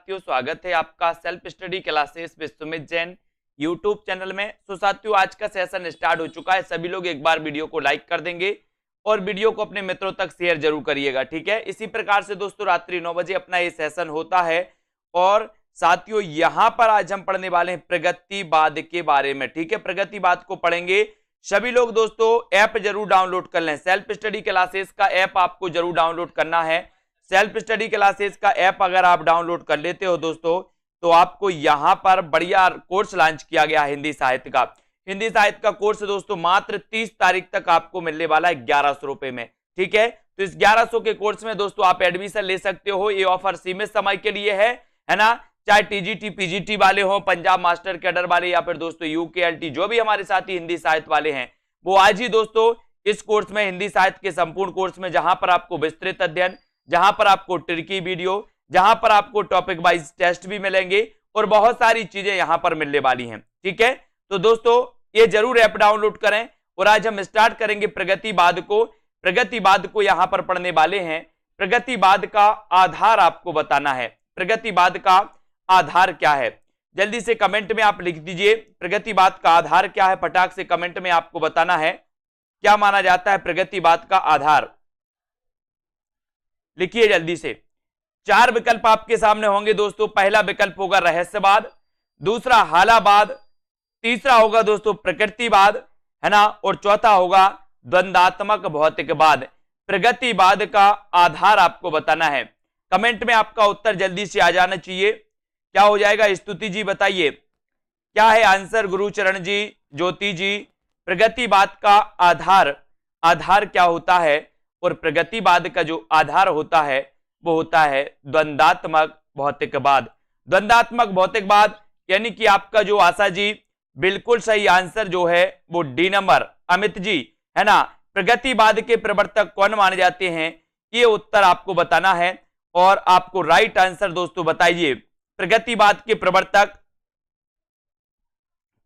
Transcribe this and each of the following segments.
साथियों, स्वागत है आपका self study classes with Sumit Jain YouTube channel में। तो साथियों, आज का सेशन स्टार्ट हो चुका है। सभी लोग एक बार वीडियो को लाइक कर देंगे और वीडियो को अपने मित्रों तक शेयर जरूर करिएगा, ठीक है। इसी प्रकार से दोस्तों रात्रि 9 बजे अपना ये सेशन होता है। और साथियों, यहां पर आज हम पढ़ने वाले हैं प्रगतिवाद के बारे में, ठीक है। प्रगतिवाद को पढ़ेंगे। सभी लोग दोस्तों ऐप जरूर डाउनलोड कर लें। सेल्फ स्टडी क्लासेस का ऐप आपको जरूर डाउनलोड करना है। सेल्फ स्टडी क्लासेस का ऐप अगर आप डाउनलोड कर लेते हो दोस्तों, तो आपको यहां पर बढ़िया कोर्स लॉन्च किया गया है हिंदी साहित्य का। हिंदी साहित्य का कोर्स दोस्तों मात्र 30 तारीख तक आपको मिलने वाला है 1100 रुपए में, ठीक है। तो इस 1100 के कोर्स में दोस्तों आप एडमिशन ले सकते हो। ये ऑफर सीमित समय के लिए है ना। चाहे टीजीटी पीजीटी वाले हो, पंजाब मास्टर कैडर वाले, या फिर दोस्तों यूकेएलटी, जो भी हमारे साथी हिंदी साहित्य वाले हैं, वो आज ही दोस्तों इस कोर्स में, हिंदी साहित्य के संपूर्ण कोर्स में, जहां पर आपको विस्तृत अध्ययन, जहां पर आपको ट्रिकी वीडियो, जहां पर आपको टॉपिक वाइज टेस्ट भी मिलेंगे और बहुत सारी चीजें यहां पर मिलने वाली हैं, ठीक है। तो दोस्तों ये जरूर ऐप डाउनलोड करें। और आज हम स्टार्ट करेंगे प्रगतिवाद को। प्रगतिवाद को यहां पर पढ़ने वाले हैं। प्रगतिवाद का आधार आपको बताना है। प्रगतिवाद का आधार क्या है, जल्दी से कमेंट में आप लिख दीजिए। प्रगतिवाद का आधार क्या है, फटाक से कमेंट में आपको बताना है। क्या माना जाता है प्रगतिवाद का आधार, लिखिए जल्दी से। 4 विकल्प आपके सामने होंगे दोस्तों। पहला विकल्प होगा रहस्यवाद, दूसरा हालावाद, तीसरा होगा दोस्तों प्रकृतिवाद, है ना, और चौथा होगा द्वंद्वात्मक भौतिकवाद। प्रगतिवाद का आधार आपको बताना है। कमेंट में आपका उत्तर जल्दी से आ जाना चाहिए। क्या हो जाएगा, स्तुति जी बताइए क्या है आंसर। गुरुचरण जी, ज्योति जी, प्रगतिवाद का आधार क्या होता है। और प्रगतिवाद का जो आधार होता है वो होता है द्वंद्वात्मक भौतिकवाद। द्वंद्वात्मक भौतिकवाद यानी कि आपका जो आशा जी, बिल्कुल सही आंसर जो है वो डी नंबर। अमित जी, है ना, प्रगतिवाद के प्रवर्तक कौन माने जाते हैं, ये उत्तर आपको बताना है। और आपको राइट आंसर दोस्तों बताइए, प्रगतिवाद के प्रवर्तक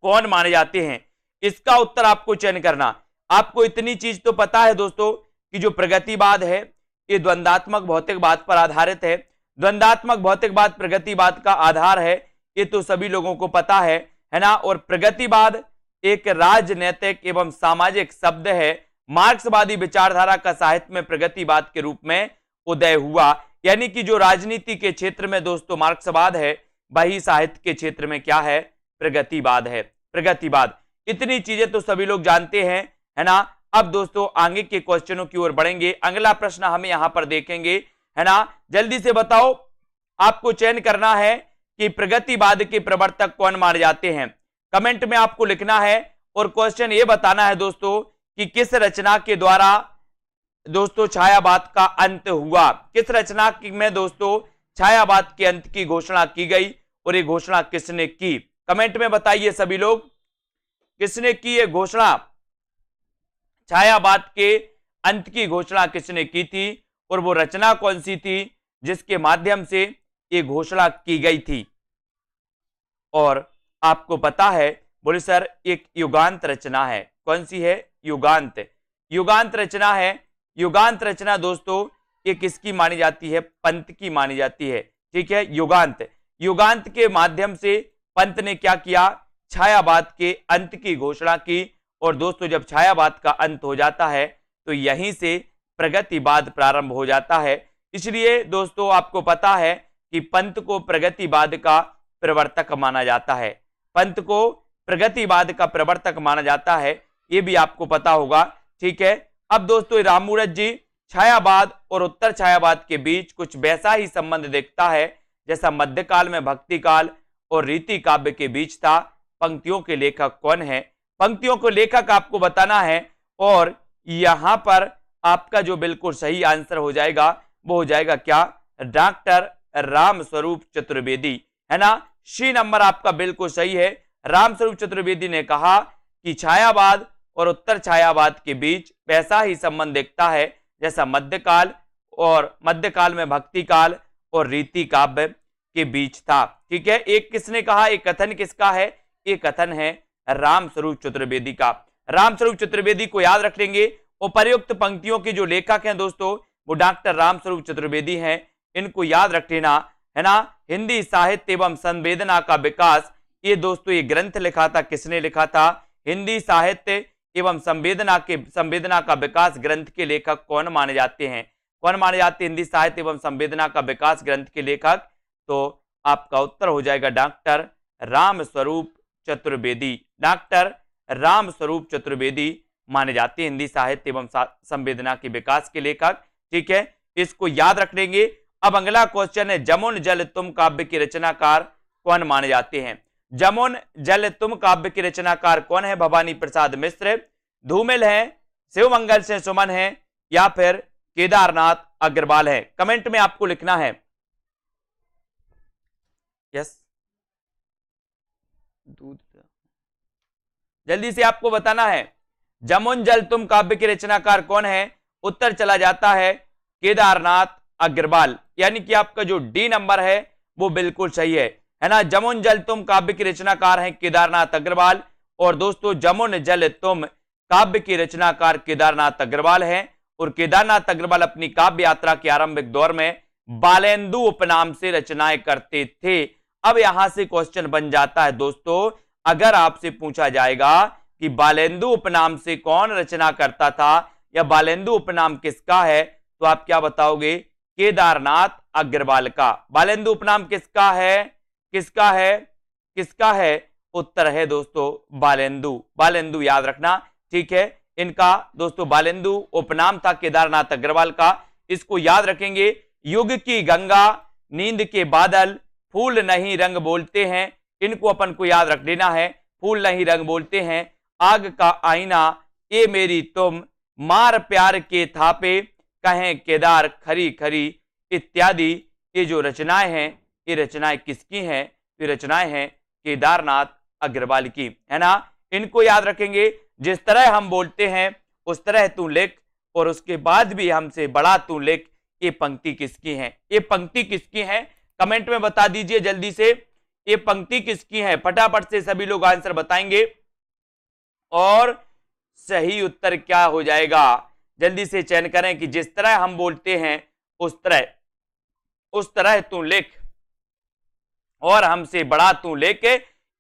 कौन माने जाते हैं, इसका उत्तर आपको चयन करना। आपको इतनी चीज तो पता है दोस्तों कि जो प्रगतिवाद है ये द्वंद्वात्मक भौतिकवाद पर आधारित है। द्वंद्वात्मक भौतिकवाद प्रगतिवाद का आधार है, ये तो सभी लोगों को पता है ना। और प्रगतिवाद एक राजनैतिक एवं सामाजिक शब्द है। मार्क्सवादी विचारधारा का साहित्य में प्रगतिवाद के रूप में उदय हुआ। यानी कि जो राजनीति के क्षेत्र में दोस्तों मार्क्सवाद है, वही साहित्य के क्षेत्र में क्या है, प्रगतिवाद है। प्रगतिवाद, इतनी चीजें तो सभी लोग जानते हैं, है ना। अब दोस्तों आगे के क्वेश्चनों की ओर बढ़ेंगे। अगला प्रश्न हम यहां पर देखेंगे, है ना। जल्दी से बताओ, आपको चयन करना है कि प्रगतिवाद के प्रवर्तक कौन माने जाते हैं। कमेंट में आपको लिखना है और क्वेश्चन ये बताना है दोस्तों कि किस रचना के द्वारा दोस्तों छायावाद का अंत हुआ। किस रचना में दोस्तों छायावाद के अंत की घोषणा की गई और ये घोषणा किसने की। कमेंट में बताइए सभी लोग, किसने की ये घोषणा, छायावाद के अंत की घोषणा किसने की थी और वो रचना कौन सी थी जिसके माध्यम से ये घोषणा की गई थी। और आपको पता है, बोले सर एक युगांत रचना है। कौन सी है, युगांत। युगांत रचना है। युगांत रचना दोस्तों ये किसकी मानी जाती है, पंत की मानी जाती है, ठीक है। युगांत, युगांत के माध्यम से पंत ने क्या किया, छायावाद के अंत की घोषणा की। और दोस्तों जब छायावाद का अंत हो जाता है तो यहीं से प्रगतिवाद प्रारंभ हो जाता है। इसलिए दोस्तों आपको पता है कि पंत को प्रगतिवाद का प्रवर्तक माना जाता है। पंत को प्रगतिवाद का प्रवर्तक माना जाता है, ये भी आपको पता होगा, ठीक है। अब दोस्तों राममूरत जी, छायावाद और उत्तर छायावाद के बीच कुछ वैसा ही संबंध देखता है जैसा मध्यकाल में भक्ति काल और रीति काव्य के बीच था। पंक्तियों के लेखक कौन है, पंक्तियों को लेखक आपको बताना है। और यहां पर आपका जो बिल्कुल सही आंसर हो जाएगा वो हो जाएगा क्या, डॉक्टर रामस्वरूप चतुर्वेदी, है ना। सी नंबर आपका बिल्कुल सही है। रामस्वरूप चतुर्वेदी ने कहा कि छायावाद और उत्तर छायावाद के बीच वैसा ही संबंध दिखता है जैसा मध्यकाल में भक्ति काल और रीति काव्य के बीच था, ठीक है। एक किसने कहा, एक कथन किसका है, ये कथन है रामस्वरूप चतुर्वेदी का। रामस्वरूप चतुर्वेदी को याद रख लेंगे। उपर्युक्त पंक्तियों के जो लेखक हैं दोस्तों वो डॉक्टर रामस्वरूप चतुर्वेदी हैं, इनको याद रख लेना, है ना। हिंदी साहित्य एवं संवेदना का विकास, ये दोस्तों ये ग्रंथ लिखा था, किसने लिखा था? हिंदी साहित्य एवं संवेदना का विकास ग्रंथ के लेखक कौन माने जाते हैं? कौन माने जाते हैं हिंदी साहित्य एवं संवेदना का विकास ग्रंथ के लेखक? तो आपका उत्तर हो जाएगा डॉक्टर रामस्वरूप चतुर्वेदी। डॉक्टर रामस्वरूप चतुर्वेदी माने जाते हैं हिंदी साहित्य एवं संवेदना के विकास के लेखक। ठीक है, इसको याद रख लेंगे। अब अगला क्वेश्चन है, जमुन जल तुम काव्य के रचनाकार कौन माने जाते हैं? जमुन जल तुम काव्य के रचनाकार कौन है? भवानी प्रसाद मिश्र, धूमिल है, शिवमंगल से सुमन है, या फिर केदारनाथ अग्रवाल है? कमेंट में आपको लिखना है। यस, दूध जल्दी से आपको बताना है। जमुन जल तुम काव्य के रचनाकार कौन है? उत्तर चला जाता है केदारनाथ अग्रवाल, यानी कि आपका जो डी नंबर है वो बिल्कुल सही है ना। जमुन जल तुम काव्य के रचनाकार हैं केदारनाथ अग्रवाल। और दोस्तों जमुन जल तुम काव्य के रचनाकार केदारनाथ अग्रवाल हैं। और केदारनाथ अग्रवाल अपनी काव्य यात्रा के आरंभिक दौर में बालेंदु उपनाम से रचनाएं करते थे। अब यहां से क्वेश्चन बन जाता है दोस्तों, अगर आपसे पूछा जाएगा कि बालेंदु उपनाम से कौन रचना करता था या बालेंदु उपनाम किसका है, तो आप क्या बताओगे? केदारनाथ अग्रवाल का। बालेंदु उपनाम किसका है? किसका है? किसका है? उत्तर है दोस्तों बालेंदु। बालेंदु याद रखना। ठीक है, इनका दोस्तों बालेंदु उपनाम था केदारनाथ अग्रवाल का। इसको याद रखेंगे। युग की गंगा, नींद के बादल, फूल नहीं रंग बोलते हैं, इनको अपन को याद रख लेना है। फूल नहीं रंग बोलते हैं, आग का आईना, ये मेरी तुम, मार प्यार के थापे, कहें केदार खरी खरी इत्यादि, ये जो रचनाएं हैं ये रचनाएं किसकी हैं? ये रचनाएं हैं केदारनाथ अग्रवाल की, है ना। इनको याद रखेंगे। जिस तरह हम बोलते हैं उस तरह तू लिख, और उसके बाद भी हमसे बड़ा तू लिख, ये पंक्ति किसकी है? ये पंक्ति किसकी है? कमेंट में बता दीजिए जल्दी से, ये पंक्ति किसकी है? फटाफट से सभी लोग आंसर बताएंगे। और सही उत्तर क्या हो जाएगा? जल्दी से चयन करें कि जिस तरह हम बोलते हैं उस तरह तू लिख, और हमसे बड़ा तू लिख,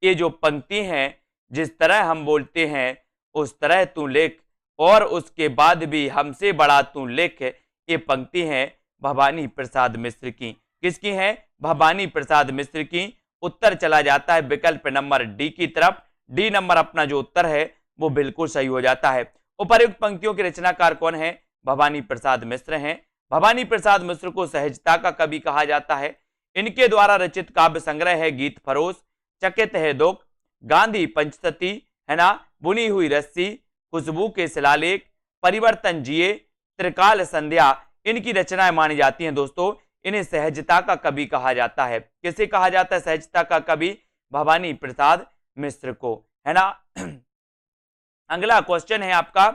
ये जो पंक्ति है, जिस तरह हम बोलते हैं उस तरह तू लिख, और उसके बाद भी हमसे बड़ा तू लिख, ये पंक्ति है भवानी प्रसाद मिश्र की। किसकी है? भवानी प्रसाद मिश्र की। उत्तर चला जाता है विकल्प नंबर डी की तरफ। डी नंबर अपना जो उत्तर है वो बिल्कुल सही हो जाता है। उपर्युक्त पंक्तियों के रचनाकार कौन है? भवानी प्रसाद मिश्र हैं। भवानी प्रसाद मिश्र को सहजता का कवि कहा जाता है। इनके द्वारा रचित काव्य संग्रह है गीत फरोश, चकित है दुख, गांधी पंचसती, है ना, बुनी हुई रस्सी, खुशबू के शिलालेख, परिवर्तन जिए, त्रिकाल संध्या, इनकी रचनाएं मानी जाती हैं दोस्तों। इन्हें सहजता का कवि कहा जाता है। किसे कहा जाता है सहजता का कवि? भवानी प्रसाद मिश्र को, है ना। अगला क्वेश्चन है आपका।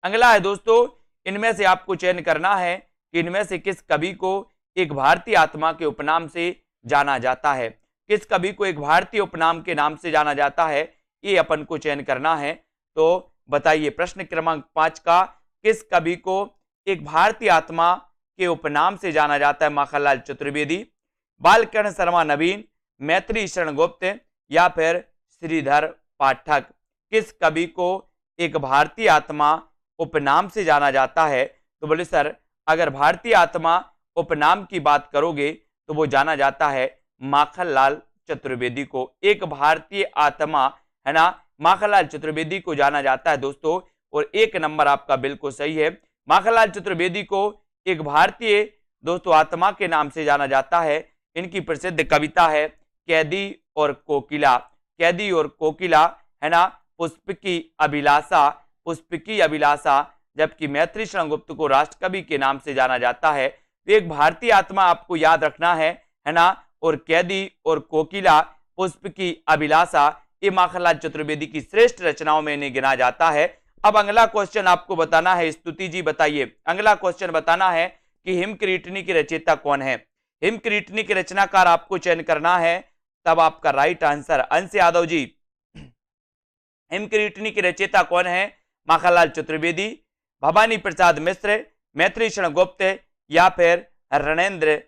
अगला है दोस्तों, इनमें से आपको चयन करना है कि इनमें से किस कवि को एक भारतीय आत्मा के उपनाम से जाना जाता है। किस कवि को एक भारतीय उपनाम के नाम से जाना जाता है, ये अपन को चयन करना है। तो बताइए प्रश्न क्रमांक 5 का, किस कवि को एक भारतीय आत्मा के उपनाम से जाना जाता है? माखनलाल चतुर्वेदी, बालकर्ण शर्मा नवीन, मैत्री शरण गुप्त, या फिर श्रीधर पाठक। किस कवि को एक भारतीय आत्मा उपनाम से जाना जाता है? तो बोले सर अगर भारतीय आत्मा उपनाम की बात करोगे तो वो जाना जाता है माखनलाल चतुर्वेदी को। एक भारतीय आत्मा, है ना, माखनलाल चतुर्वेदी को जाना जाता है दोस्तों। और एक नंबर आपका बिल्कुल सही है। माखनलाल चतुर्वेदी को एक भारतीय दोस्तों आत्मा के नाम से जाना जाता है। इनकी प्रसिद्ध कविता है कैदी और कोकिला। कैदी और कोकिला, है ना, पुष्पकी अभिलाषा, पुष्पकी अभिलाषा। जबकि मैत्री शरण गुप्त को राष्ट्रकवि के नाम से जाना जाता है। तो एक भारतीय आत्मा आपको याद रखना है ना। और कैदी और कोकिला, पुष्पकी अभिलाषा, ये माखनलाल चतुर्वेदी की श्रेष्ठ रचनाओं में इन्हें गिना जाता है। अब अगला क्वेश्चन आपको बताना है। स्तुति जी बताइए, अगला क्वेश्चन बताना है कि हिमक्रीटनी की रचयिता कौन है? हिमक्रीटनी के रचनाकार आपको चयन करना है। तब आपका राइट आंसर अंश यादव जी। हिमक्रीटनी की रचयिता कौन है? माखनलाल चतुर्वेदी, भवानी प्रसाद मिश्र, मैत्री शरण गुप्त, या फिर नरेंद्र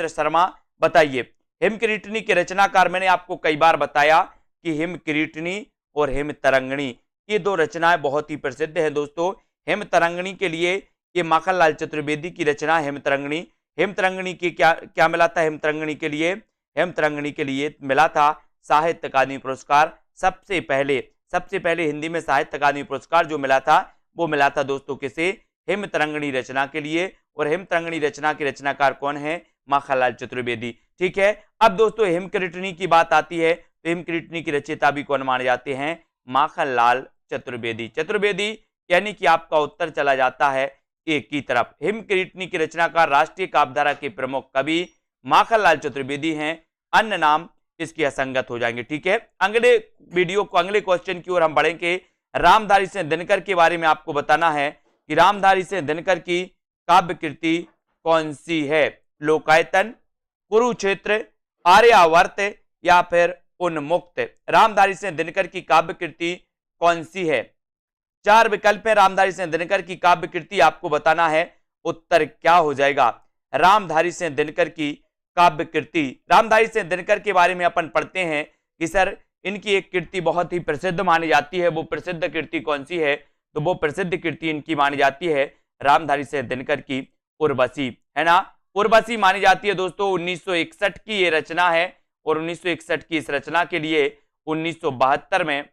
शर्मा। बताइए। हिमकिरीटिनी के रचनाकार मैंने आपको कई बार बताया कि हिमकिरीटिनी और हिमतरंगिणी ये दो रचनाएं बहुत ही प्रसिद्ध है दोस्तों। हिमतरंगिणी के लिए ये माखनलाल चतुर्वेदी की रचना हिमतरंगिणी। हिमतरंगिणी की क्या क्या मिला था? हिमतरंगिणी के लिए मिला था साहित्य अकादमी पुरस्कार। सबसे पहले हिंदी में साहित्य अकादमी पुरस्कार जो मिला था वो मिला था दोस्तों किसे? हिमतरंगिणी रचना के लिए। और हिमतरंगिणी रचना के रचनाकार कौन है? माखनलाल चतुर्वेदी। ठीक है, अब दोस्तों हिमकिरीटिनी की बात आती है तो हिमकिरीटिनी की रचयिता भी कौन माने जाते हैं? माखनलाल चतुर्वेदी यानी कि आपका उत्तर चला जाता है एक की तरफ। हिमकिरीटिनी की रचनाकार राष्ट्रीय काव्यधारा के प्रमुख कवि माखनलाल चतुर्वेदी हैं, अन्य नाम इसके असंगत हो जाएंगे। ठीक है, अगले क्वेश्चन की ओर हम बढ़ेंगे। रामधारी सिंह दिनकर के बारे में आपको बताना है कि रामधारी सिंह दिनकर की काव्य कृति कौन सी है? लोकायतन, कुरुक्षेत्र, आर्यावर्त या फिर उन्मुक्त। रामधारी सिंह दिनकर की काव्य कृति कौन सी है? 4 विकल्प है रामधारी सिंह दिनकर की काव्य कृति, आपको बताना है उत्तर क्या हो जाएगा। रामधारी सिंह दिनकर की काव्य कृति, रामधारी सिंह दिनकर के बारे में अपन पढ़ते हैं कि सर इनकी एक कृति बहुत ही प्रसिद्ध मानी जाती है। वो प्रसिद्ध कृति कौन सी है? तो वो प्रसिद्ध कृति इनकी मानी जाती है रामधारी सिंह दिनकर की उर्वशी, है ना। उर्वशी मानी जाती है दोस्तों। 1961 की ये रचना है और 1961 की इस रचना के लिए 1972 में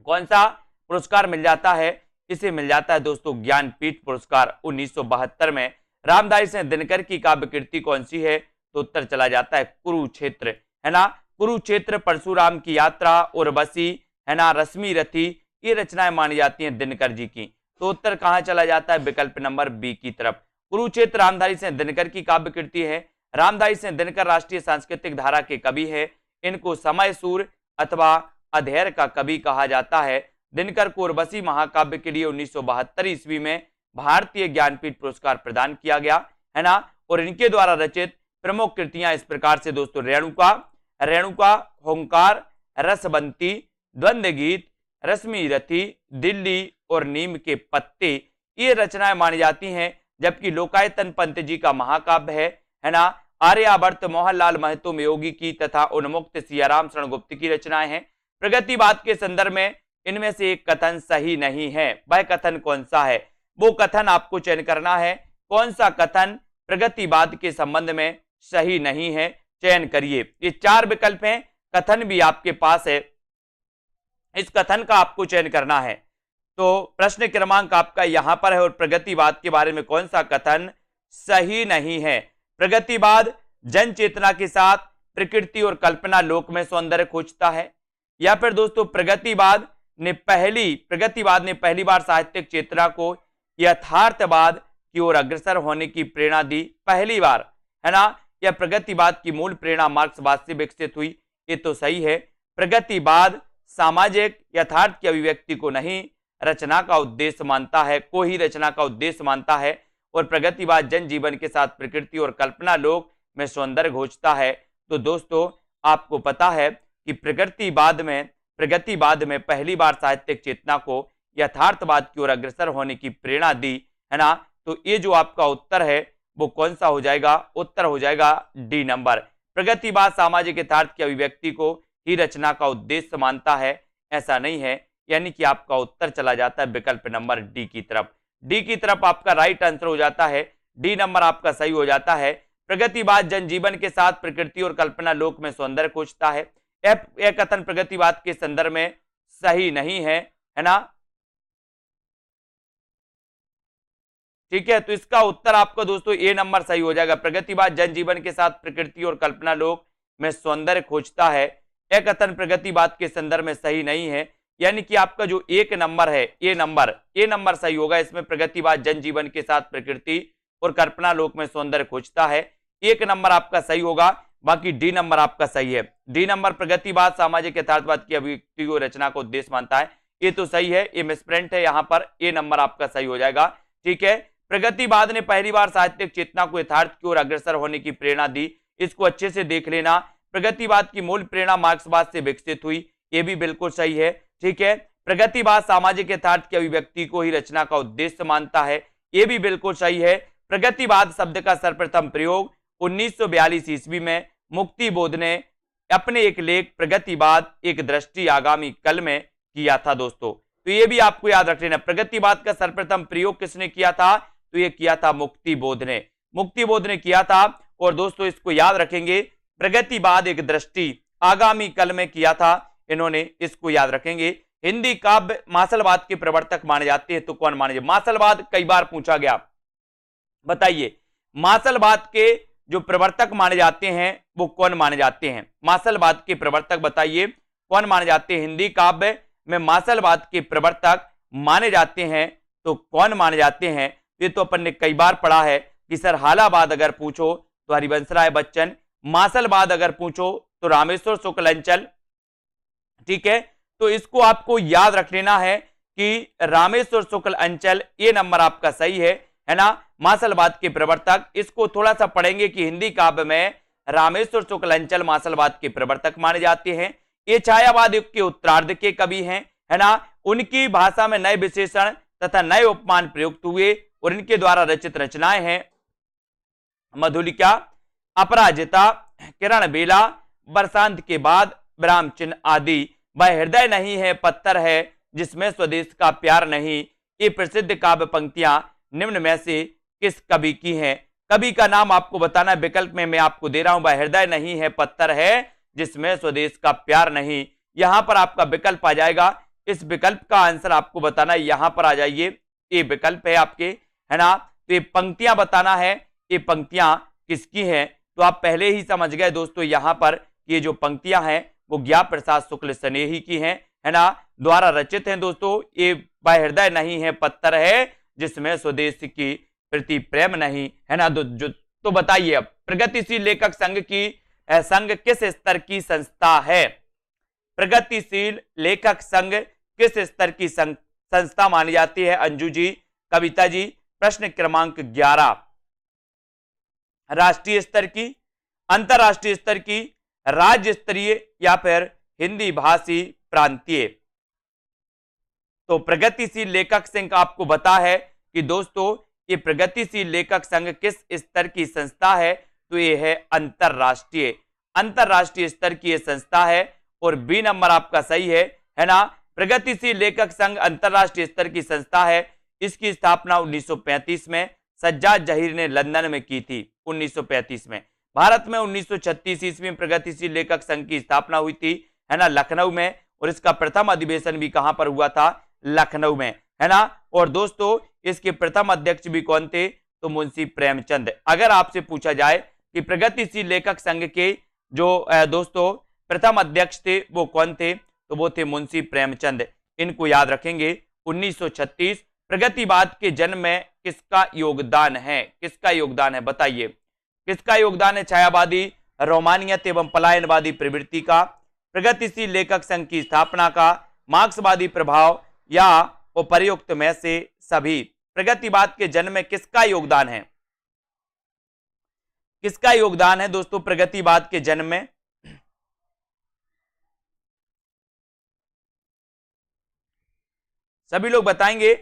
कौन सा पुरस्कार मिल जाता है? इसे मिल जाता है दोस्तों ज्ञानपीठ पुरस्कार 1972 में। रामधारी सिंह दिनकर की काव्य कृति कौन सी है? तो उत्तर चला जाता है कुरुक्षेत्र, है ना। कुरुक्षेत्र, परशुराम की यात्रा, उर्वशी, है ना, रश्मि रथी, ये रचनाएं मानी जाती हैं दिनकर जी की। तो उत्तर कहां चला जाता है? विकल्प नंबर बी की तरफ। कुरुक्षेत्र रामधारी सिंह दिनकर की काव्य कृति है। रामधारी सिंह दिनकर राष्ट्रीय सांस्कृतिक धारा के कवि है। इनको समय सूर अथवा अधेर का कवि कहा जाता है। दिनकर को उर्वशी महाकाव्य के लिए 1972 ईस्वी में भारतीय ज्ञानपीठ पुरस्कार प्रदान किया गया, है ना। और इनके द्वारा रचित प्रमुख कृतियां इस प्रकार से दोस्तों: रेणुका, होंकार, रसबंती, द्वंद्व गीत, रश्मि रथी, दिल्ली और नीम के पत्ते, ये रचनाएं मानी जाती हैं। जबकि लोकायतन पंत जी का महाकाव्य है ना। आर्यावर्त मोहनलाल महतो योगी की तथा उन्मुक्त सियाराम शरण गुप्त की रचनाएं हैं। प्रगतिवाद के संदर्भ में इनमें से एक कथन सही नहीं है। वह कथन कौन सा है? वो कथन आपको चयन करना है। कौन सा कथन प्रगतिवाद के संबंध में सही नहीं है? चयन करिए। ये 4 विकल्प हैं, कथन भी आपके पास है, इस कथन का आपको चयन करना है। तो प्रश्न क्रमांक आपका यहां पर है और प्रगतिवाद के बारे में कौन सा कथन सही नहीं है? प्रगतिवाद जन चेतना के साथ प्रकृति और कल्पना लोक में सौंदर्य खोजता है, या फिर दोस्तों प्रगतिवाद ने पहली बार साहित्यिक चेतना को यथार्थवाद की ओर अग्रसर होने की प्रेरणा दी पहली बार, है ना। यह प्रगतिवाद की मूल प्रेरणा मार्क्सवाद से विकसित हुई, ये तो सही है। प्रगतिवाद सामाजिक यथार्थ की अभिव्यक्ति को नहीं रचना का उद्देश्य मानता है, को ही रचना का उद्देश्य मानता है। और प्रगतिवाद जन जीवन के साथ प्रकृति और कल्पना लोक में सौंदर्य खोजता है। तो दोस्तों आपको पता है कि प्रगतिवाद में पहली बार साहित्यिक चेतना को यथार्थवाद की ओर अग्रसर होने की प्रेरणा दी, है ना। तो ये जो आपका उत्तर है वो कौन सा हो जाएगा? उत्तर हो जाएगा डी नंबर। प्रगतिवाद सामाजिक यथार्थ की अभिव्यक्ति को ही रचना का उद्देश्य मानता है, ऐसा नहीं है। यानी कि आपका उत्तर चला जाता है विकल्प नंबर डी की तरफ। डी की तरफ आपका राइट आंसर हो जाता है, डी नंबर आपका सही हो जाता है। प्रगतिवाद जनजीवन के साथ प्रकृति और कल्पना लोक में सौंदर्य खोजता है। यह कथन प्रगतिवाद के संदर्भ में सही नहीं है ना। ठीक है, तो इसका उत्तर आपका दोस्तों ए नंबर सही हो जाएगा। प्रगतिवाद जनजीवन के साथ प्रकृति और कल्पना लोक में सौंदर्य खोजता है, यह कथन प्रगतिवाद के संदर्भ में सही नहीं है। यानी कि आपका जो एक नंबर है, ए नंबर सही होगा। इसमें प्रगतिवाद जनजीवन के साथ प्रकृति और कल्पना लोक में सौंदर्य खोजता है, एक नंबर आपका सही होगा। बाकी डी नंबर आपका सही है। डी नंबर प्रगतिवाद सामाजिक यथार्थवाद की अभिव्यक्ति को रचना को उद्देश्य मानता है, ये तो सही है। ये मिसप्रिंट है यहाँ पर, ए नंबर आपका सही हो जाएगा। ठीक है, प्रगतिवाद ने पहली बार साहित्यिक चेतना को यथार्थ की ओर अग्रसर होने की प्रेरणा दी, इसको अच्छे से देख लेना। प्रगतिवाद की मूल प्रेरणा मार्क्सवाद से विकसित हुई, ये भी बिल्कुल सही है। ठीक है, प्रगतिवाद सामाजिक यथार्थ की अभिव्यक्ति को ही रचना का उद्देश्य मानता है, ये भी बिल्कुल सही है। प्रगतिवाद शब्द का सर्वप्रथम प्रयोग 1942 ईस्वी में मुक्तिबोध ने अपने एक लेख प्रगतिवाद एक दृष्टि आगामी कल में किया था दोस्तों। तो ये भी आपको याद रख लेना, प्रगतिवाद का सर्वप्रथम प्रयोग किसने किया था? तो ये किया था मुक्तिबोध ने किया था। और दोस्तों इसको याद रखेंगे, प्रगतिवाद एक दृष्टि आगामी कल में किया था इन्होंने, इसको याद रखेंगे। हिंदी काव्य मासलवाद के प्रवर्तक माने जाते हैं, तो कौन माने जाते? मासलवाद कई बार पूछा गया, बताइए मासलवाद के जो प्रवर्तक माने जाते हैं वो कौन माने जाते हैं? मासलवाद के प्रवर्तक बताइए कौन माने जाते हैं? हिंदी काव्य में मासलवाद के प्रवर्तक माने जाते हैं तो कौन माने जाते हैं? ये तो अपन ने कई बार पढ़ा है कि सर हालाबाद अगर पूछो तो हरिवंश राय बच्चन, मासलवाद अगर पूछो तो रामेश्वर शुक्ल अंचल। ठीक है, तो इसको आपको याद रख लेना है कि रामेश्वर शुक्ल अंचल, ये नंबर आपका सही है ना। मासलवाद के प्रवर्तक, इसको थोड़ा सा पढ़ेंगे कि हिंदी काव्य में रामेश्वर शुक्ल अंचल मासलवाद के प्रवर्तक माने जाते हैं। ये छायावाद युग के उत्तरार्ध के कवि हैं, है ना। उनकी भाषा में नए विशेषण तथा नए उपमान प्रयुक्त हुए और इनके द्वारा रचित रचनाएं हैं मधुलिका, अपराजिता, किरण बेला, बरसांत के बाद, विराम चिन्ह आदि। वह हृदय नहीं है पत्थर है जिसमें स्वदेश का प्यार नहीं। ये प्रसिद्ध काव्य पंक्तियां निम्न में से किस कवि की हैं? कवि का नाम आपको बताना, विकल्प में मैं आपको दे रहा हूं। वह हृदय नहीं है पत्थर है जिसमें स्वदेश का प्यार नहीं, यहां पर आपका विकल्प आ जाएगा। इस विकल्प का आंसर आपको बताना है, यहां पर आ जाइए, ये विकल्प है आपके, है ना। तो ये पंक्तियां बताना है, ये पंक्तियां किसकी हैं? तो आप पहले ही समझ गए दोस्तों, यहां पर ये जो पंक्तियां हैं वो ज्ञा प्रसाद शुक्ल स्नेही की हैं, है ना, द्वारा रचित हैं दोस्तों। ये वह हृदय नहीं है पत्थर है जिसमें स्वदेश की प्रति प्रेम नहीं, है ना। तो बताइए अब, प्रगतिशील लेखक संघ किस स्तर की संस्था है? प्रगतिशील लेखक संघ किस स्तर की संस्था मानी जाती है? अंजू जी, कविता जी। प्रश्न क्रमांक 11, राष्ट्रीय स्तर की, अंतरराष्ट्रीय स्तर की, राज्य स्तरीय या फिर हिंदी भाषी प्रांतीय? तो प्रगतिशील लेखक संघ आपको बता है कि दोस्तों ये प्रगतिशील लेखक संघ किस स्तर की संस्था है? तो ये है अंतरराष्ट्रीय स्तर की ये संस्था है। और बी नंबर आपका सही है ना। प्रगतिशील लेखक संघ अंतरराष्ट्रीय स्तर की संस्था है। इसकी स्थापना 1935 में सज्जाद जहीर ने लंदन में की थी, 1935 में। भारत में 1936 ईस्वी में प्रगतिशील लेखक संघ की स्थापना हुई थी, है ना, लखनऊ में। और इसका प्रथम अधिवेशन भी कहां पर हुआ था? लखनऊ में, है ना। और दोस्तों इसके प्रथम अध्यक्ष भी कौन थे? तो मुंशी प्रेमचंद। अगर आपसे पूछा जाए कि प्रगतिशील लेखक संघ के जो दोस्तों प्रथम अध्यक्ष थे वो कौन थे? तो वो थे मुंशी प्रेमचंद। इनको याद रखेंगे। 1936 प्रगतिवाद के जन्म में किसका योगदान है? किसका योगदान है बताइए, किसका योगदान है? छायावादी, रोमानियत एवं पलायनवादी प्रवृत्ति का, प्रगतिशील लेखक संघ की स्थापना का, मार्क्सवादी प्रभाव या उपर्युक्त में से सभी? प्रगतिवाद के जन्म में किसका योगदान है? किसका योगदान है दोस्तों प्रगतिवाद के जन्म में? सभी लोग बताएंगे।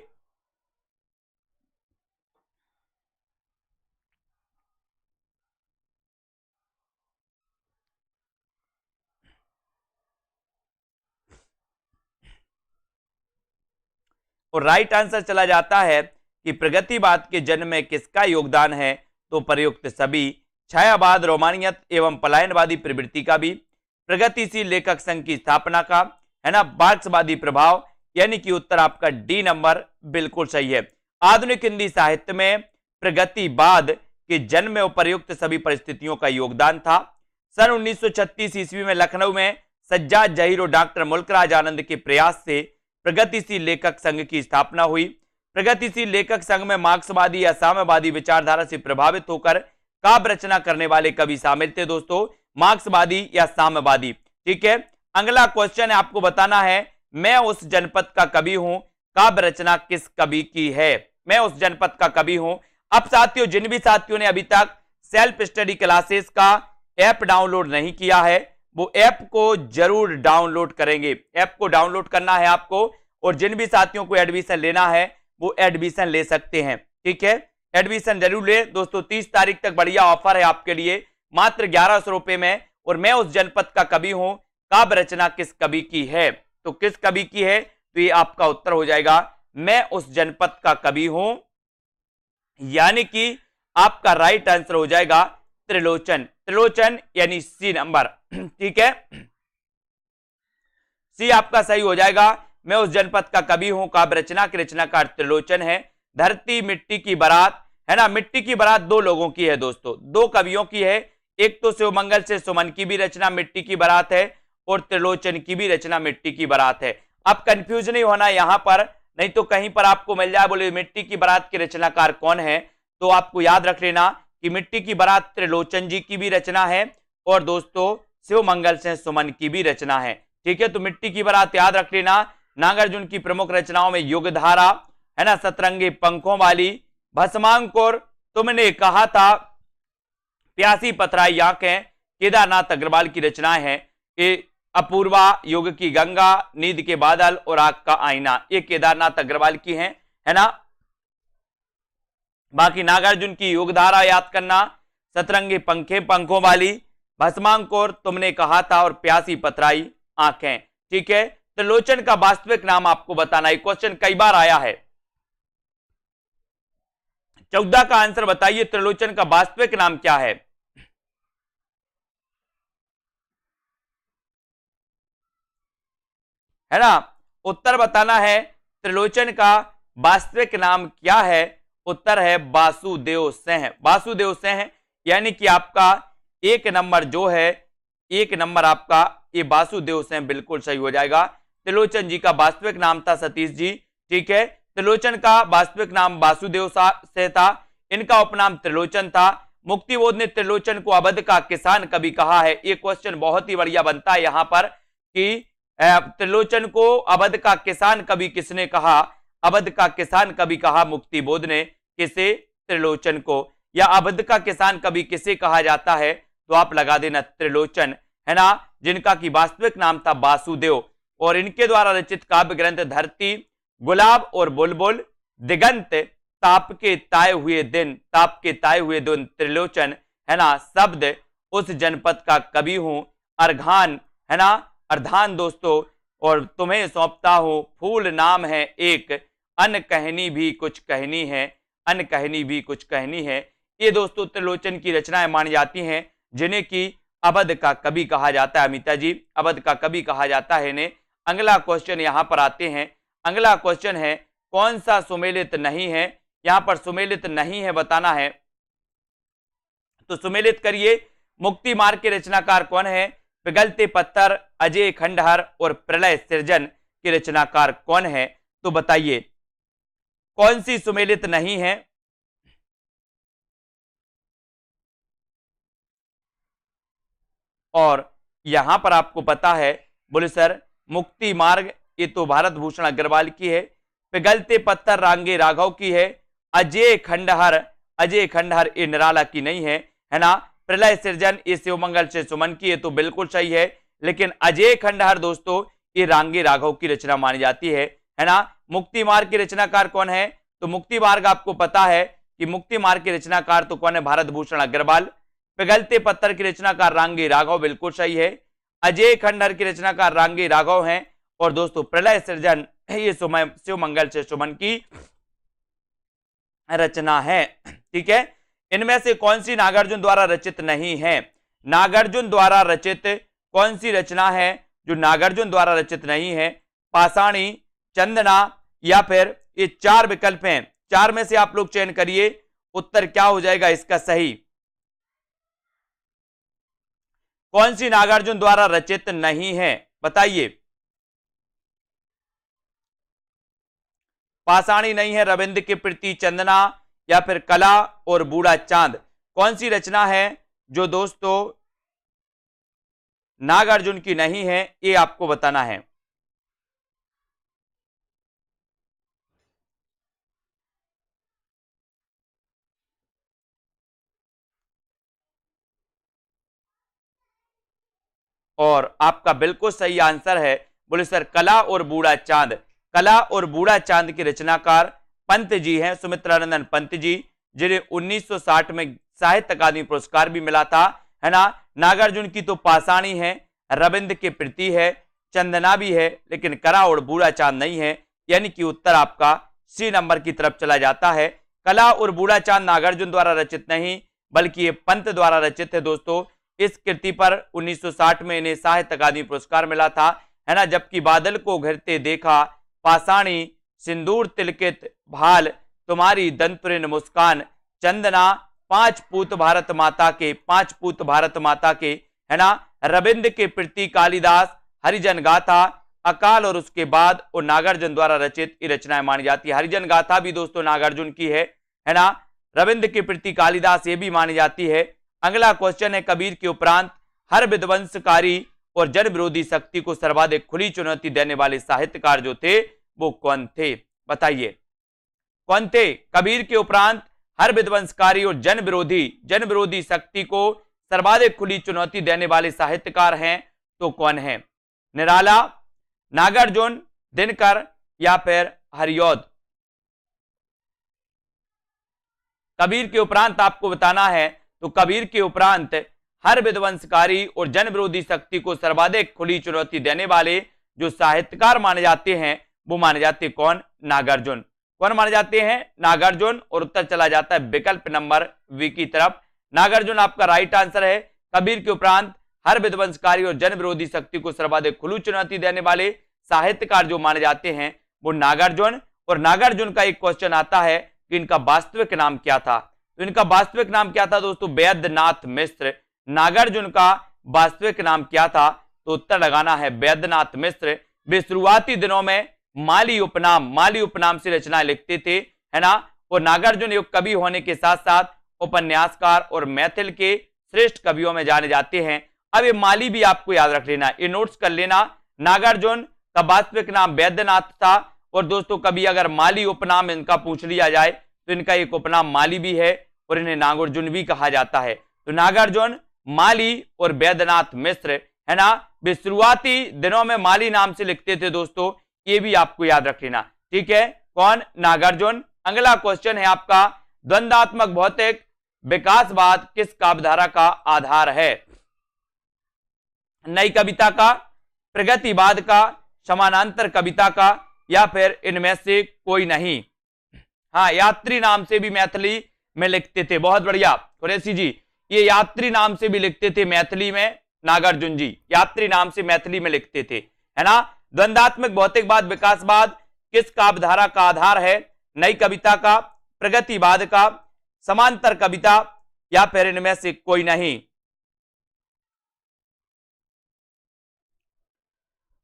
और राइट आंसर चला जाता है कि प्रगतिवाद के जन्म में किसका योगदान है? तो प्रयुक्त सभी, छायावाद, रोमानियत एवं पलायनवादी प्रवृत्ति का भी, प्रगतिशील लेखक संघ की स्थापना का, है ना, मार्क्सवादी प्रभाव, यानी कि उत्तर आपका डी नंबर बिल्कुल सही है। आधुनिक हिंदी साहित्य में प्रगतिवाद के जन्म में उपर्युक्त सभी परिस्थितियों का योगदान था। सन 1936 ईस्वी में लखनऊ में सज्जाद जहीर और डॉक्टर मुल्कराज आनंद के प्रयास से प्रगतिशील लेखक संघ की स्थापना हुई। प्रगतिशील लेखक संघ में मार्क्सवादी या साम्यवादी विचारधारा से प्रभावित होकर काव्य रचना करने वाले कवि शामिल थे दोस्तों, मार्क्सवादी या साम्यवादी। ठीक है, अगला क्वेश्चन है, आपको बताना है मैं उस जनपद का कवि हूं, काव्य रचना किस कवि की है? मैं उस जनपद का कवि हूं। अब साथियों, जिन भी साथियों ने अभी तक सेल्फ स्टडी क्लासेस का ऐप डाउनलोड नहीं किया है वो ऐप को जरूर डाउनलोड करेंगे। ऐप को डाउनलोड करना है आपको, और जिन भी साथियों को एडमिशन लेना है वो एडमिशन ले सकते हैं। ठीक है, एडमिशन जरूर ले दोस्तों। 30 तारीख तक बढ़िया ऑफर है आपके लिए, मात्र 1100 रुपए में। और मैं उस जनपद का कवि हूं, काव्य रचना किस कवि की है? तो किस कवि की है? तो ये आपका उत्तर हो जाएगा, मैं उस जनपद का कवि हूं, यानी कि आपका राइट आंसर हो जाएगा त्रिलोचन। त्रिलोचन यानी सी नंबर, ठीक है, सी आपका सही हो जाएगा। मैं उस जनपद का कवि हूं, काव्य रचना के रचनाकार त्रिलोचन है। धरती मिट्टी की बारात है ना, मिट्टी की बारात दो लोगों की है दोस्तों, दो कवियों की है। एक तो शिवमंगल से सुमन की भी रचना मिट्टी की बारात है, और त्रिलोचन की भी रचना मिट्टी की बारात है। अब कंफ्यूज नहीं होना यहां पर, नहीं तो कहीं पर आपको मिल जाए बोले मिट्टी की बारात के रचनाकार कौन है, तो आपको याद रख लेना कि मिट्टी की बारात त्रिलोचन जी की भी रचना है, और दोस्तों शिवमंगल से सुमन की भी रचना है, ठीक है। तो मिट्टी की बारात याद रख लेना। नागार्जुन की प्रमुख रचनाओं में युगधारा है ना, सतरंगी पंखों वाली, भस्मांकुर, तुमने कहा था, प्यासी पथराई आंखें, केदारनाथ अग्रवाल की रचनाएं हैं। ये अपूर्वा, युग की गंगा, नींद के बादल और आग का आईना, ये केदारनाथ अग्रवाल की हैं, है ना। बाकी नागार्जुन की युगधारा याद करना, सतरंगी पंखों वाली, भस्मांकुर, तुमने कहा था, और प्यासी पथराई आंखें, ठीक है। त्रिलोचन का वास्तविक नाम आपको बताना है, क्वेश्चन कई बार आया है। 14 का आंसर बताइए, त्रिलोचन का वास्तविक नाम क्या है? है ना, उत्तर बताना है, त्रिलोचन का वास्तविक नाम क्या है? उत्तर है वासुदेव सिंह। वासुदेव सिंह यानी कि आपका एक नंबर जो है, एक नंबर आपका ये वासुदेव सिंह बिल्कुल सही हो जाएगा। त्रिलोचन जी का वास्तविक नाम था सतीश जी, ठीक है। त्रिलोचन का वास्तविक नाम वासुदेव से था, इनका उपनाम त्रिलोचन था। मुक्तिबोध ने त्रिलोचन को अवध का किसान कवि कहा है। ये क्वेश्चन बहुत ही बढ़िया बनता है यहां पर कि त्रिलोचन को अवध का किसान कवि किसने कहा? अवध का किसान कवि कहा मुक्तिबोध ने, किसे? त्रिलोचन को। या अवध का किसान कवि किसे कहा जाता है? तो आप लगा देना त्रिलोचन, है ना, जिनका की वास्तविक नाम था वासुदेव। और इनके द्वारा रचित काव्य ग्रंथ धरती, गुलाब और बुलबुल, दिगंत, ताप के ताए हुए दिन, ताप के ताए हुए दिन, त्रिलोचन, है ना, शब्द, उस जनपद का कवि हूं, अर्घान, है ना, अर्धान दोस्तों, और तुम्हें सौंपता हूं, फूल नाम है एक, अन कहनी भी कुछ कहनी है, अन कहनी भी कुछ कहनी है। ये दोस्तों त्रिलोचन की रचनाएं मानी जाती हैं, जिन्हें की अवध का कवि कहा जाता है। अमिता जी, अवध का कवि कहा जाता है इन्हें। अगला क्वेश्चन यहां पर आते हैं। अगला क्वेश्चन है, कौन सा सुमेलित नहीं है? यहां पर सुमेलित नहीं है बताना है, तो सुमेलित करिए। मुक्ति मार्ग के रचनाकार कौन है? पिघलते पत्थर, अजय खंडहर और प्रलय सृजन के रचनाकार कौन है? तो बताइए कौन सी सुमेलित नहीं है? और यहां पर आपको पता है, बोले सर मुक्ति मार्ग ये तो भारत भूषण अग्रवाल की है, पिघलते पत्थर रांगे राघव की है, अजय खंडहर ये निराला की नहीं है ना, प्रलय सृजन ये शिवमंगल से सुमन की है, तो बिल्कुल सही है। लेकिन अजय खंडहर दोस्तों ये रांगे राघव की रचना मानी जाती है ना। मुक्ति मार्ग के रचनाकार कौन है? तो मुक्ति मार्ग आपको पता है कि मुक्ति मार्ग के रचनाकार तो कौन है? भारत भूषण अग्रवाल। पिघलते पत्थर की रचनाकार रांगे राघव, बिल्कुल सही है। अजय खंडहर की रचनाकार रांगे राघव हैं। और दोस्तों प्रलय सृजन ये शिवमंगल से सुमन की रचना है, ठीक है। इनमें से कौन सी नागार्जुन द्वारा रचित नहीं है? नागार्जुन द्वारा रचित कौन सी रचना है जो नागार्जुन द्वारा रचित नहीं है? पाषाणी, चंदना, या फिर ये चार विकल्प हैं, चार में से आप लोग चयन करिए, उत्तर क्या हो जाएगा इसका सही? कौन सी नागार्जुन द्वारा रचित नहीं है बताइए। पाषाणी नहीं है, रविंद्र के प्रति, चंदना, या फिर कला और बूढ़ा चांद। कौन सी रचना है जो दोस्तों नागार्जुन की नहीं है, ये आपको बताना है। और आपका बिल्कुल सही आंसर है, बोले सर कला और बूढ़ा चांद। कला और बूढ़ा चांद के रचनाकार पंत जी हैं, सुमित्रानंदन पंत जी, जिन्हें 1960 में साहित्य अकादमी पुरस्कार भी मिला था, है ना। नागार्जुन की तो पाषाणी है, रविंद्र के प्रति है, चंदना भी है, लेकिन कला और बूढ़ा चांद नहीं है, यानी कि उत्तर आपका सी नंबर की तरफ चला जाता है। कला और बूढ़ा चांद नागार्जुन द्वारा रचित नहीं बल्कि ये पंत द्वारा रचित है दोस्तों। इस कृति पर 1960 में इन्हें साहित्य अकादमी पुरस्कार मिला था, है ना। जबकि बादल को घिरते देखा, पाषाणी, सिंदूर तिलकित भाल, तुम्हारी दंतुरिन मुस्कान, चंदना, पांच पूत भारत माता के, है ना। रविंद्र के प्रति कालिदास, हरिजन गाथा, अकाल और उसके बाद, और नागार्जुन द्वारा रचित ये रचनाएं मानी जाती है। हरिजन गाथा भी दोस्तों नागार्जुन की है ना। रविंद्र के प्रति कालिदास ये भी मानी जाती है। अगला क्वेश्चन है, कबीर के उपरांत हर विध्वंसकारी और जन विरोधी शक्ति को सर्वाधिक खुली चुनौती देने वाले साहित्यकार जो थे वो कौन थे, बताइए कौन थे। कबीर के उपरांत हर विध्वंसकारी और जन विरोधी शक्ति को सर्वाधिक खुली चुनौती देने वाले साहित्यकार हैं तो कौन है। निराला, नागार्जुन, दिनकर या फिर हरिऔध। कबीर के उपरांत आपको बताना है, तो कबीर के उपरांत हर विध्वंसकारी और जन विरोधी शक्ति को सर्वाधिक खुली चुनौती देने वाले जो साहित्यकार माने जाते हैं वो माने जाते हैं कौन, नागार्जुन। कौन माने जाते हैं, नागार्जुन। और उत्तर चला जाता है विकल्प नंबर वी की तरफ, नागार्जुन आपका राइट आंसर है। कबीर के उपरांत हर विध्वंसकारी और जन विरोधी शक्ति को सर्वाधिक खुली चुनौती देने वाले साहित्यकार जो माने जाते हैं वो नागार्जुन। और नागार्जुन का एक क्वेश्चन आता है कि इनका वास्तविक नाम क्या था, तो इनका वास्तविक नाम क्या था दोस्तों, वैद्यनाथ मिश्र। नागार्जुन का वास्तविक नाम क्या था, तो उत्तर लगाना है वैद्यनाथ मिश्र। वे शुरुआती दिनों में माली उपनाम से रचना लिखते थे, है ना। और नागार्जुन एक कवि होने के साथ साथ उपन्यासकार और मैथिल के श्रेष्ठ कवियों में जाने जाते हैं। अब ये माली भी आपको याद रख लेना, ये नोट्स कर लेना। नागार्जुन का वास्तविक नाम वैद्यनाथ था, और दोस्तों कभी अगर माली उपनाम इनका पूछ लिया जाए तो इनका एक उपनाम माली भी है और इन्हें नागार्जुन भी कहा जाता है। तो नागार्जुन, माली और वैद्यनाथ मिश्र, है ना। वे शुरुआती दिनों में माली नाम से लिखते थे दोस्तों, ये भी आपको याद रख लेना, ठीक है। कौन, नागार्जुन। अगला क्वेश्चन है आपका, द्वंद्वात्मक भौतिक विकासवाद किस काव्यधारा का आधार है। नई कविता का, प्रगतिवाद का, समानांतर कविता का, या फिर इनमें से कोई नहीं। हाँ, यात्री नाम से भी मैथिली में लिखते थे, बहुत बढ़िया कुरैशी जी, ये यात्री नाम से भी लिखते थे मैथिली में, नागार्जुन जी यात्री नाम से मैथिली में लिखते थे, है ना। द्वंद्वात्मक भौतिकवाद विकासवाद किस काव्यधारा का आधार है, नई कविता का, प्रगतिवाद का, समांतर कविता, या फिर इनमें से कोई नहीं।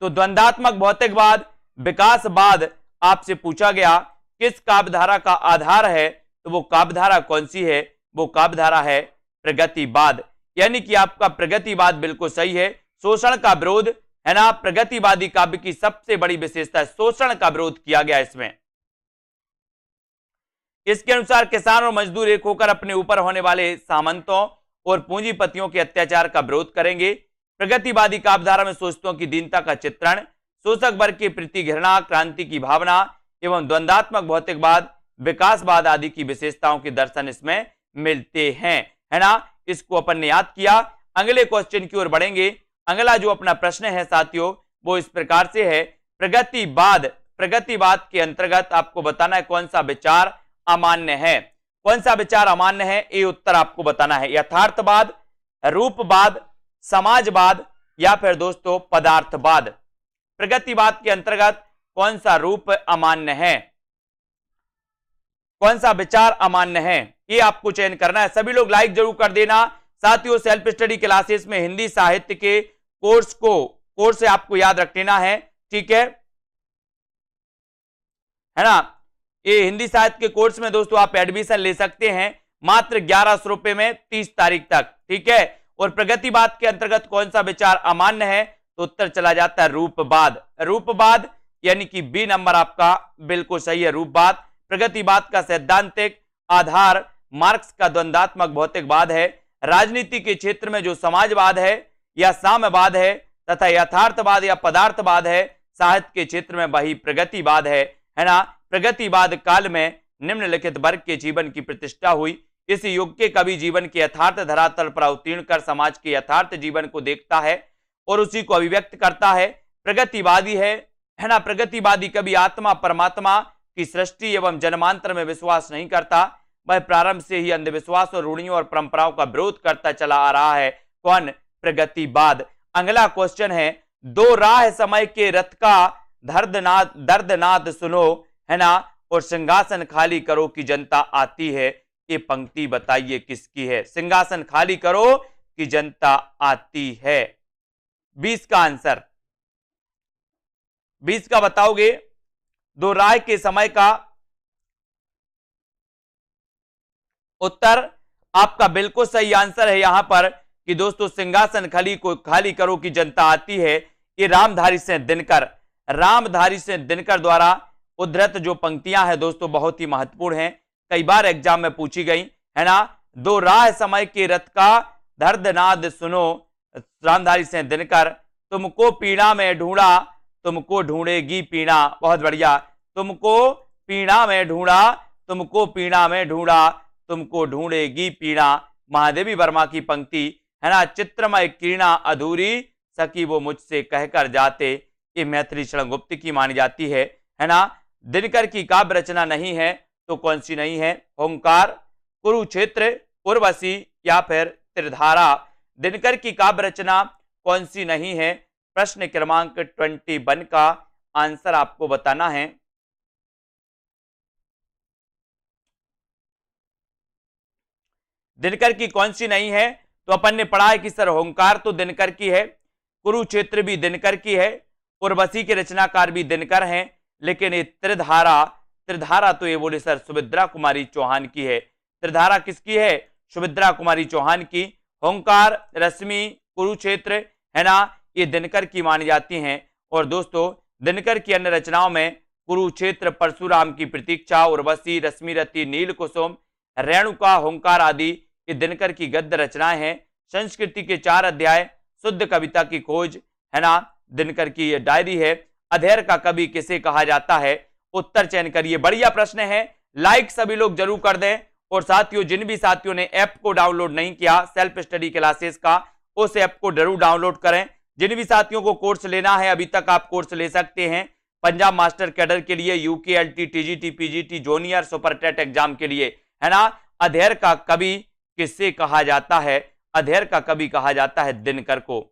तो द्वंद्वात्मक भौतिकवाद विकासवाद आपसे पूछा गया किस काव्यधारा का आधार है, तो वो काव्यधारा कौन सी है, वो काव्यधारा है प्रगतिवाद। यानी कि आपका प्रगतिवाद बिल्कुल सही है। शोषण का विरोध, है ना, प्रगतिवादी काव्य की सबसे बड़ी विशेषता है, शोषण का विरोध किया गया इसमें। इसके अनुसार किसान और मजदूर एक होकर अपने ऊपर होने वाले सामंतों और पूंजीपतियों के अत्याचार का विरोध करेंगे। प्रगतिवादी काव्यधारा में शोषितों की दीनता का चित्रण, शोषक वर्ग के प्रति घृणा, क्रांति की भावना एवं द्वंद्वात्मक भौतिकवाद, विकासवाद आदि की विशेषताओं के दर्शन इसमें मिलते हैं, है ना। इसको अपन ने याद किया। अगले क्वेश्चन की ओर बढ़ेंगे। अगला जो अपना प्रश्न है साथियों वो इस प्रकार से है, प्रगतिवाद के अंतर्गत आपको बताना है कौन सा विचार अमान्य है। कौन सा विचार अमान्य है, ये उत्तर आपको बताना है। यथार्थवाद, रूपवाद, समाजवाद, या फिर दोस्तों पदार्थवाद। प्रगतिवाद के अंतर्गत कौन सा रूप अमान्य है, कौन सा विचार अमान्य है, ये आपको चयन करना है। सभी लोग लाइक जरूर कर देना। साथियों सेल्फ स्टडी क्लासेस में हिंदी साहित्य के कोर्स से आपको याद रख लेना है, ठीक है ना। ये हिंदी साहित्य के कोर्स में दोस्तों आप एडमिशन ले सकते हैं मात्र 1100 रुपए में 30 तारीख तक, ठीक है। और प्रगतिवाद के अंतर्गत कौन सा विचार अमान्य है, तो उत्तर चला जाता है रूपवाद, यानी कि बी नंबर आपका बिल्कुल सही है, रूपवाद। प्रगतिवाद का सैद्धांतिक आधार मार्क्स का द्वंद्वात्मक भौतिकवाद है। राजनीति के क्षेत्र में जो समाजवाद है या साम्यवाद है तथा यथार्थवाद या पदार्थवाद है, साहित्य के क्षेत्र में वही प्रगतिवाद है ना। प्रगतिवाद काल में निम्नलिखित वर्ग के जीवन की प्रतिष्ठा हुई। इस युग के कवि जीवन के यथार्थ धरातल पर अवतीर्ण कर समाज के यथार्थ जीवन को देखता है और उसी को अभिव्यक्त करता है। प्रगतिवादी है ना। प्रगतिवादी कभी आत्मा परमात्मा की सृष्टि एवं जन्मांतर में विश्वास नहीं करता। वह प्रारंभ से ही अंधविश्वास और रूढ़ियों और परंपराओं का विरोध करता चला आ रहा है। कौन? प्रगतिवाद। अगला क्वेश्चन है, दो राह समय के रथ का दर्दनाद सुनो, है ना, और सिंहासन खाली करो कि जनता आती है। ये पंक्ति बताइए किसकी है? सिंहासन खाली करो कि जनता आती है। 20 का आंसर, 20 का बताओगे? दो राय के समय का उत्तर आपका बिल्कुल सही आंसर है यहां पर कि दोस्तों सिंहासन खाली करो कि जनता आती है। ये रामधारी सिंह दिनकर द्वारा उद्धृत जो पंक्तियां हैं दोस्तों बहुत ही महत्वपूर्ण हैं, कई बार एग्जाम में पूछी गई, है ना। दो राह समय के रथ का दर्दनाद सुनो, रामधारी सिंह दिनकर। तुमको पीड़ा में ढूंढा, तुमको ढूंढेगी पीड़ा। बहुत बढ़िया। तुमको पीड़ा में ढूंढा, तुमको पीड़ा में ढूंढा, तुमको ढूंढेगी पीड़ा। महादेवी वर्मा की पंक्ति, है ना। चित्रमय किरणा अधूरी सकी वो मुझसे कहकर जाते, ये मैथिली शरण गुप्त की मानी जाती है ना। दिनकर की काव्य रचना नहीं है तो कौन सी नहीं है? ओंकार, कुरुक्षेत्र, उर्वशी या फिर त्रिधारा। दिनकर की काव्य रचना कौन सी नहीं है? प्रश्न क्रमांक 21 का आंसर आपको बताना है। दिनकर की कौन सी नहीं है? तो अपन ने पढ़ा है कि सर ओंकार तो दिनकर की है, कुरुक्षेत्र भी दिनकर की है, उर्वशी के रचनाकार भी दिनकर हैं, लेकिन ये त्रिधारा तो ये बोले सर सुभद्रा कुमारी चौहान की है। त्रिधारा किसकी है? सुभद्रा कुमारी चौहान की। ओंकार, रश्मि, कुरुक्षेत्र, है ना, ये दिनकर की मानी जाती हैं। और दोस्तों दिनकर की अन्य रचनाओं में कुरुक्षेत्र, परशुराम की प्रतीक्षा, उर्वशी, रश्मिरति, नील कुसुम, रेणुका, ओंकार आदि ये दिनकर की गद्य रचनाएं हैं। संस्कृति के 4 अध्याय, शुद्ध कविता की खोज, है ना, दिनकर की ये डायरी है। अधेर का कवि किसे कहा जाता है? उत्तर चयन करिए। बढ़िया प्रश्न है, लाइक सभी लोग जरूर कर दें। और साथियों जिन भी साथियों ने ऐप को डाउनलोड नहीं किया सेल्फ स्टडी क्लासेस का, उस ऐप को जरूर डाउनलोड करें। जिन भी साथियों को कोर्स लेना है अभी तक आप कोर्स ले सकते हैं पंजाब मास्टर कैडर के लिए, UKLT, TGT, PGT, junior, super TET exam के लिए, है ना। अधेर का कवि किससे कहा जाता है? अधेर का कवि कहा जाता है दिनकर को,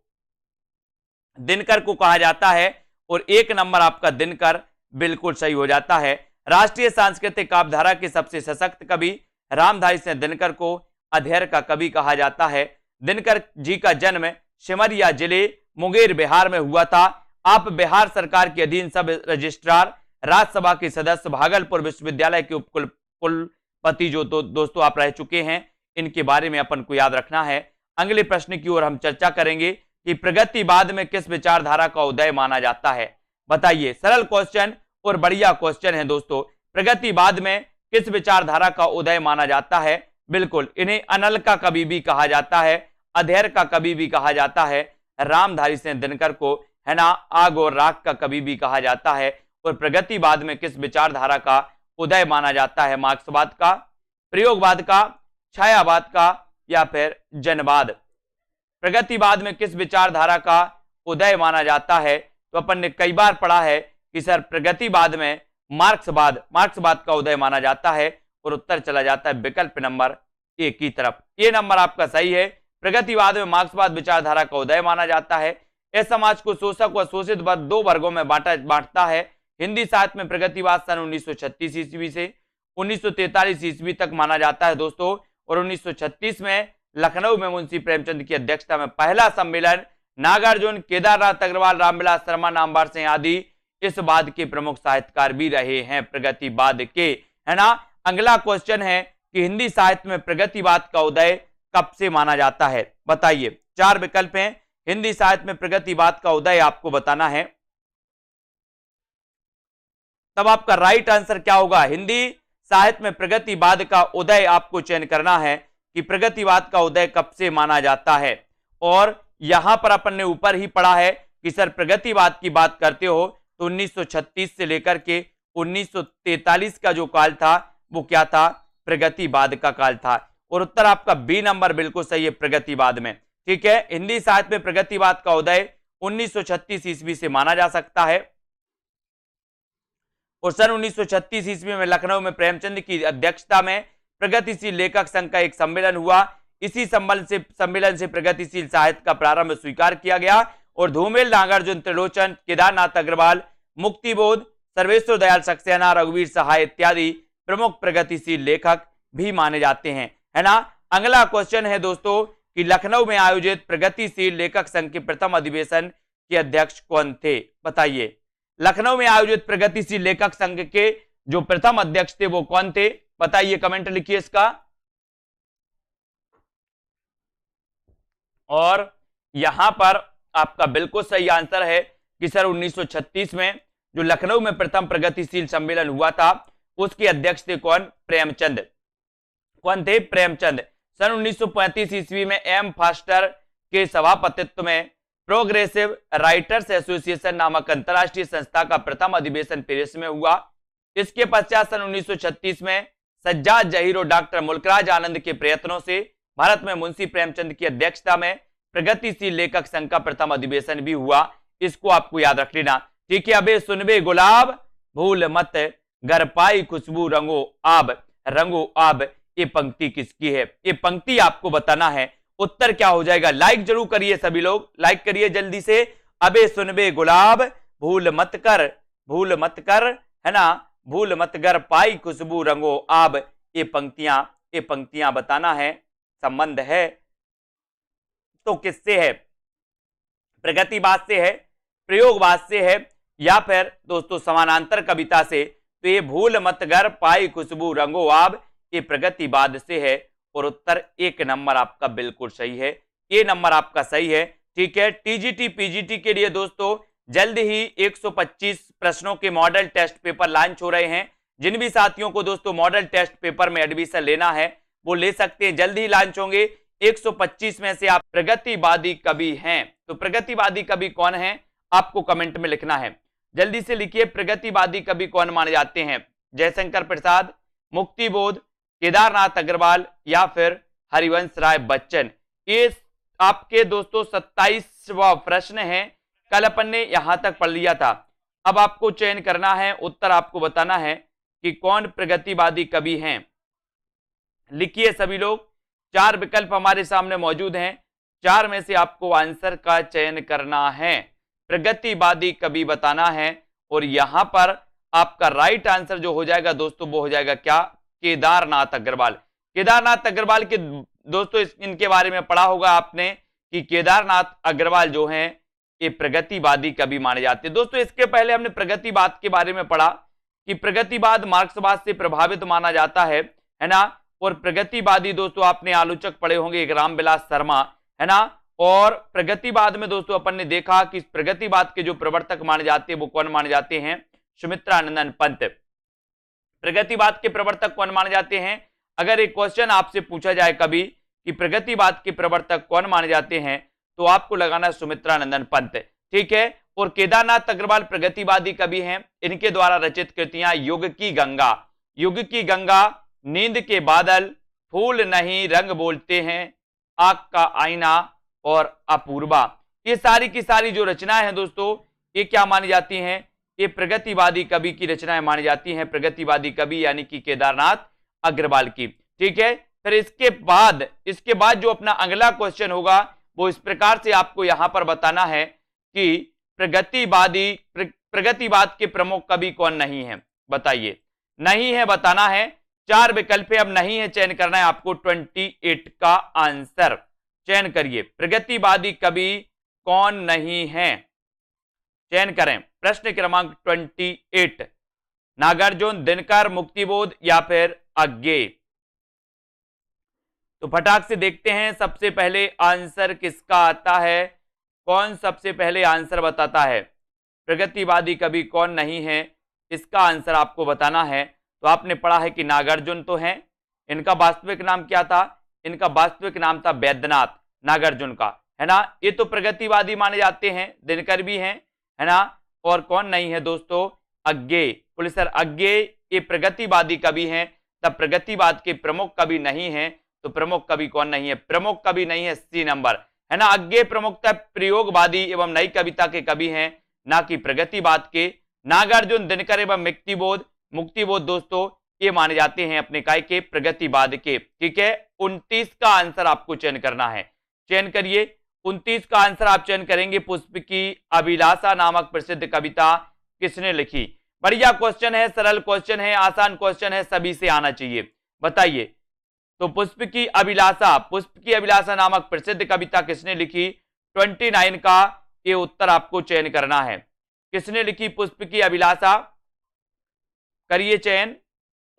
दिनकर को कहा जाता है। और 1 नंबर आपका दिनकर बिल्कुल सही हो जाता है। राष्ट्रीय सांस्कृतिक काव्यधारा के सबसे सशक्त कवि रामधारी सिंह दिनकर को अधेर का कवि कहा जाता है। दिनकर जी का जन्म सिमरिया जिले मुंगेर बिहार में हुआ था। आप बिहार सरकार के अधीन सब रजिस्ट्रार, राज्यसभा के सदस्य, भागलपुर विश्वविद्यालय के उपकुलपति जो दोस्तों आप रह चुके हैं, इनके बारे में अपन को याद रखना है। अगले प्रश्न की ओर हम चर्चा करेंगे कि प्रगतिवाद में किस विचारधारा का उदय माना जाता है? बताइए। सरल क्वेश्चन और बढ़िया क्वेश्चन है दोस्तों। प्रगतिवाद में किस विचारधारा का उदय माना जाता है? बिल्कुल इन्हें अनल का कवि भी कहा जाता है, अधेर का कवि भी कहा जाता है, रामधारी सिंह दिनकर को, है ना, आग और राख का कवि भी कहा जाता है। और प्रगतिवाद में किस विचारधारा का उदय माना जाता है? मार्क्सवाद का, प्रयोगवाद का, छायावाद का या फिर जनवाद? प्रगतिवाद में किस विचारधारा का उदय माना जाता है? तो अपन ने कई बार पढ़ा है कि सर प्रगतिवाद में मार्क्सवाद का उदय माना जाता है। और उत्तर चला जाता है विकल्प नंबर 1 की तरफ। ये नंबर आपका सही है। प्रगतिवाद में मार्क्सवाद विचारधारा का उदय माना जाता है। इस समाज को शोषक व शोषित वर्ग 2 वर्गों में बांटता है। हिंदी साहित्य में प्रगतिवाद सन 1936 ईस्वी से 1943 ईस्वी तक माना जाता है दोस्तों। और 1936 में लखनऊ में मुंशी प्रेमचंद की अध्यक्षता में पहला सम्मेलन नागार्जुन, केदारनाथ अग्रवाल, रामविलास शर्मा, नामवर सिंह आदि इस वाद के प्रमुख साहित्यकार भी रहे हैं प्रगतिवाद के, है ना। अगला क्वेश्चन है कि हिंदी साहित्य में प्रगतिवाद का उदय कब से माना जाता है? बताइए। 4 विकल्प हैं। हिंदी साहित्य में प्रगतिवाद का उदय आपको बताना है, तब आपका राइट आंसर क्या होगा? हिंदी साहित्य में प्रगतिवाद का उदय आपको चयन करना है कि प्रगतिवाद का उदय कब से माना जाता है। और यहां पर अपन ने ऊपर ही पढ़ा है कि सर प्रगतिवाद की बात करते हो तो 1936 से लेकर के 1943 का जो काल था वो क्या था, प्रगतिवाद का काल था। और उत्तर आपका बी नंबर बिल्कुल सही है, प्रगतिवाद में। ठीक है, हिंदी साहित्य में प्रगतिवाद का उदय 1936 ईस्वी से माना जा सकता है। और सन 1936 ईस्वी में लखनऊ में प्रेमचंद की अध्यक्षता में प्रगतिशील लेखक संघ का एक सम्मेलन हुआ। इसी सम्मेलन से प्रगतिशील साहित्य का प्रारंभ स्वीकार किया गया और धूमेल, नागार्जुन, त्रिलोचन, केदारनाथ अग्रवाल, मुक्तिबोध, सर्वेश्वर दयाल सक्सेना, रघुवीर सहाय इत्यादि प्रमुख प्रगतिशील लेखक भी माने जाते हैं, है ना। अगला क्वेश्चन है दोस्तों कि लखनऊ में आयोजित प्रगतिशील लेखक संघ के प्रथम अधिवेशन के अध्यक्ष कौन थे, बताइए। लखनऊ में आयोजित प्रगतिशील लेखक संघ के जो प्रथम अध्यक्ष थे वो कौन थे, बताइए, कमेंट लिखिए इसका। और यहां पर आपका बिल्कुल सही आंसर है कि सर 1936 में जो लखनऊ में प्रथम प्रगतिशील सम्मेलन हुआ था उसके अध्यक्ष थे कौन, प्रेमचंद। कौन थे, प्रेमचंद। सन 1935 ईस्वी में एम फास्टर के सभापतित्व में प्रोग्रेसिव राइटर्स एसोसिएशन नामक अंतरराष्ट्रीय संस्था का प्रथम अधिवेशन पेरिस में हुआ। इसके पश्चात सन 1936 में सज्जाद जहीर और डॉक्टर मुल्कराज आनंद के प्रयत्नों से भारत में मुंशी प्रेमचंद की अध्यक्षता में प्रगतिशील लेखक संघ का प्रथम अधिवेशन भी हुआ। इसको आपको याद रख लेना। ठीक है, अबे सुनबे गुलाब भूल मत घर पाई खुशबू रंगो आब, ये पंक्ति किसकी है, ये पंक्ति आपको बताना है। उत्तर क्या हो जाएगा, लाइक जरूर करिए सभी लोग, लाइक करिए जल्दी से। अबे सुनबे गुलाब भूल मत कर, है ना, भूल मत कर पाई खुशबू रंगो आब, ये पंक्तियां बताना है। संबंध है तो किससे है, प्रगतिवाद से है, प्रयोगवाद से है, या फिर दोस्तों समानांतर कविता से। तो ये भूल मत कर पाई खुशबू रंगो आब, ये प्रगतिवाद से है। और उत्तर एक नंबर आपका बिल्कुल सही है, ये नंबर आपका सही है। ठीक है, टीजीटी पीजीटी के लिए दोस्तों जल्द ही 125 प्रश्नों के मॉडल टेस्ट पेपर लॉन्च हो रहे हैं। जिन भी साथियों को दोस्तों मॉडल टेस्ट पेपर में एडमिशन लेना है वो ले सकते हैं, जल्द ही लॉन्च होंगे। 125 में से आप प्रगतिवादी कवि हैं, तो प्रगतिवादी कवि कौन है आपको कमेंट में लिखना है, जल्दी से लिखिए। प्रगतिवादी कवि कौन माने जाते हैं, जयशंकर प्रसाद, मुक्तिबोध, केदारनाथ अग्रवाल या फिर हरिवंश राय बच्चन। ये आपके दोस्तों 27वां प्रश्न है, कल अपन ने यहां तक पढ़ लिया था। अब आपको चयन करना है, उत्तर आपको बताना है कि कौन प्रगतिवादी कवि हैं। लिखिए सभी लोग, 4 विकल्प हमारे सामने मौजूद हैं, 4 में से आपको आंसर का चयन करना है, प्रगतिवादी कवि बताना है। और यहां पर आपका राइट आंसर जो हो जाएगा दोस्तों वो हो जाएगा क्या, केदारनाथ अग्रवाल। केदारनाथ अग्रवाल के दोस्तों इनके बारे में पढ़ा होगा आपने कि केदारनाथ अग्रवाल जो हैं ये प्रगतिवादी कवि माने जाते हैं। दोस्तों इसके पहले हमने प्रगतिवाद के बारे में पढ़ा कि प्रगतिवाद मार्क्सवाद से प्रभावित माना जाता है ना। और प्रगतिवादी दोस्तों आपने आलोचक पढ़े होंगे एक रामविलास शर्मा, है ना। और प्रगतिवाद में दोस्तों अपन ने देखा कि प्रगतिवाद के जो प्रवर्तक माने जाते हैं वो कौन माने जाते हैं, सुमित्रानंदन पंत। प्रगतिवाद के प्रवर्तक कौन माने जाते हैं, अगर एक क्वेश्चन आपसे पूछा जाए कभी कि प्रगतिवाद के प्रवर्तक कौन माने जाते हैं तो आपको लगाना है सुमित्रानंदन पंत। ठीक है, और केदारनाथ अग्रवाल प्रगतिवादी कवि हैं, इनके द्वारा रचित कृतियां युग की गंगा, नींद के बादल, फूल नहीं रंग बोलते हैं, आग का आईना और अपूर्वा, ये सारी की सारी जो रचनाएं हैं दोस्तों ये क्या मानी जाती हैं, ये प्रगतिवादी कवि की रचनाएं मानी जाती हैं, प्रगतिवादी कवि यानी कि केदारनाथ अग्रवाल की। ठीक है, फिर इसके बाद जो अपना अगला क्वेश्चन होगा वो इस प्रकार से आपको यहां पर बताना है कि प्रगतिवाद के प्रमुख कवि कौन नहीं है, बताइए। नहीं है बताना है, 4 विकल्प है, अब नहीं है चयन करना है आपको। 28 का आंसर चयन करिए, प्रगतिवादी कवि कौन नहीं है, चयन करें। प्रश्न क्रमांक 28, नागार्जुन, दिनकर, मुक्तिबोध या फिर अज्ञेय। तो फटाक से देखते हैं सबसे पहले आंसर किसका आता है, कौन सबसे पहले आंसर बताता है। प्रगतिवादी कवि कौन नहीं है इसका आंसर आपको बताना है। तो आपने पढ़ा है कि नागार्जुन तो हैं, इनका वास्तविक नाम क्या था, इनका वास्तविक नाम था बैद्यनाथ नागार्जुन का, है ना। ये तो प्रगतिवादी माने जाते हैं, दिनकर भी हैं, है ना। और कौन नहीं है दोस्तों, अज्ञेय, पुलिसर अज्ञेय, ये प्रगतिवादी कवि हैं। तब प्रगतिवाद के प्रमुख कवि नहीं है, तो प्रमुख कवि कौन नहीं है? प्रमुख कवि नहीं है, सी नंबर, है ना। अज्ञे प्रमुखता प्रयोगवादी एवं नई कविता के कवि हैं, ना कि प्रगतिवाद के। नागार्जुन, दिनकर एवं मुक्तिबोध दोस्तों ये माने जाते हैं अपने काय के प्रगतिवाद के। ठीक है, 29 का आंसर आपको चयन करना है, चयन करिए। 29 का आंसर आप चयन करेंगे। पुष्प की अभिलाषा नामक प्रसिद्ध कविता किसने लिखी? बढ़िया क्वेश्चन है, सरल क्वेश्चन है, आसान क्वेश्चन है, सभी से आना चाहिए। बताइए, तो पुष्प की अभिलाषा नामक प्रसिद्ध कविता किसने लिखी? 29 का ये उत्तर आपको चयन करना है। किसने लिखी पुष्प की अभिलाषा? करिए चयन,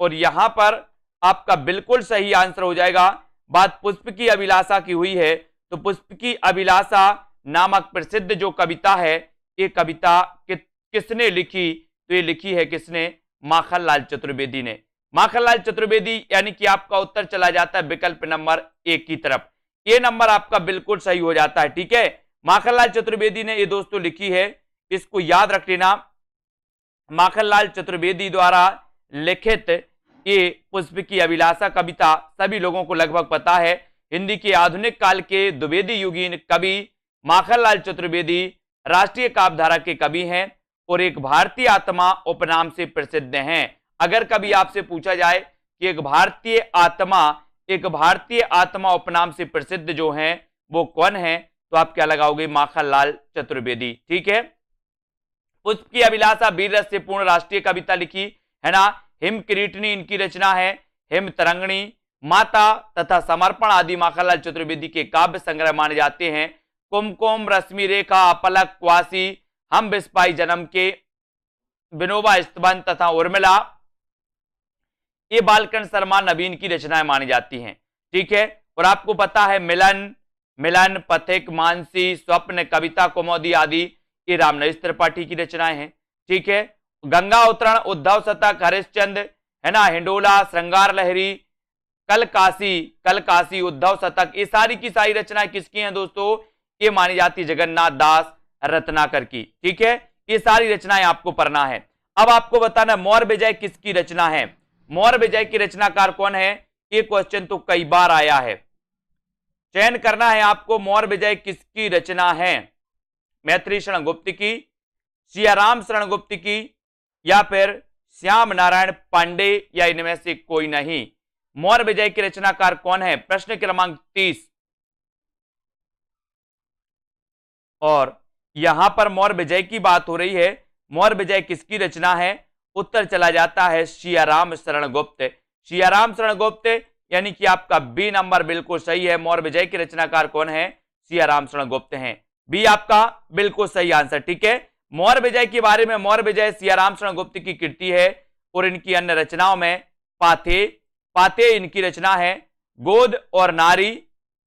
और यहां पर आपका बिल्कुल सही आंसर हो जाएगा। बात पुष्प की अभिलाषा की हुई है, तो पुष्प की अभिलाषा नामक प्रसिद्ध जो कविता है, ये कविता किसने लिखी? तो ये लिखी है किसने? माखनलाल चतुर्वेदी ने। माखनलाल चतुर्वेदी, यानी कि आपका उत्तर चला जाता है विकल्प नंबर 1 की तरफ। ये नंबर आपका बिल्कुल सही हो जाता है। ठीक है, माखनलाल चतुर्वेदी ने ये दोस्तों लिखी है, इसको याद रख लेना। माखनलाल चतुर्वेदी द्वारा लिखित ये पुष्प की अभिलाषा कविता सभी लोगों को लगभग पता है। हिंदी के आधुनिक काल के द्विवेदी युगीन कवि माखनलाल चतुर्वेदी राष्ट्रीय काव्यधारा के कवि हैं और एक भारतीय आत्मा उपनाम से प्रसिद्ध हैं। अगर कभी आपसे पूछा जाए कि एक भारतीय आत्मा उपनाम से प्रसिद्ध जो हैं वो कौन है, तो आप क्या लगाओगे? माखनलाल चतुर्वेदी। ठीक है, पुष्प की अभिलाषा वीर रस से पूर्ण राष्ट्रीय कविता लिखी, है ना। हिम किरीटनी इनकी रचना है, हिम तरंगणी, माता तथा समर्पण आदि माखनलाल चतुर्वेदी के काव्य संग्रह माने जाते हैं। कुमकुम, रश्मि रेखा, अपलक, क्वासी, हम बिस्पाई जन्म के, विनोबा स्तबंध तथा उर्मिला, ये बालकन शर्मा नवीन की रचनाएं मानी जाती हैं। ठीक है, और आपको पता है मिलन, पथिक, मानसी, स्वप्न, कविता, कुमोदी आदि ये रामनरेश त्रिपाठी की रचनाएं हैं। ठीक है, गंगा अवतरण, उद्धव शतक, हरिश्चंद्र, है ना, हिंडोला, श्रृंगार लहरी, कल काशी, उद्धव शतक, ये सारी की सारी रचनाएं किसकी हैं दोस्तों? ये मानी जाती है जगन्नाथ दास रत्नाकर की। ठीक है, ये सारी रचनाएं आपको पढ़ना है। अब आपको बताना मौर्य विजय किसकी रचना है? मौर्य विजय की रचनाकार कौन है? ये क्वेश्चन तो कई बार आया है, चयन करना है आपको। मौर्य विजय किसकी रचना है? मैत्री शरण गुप्त की, सियाराम शरण गुप्त की, या फिर श्याम नारायण पांडे, या इनमें से कोई नहीं। मौर्य विजय के रचनाकार कौन है? प्रश्न क्रमांक 30। और यहां पर मौर्य विजय की बात हो रही है, मौर्य विजय किसकी रचना है? उत्तर चला जाता है सियाराम शरण गुप्त। सियाराम शरण गुप्त, यानी कि आपका बी नंबर बिल्कुल सही है। मौर्य विजय के रचनाकार कौन है? सियाराम शरण गुप्त हैं। बी आपका बिल्कुल सही आंसर। ठीक है, मौर्य विजय के बारे में, मौर्य विजय सियाराम शरण गुप्त की कृति है और इनकी अन्य रचनाओं में पाथे इनकी रचना है, गोद और नारी,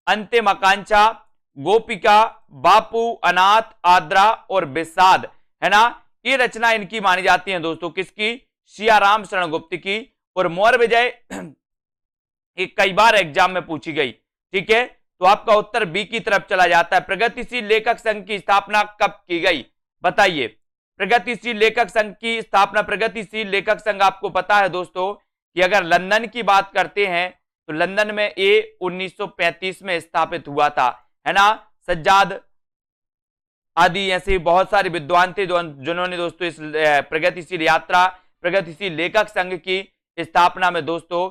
अंतिम आकांक्षा, गोपिका, बापू, अनाथ, आद्रा और विषाद, है ना, ये रचना इनकी मानी जाती है दोस्तों। किसकी? सियाराम शरण गुप्त की। और मौर्य विजय एक कई बार एग्जाम में पूछी गई। ठीक है, तो आपका उत्तर बी की तरफ चला जाता है। प्रगतिशील लेखक संघ की स्थापना कब की गई? बताइए। प्रगतिशील लेखक संघ की स्थापना, प्रगतिशील लेखक संघ आपको पता है दोस्तों कि अगर लंदन की बात करते हैं तो लंदन में ये 1935 में स्थापित हुआ था, है ना। सज्जाद आदि ऐसे बहुत सारे विद्वान थे जिन्होंने दोस्तों इस प्रगतिशील लेखक संघ की स्थापना में दोस्तों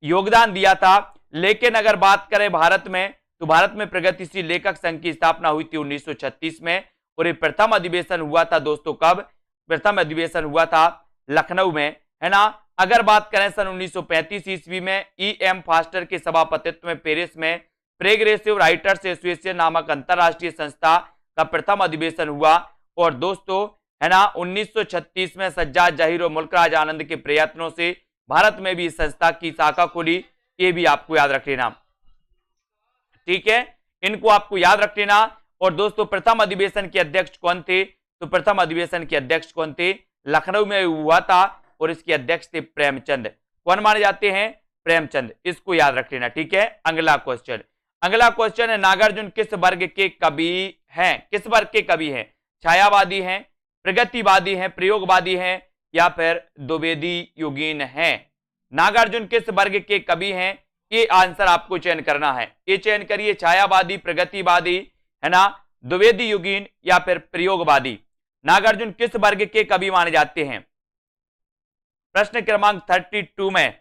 योगदान दिया था। लेकिन अगर बात करें भारत में, तो भारत में प्रगतिशील लेखक संघ की स्थापना हुई थी 1936 में, और ये प्रथम अधिवेशन हुआ था दोस्तों कब? प्रथम अधिवेशन हुआ था लखनऊ में, है ना। अगर बात करें सन 1935 ईस्वी में E.M. फास्टर के सभापतित्व में पेरिस में प्रोग्रेसिव राइटर्स एसोसिएशन नामक अंतरराष्ट्रीय संस्था का प्रथम अधिवेशन हुआ। और दोस्तों, है ना, 1936 में सज्जाद जहीर और मुल्कराज आनंद के प्रयत्नों से भारत में भी इस संस्था की शाखा खुली। ये भी आपको याद रख लेना। ठीक है, इनको आपको याद रख लेना। और दोस्तों, प्रथम अधिवेशन के अध्यक्ष कौन थे? तो प्रथम अधिवेशन के अध्यक्ष कौन थे? लखनऊ में हुआ था और इसके अध्यक्ष थे प्रेमचंद। कौन माने जाते हैं? प्रेमचंद। इसको याद रख लेना। ठीक है, अगला क्वेश्चन है, नागार्जुन किस वर्ग के कवि हैं? किस वर्ग के कवि हैं? छायावादी हैं, प्रगतिवादी हैं, प्रयोगवादी हैं, या फिर द्विवेदी युगीन हैं? नागार्जुन किस वर्ग के कवि हैं? ये आंसर आपको चयन करना है। ये चयन करिए, छायावादी, प्रगतिवादी, है ना, द्विवेदी युगीन या फिर प्रयोगवादी। नागार्जुन किस वर्ग के कवि माने जाते हैं? प्रश्न क्रमांक 32 में,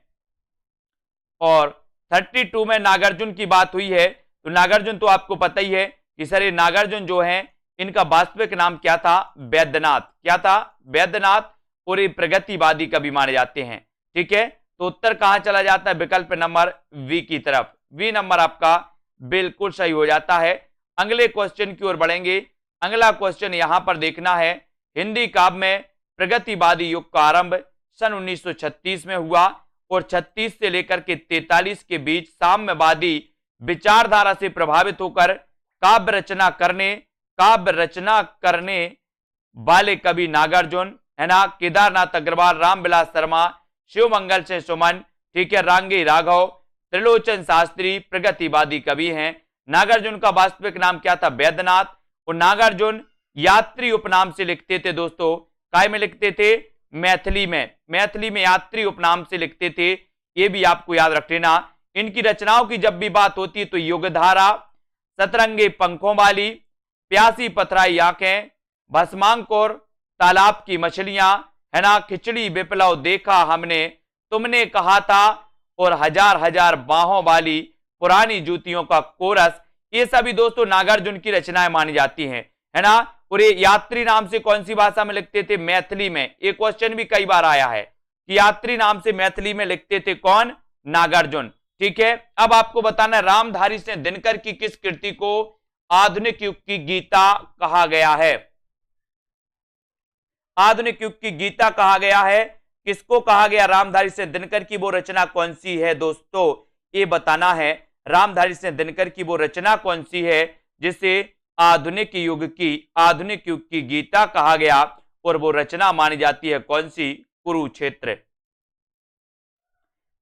और 32 में नागार्जुन की बात हुई है। तो नागार्जुन तो आपको पता ही है कि सर ये नागार्जुन जो है इनका वास्तविक नाम क्या था? वैद्यनाथ। क्या था? वैद्यनाथ। और ये प्रगतिवादी कवि माने जाते हैं। ठीक है, तो उत्तर कहां चला जाता है? विकल्प नंबर वी की तरफ। वी नंबर आपका बिल्कुल सही हो जाता है। अगले क्वेश्चन की ओर बढ़ेंगे। अगला क्वेश्चन यहां पर देखना है, हिंदी काव्य में प्रगतिवादी युग का आरंभ सन 1936 में हुआ और 36 से लेकर के 43 के बीच साम्यवादी विचारधारा से प्रभावित होकर काव्य रचना करने वाले कवि नागार्जुन, है ना, केदारनाथ अग्रवाल, रामविलास शर्मा, शिवमंगल से सुमन, ठीक है, रांगी राघव, त्रिलोचन शास्त्री प्रगतिवादी कवि हैं। नागार्जुन का वास्तविक नाम क्या था? वैद्यनाथ। और नागार्जुन यात्री उपनाम से लिखते थे दोस्तों। काय में लिखते थे? मैथिली में। मैथिली में यात्री उपनाम से लिखते थे, ये भी आपको याद रख लेना। इनकी रचनाओं की जब भी बात होती है तो युगधारा, सतरंगे पंखों वाली, प्यासी पथराई आंखें, भस्मांकुर, तालाब की मछलियां, है ना, खिचड़ी विप्लव देखा हमने, तुमने कहा था, और हजार हजार बाहों वाली, पुरानी जूतियों का कोरस, ये सभी दोस्तों नागार्जुन की रचनाएं मानी जाती हैं, है ना। और ये यात्री नाम से कौन सी भाषा में लिखते थे? मैथिली में। ये क्वेश्चन भी कई बार आया है कि यात्री नाम से मैथिली में लिखते थे कौन? नागार्जुन। ठीक है, अब आपको बताना, रामधारी सिंह दिनकर की किस कृति को आधुनिक युग की गीता कहा गया है? आधुनिक युग की गीता कहा गया है, किसको कहा गया? रामधारी सिंह दिनकर की वो रचना कौन सी है दोस्तों? ये बताना है, रामधारी सिंह दिनकर की वो रचना कौन सी है जिसे आधुनिक युग की गीता कहा गया, और वो रचना मानी जाती है कौन सी? कुरुक्षेत्र।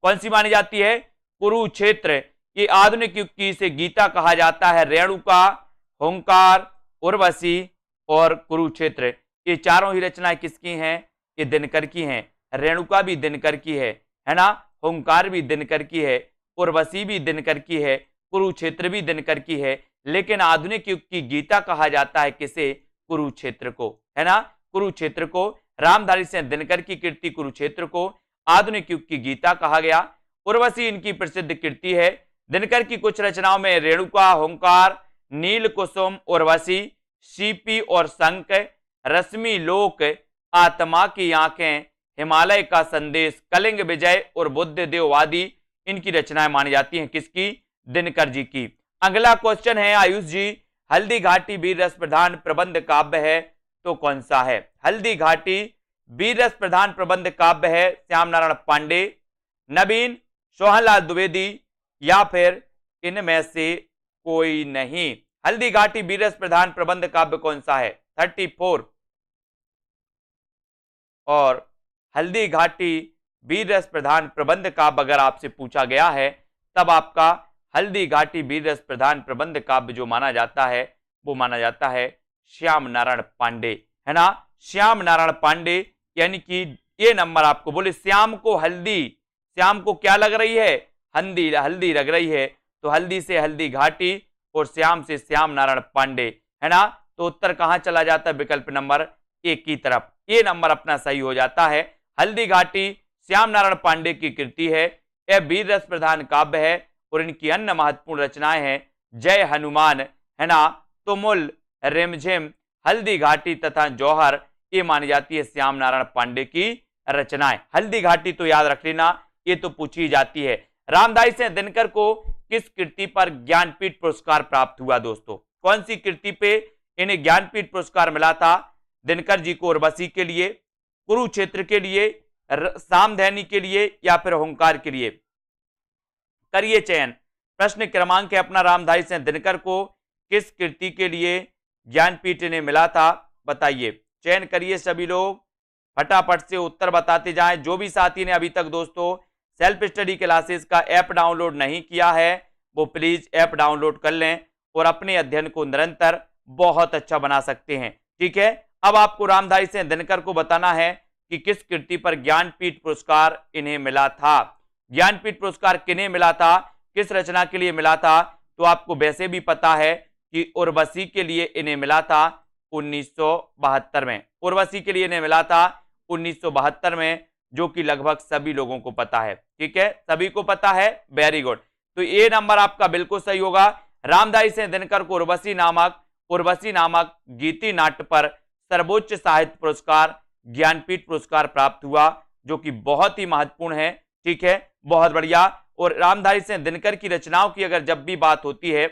कौन सी मानी जाती है? कुरुक्षेत्र। ये आधुनिक युग की इसे गीता कहा जाता है। रेणुका, हुंकार, उर्वशी और कुरुक्षेत्र, ये चारों ही रचनाएं किसकी हैं? ये दिनकर की हैं। रेणुका भी दिनकर की है ना, हुंकार भी दिनकर की है, उर्वशी भी दिनकर की है, कुरुक्षेत्र भी दिनकर की है। लेकिन आधुनिक युग की गीता कहा जाता है किसे? कुरुक्षेत्र को, है ना, कुरुक्षेत्र को। रामधारी सिंह दिनकर की कृति कुरुक्षेत्र को आधुनिक युग की गीता कहा गया। उर्वशी इनकी प्रसिद्ध कृति है। दिनकर की कुछ रचनाओं में रेणुका, हुंकार, नील कुसुम, उर्वशी, सीपी और शंख, रश्मि लोक, आत्मा की आंखें, हिमालय का संदेश, कलिंग विजय और बुद्ध देववादी इनकी रचनाएं मानी जाती हैं किसकी? दिनकर जी की। अगला क्वेश्चन है आयुष जी, हल्दी घाटी वीर रस प्रधान प्रबंध काव्य है तो कौन सा है? हल्दी घाटी वीर रस प्रधान प्रबंध काव्य है श्याम नारायण पांडे, नवीन, सोहनलाल द्विवेदी या फिर इनमें से कोई नहीं। हल्दी घाटी वीर रस प्रधान प्रबंध काव्य कौन सा है? 34। और हल्दी घाटी वीर रस प्रधान प्रबंध काव्य अगर आपसे पूछा गया है तब आपका हल्दी घाटी वीर रस प्रधान प्रबंध काव्य जो माना जाता है वो माना जाता है श्याम नारायण पांडे, है ना, श्याम नारायण पांडे। यानी कि ये नंबर आपको बोले श्याम को हल्दी, श्याम को क्या लग रही है? हल्दी लग रही है, तो हल्दी से हल्दी घाटी और श्याम से श्याम नारायण पांडे, है ना। तो उत्तर कहां चला जाता है? विकल्प नंबर ए की तरफ। ये नंबर अपना सही हो जाता है। हल्दी घाटी श्याम नारायण पांडे की कृति है, यह वीर रस प्रधान काव्य है और इनकी अन्य महत्वपूर्ण रचनाएं हैं जय हनुमान, है ना, तुमुल, रिमझिम, हल्दी घाटी तथा जौहर, ये मानी जाती है श्याम नारायण पांडे की रचनाएं। हल्दी घाटी तो याद रख लेना, ये तो पूछी जाती है। रामधारी सिंह दिनकर को किस कृति पर ज्ञानपीठ पुरस्कार प्राप्त हुआ दोस्तों? कौन सी कृति पे इन्हें ज्ञानपीठ पुरस्कार मिला था? दिनकर जी को उर्वशी के लिए, कुरुक्षेत्र के लिए, सामधैनी के लिए या फिर हुंकार के लिए? करिए चयन। प्रश्न क्रमांक है अपना, रामधारी सिंह दिनकर को किस कृति के लिए ज्ञानपीठ ने मिला था? बताइए, चयन करिए सभी लोग, फटाफट से उत्तर बताते जाएं। जो भी साथी ने अभी तक दोस्तों सेल्फ स्टडी क्लासेस का ऐप डाउनलोड नहीं किया है वो प्लीज ऐप डाउनलोड कर लें और अपने अध्ययन को निरंतर बहुत अच्छा बना सकते हैं। ठीक है, अब आपको रामधारी सिंह दिनकर को बताना है कि किस कृति पर ज्ञानपीठ पुरस्कार इन्हें मिला था। ज्ञानपीठ पुरस्कार किन्हें मिला था, किस रचना के लिए मिला था, तो आपको वैसे भी पता है कि उर्वशी के लिए इन्हें मिला था 1972 में। उर्वशी के लिए इन्हें मिला था 1972 में, जो कि लगभग सभी लोगों को पता है। ठीक है, सभी को पता है, वेरी गुड। तो ये नंबर आपका बिल्कुल सही होगा। रामधारी सिंह दिनकर को उर्वशी नामक गीति नाट्य पर सर्वोच्च साहित्य पुरस्कार ज्ञानपीठ पुरस्कार प्राप्त हुआ, जो कि बहुत ही महत्वपूर्ण है। ठीक है, बहुत बढ़िया। और रामधारी सिंह दिनकर की रचनाओं की अगर जब भी बात होती है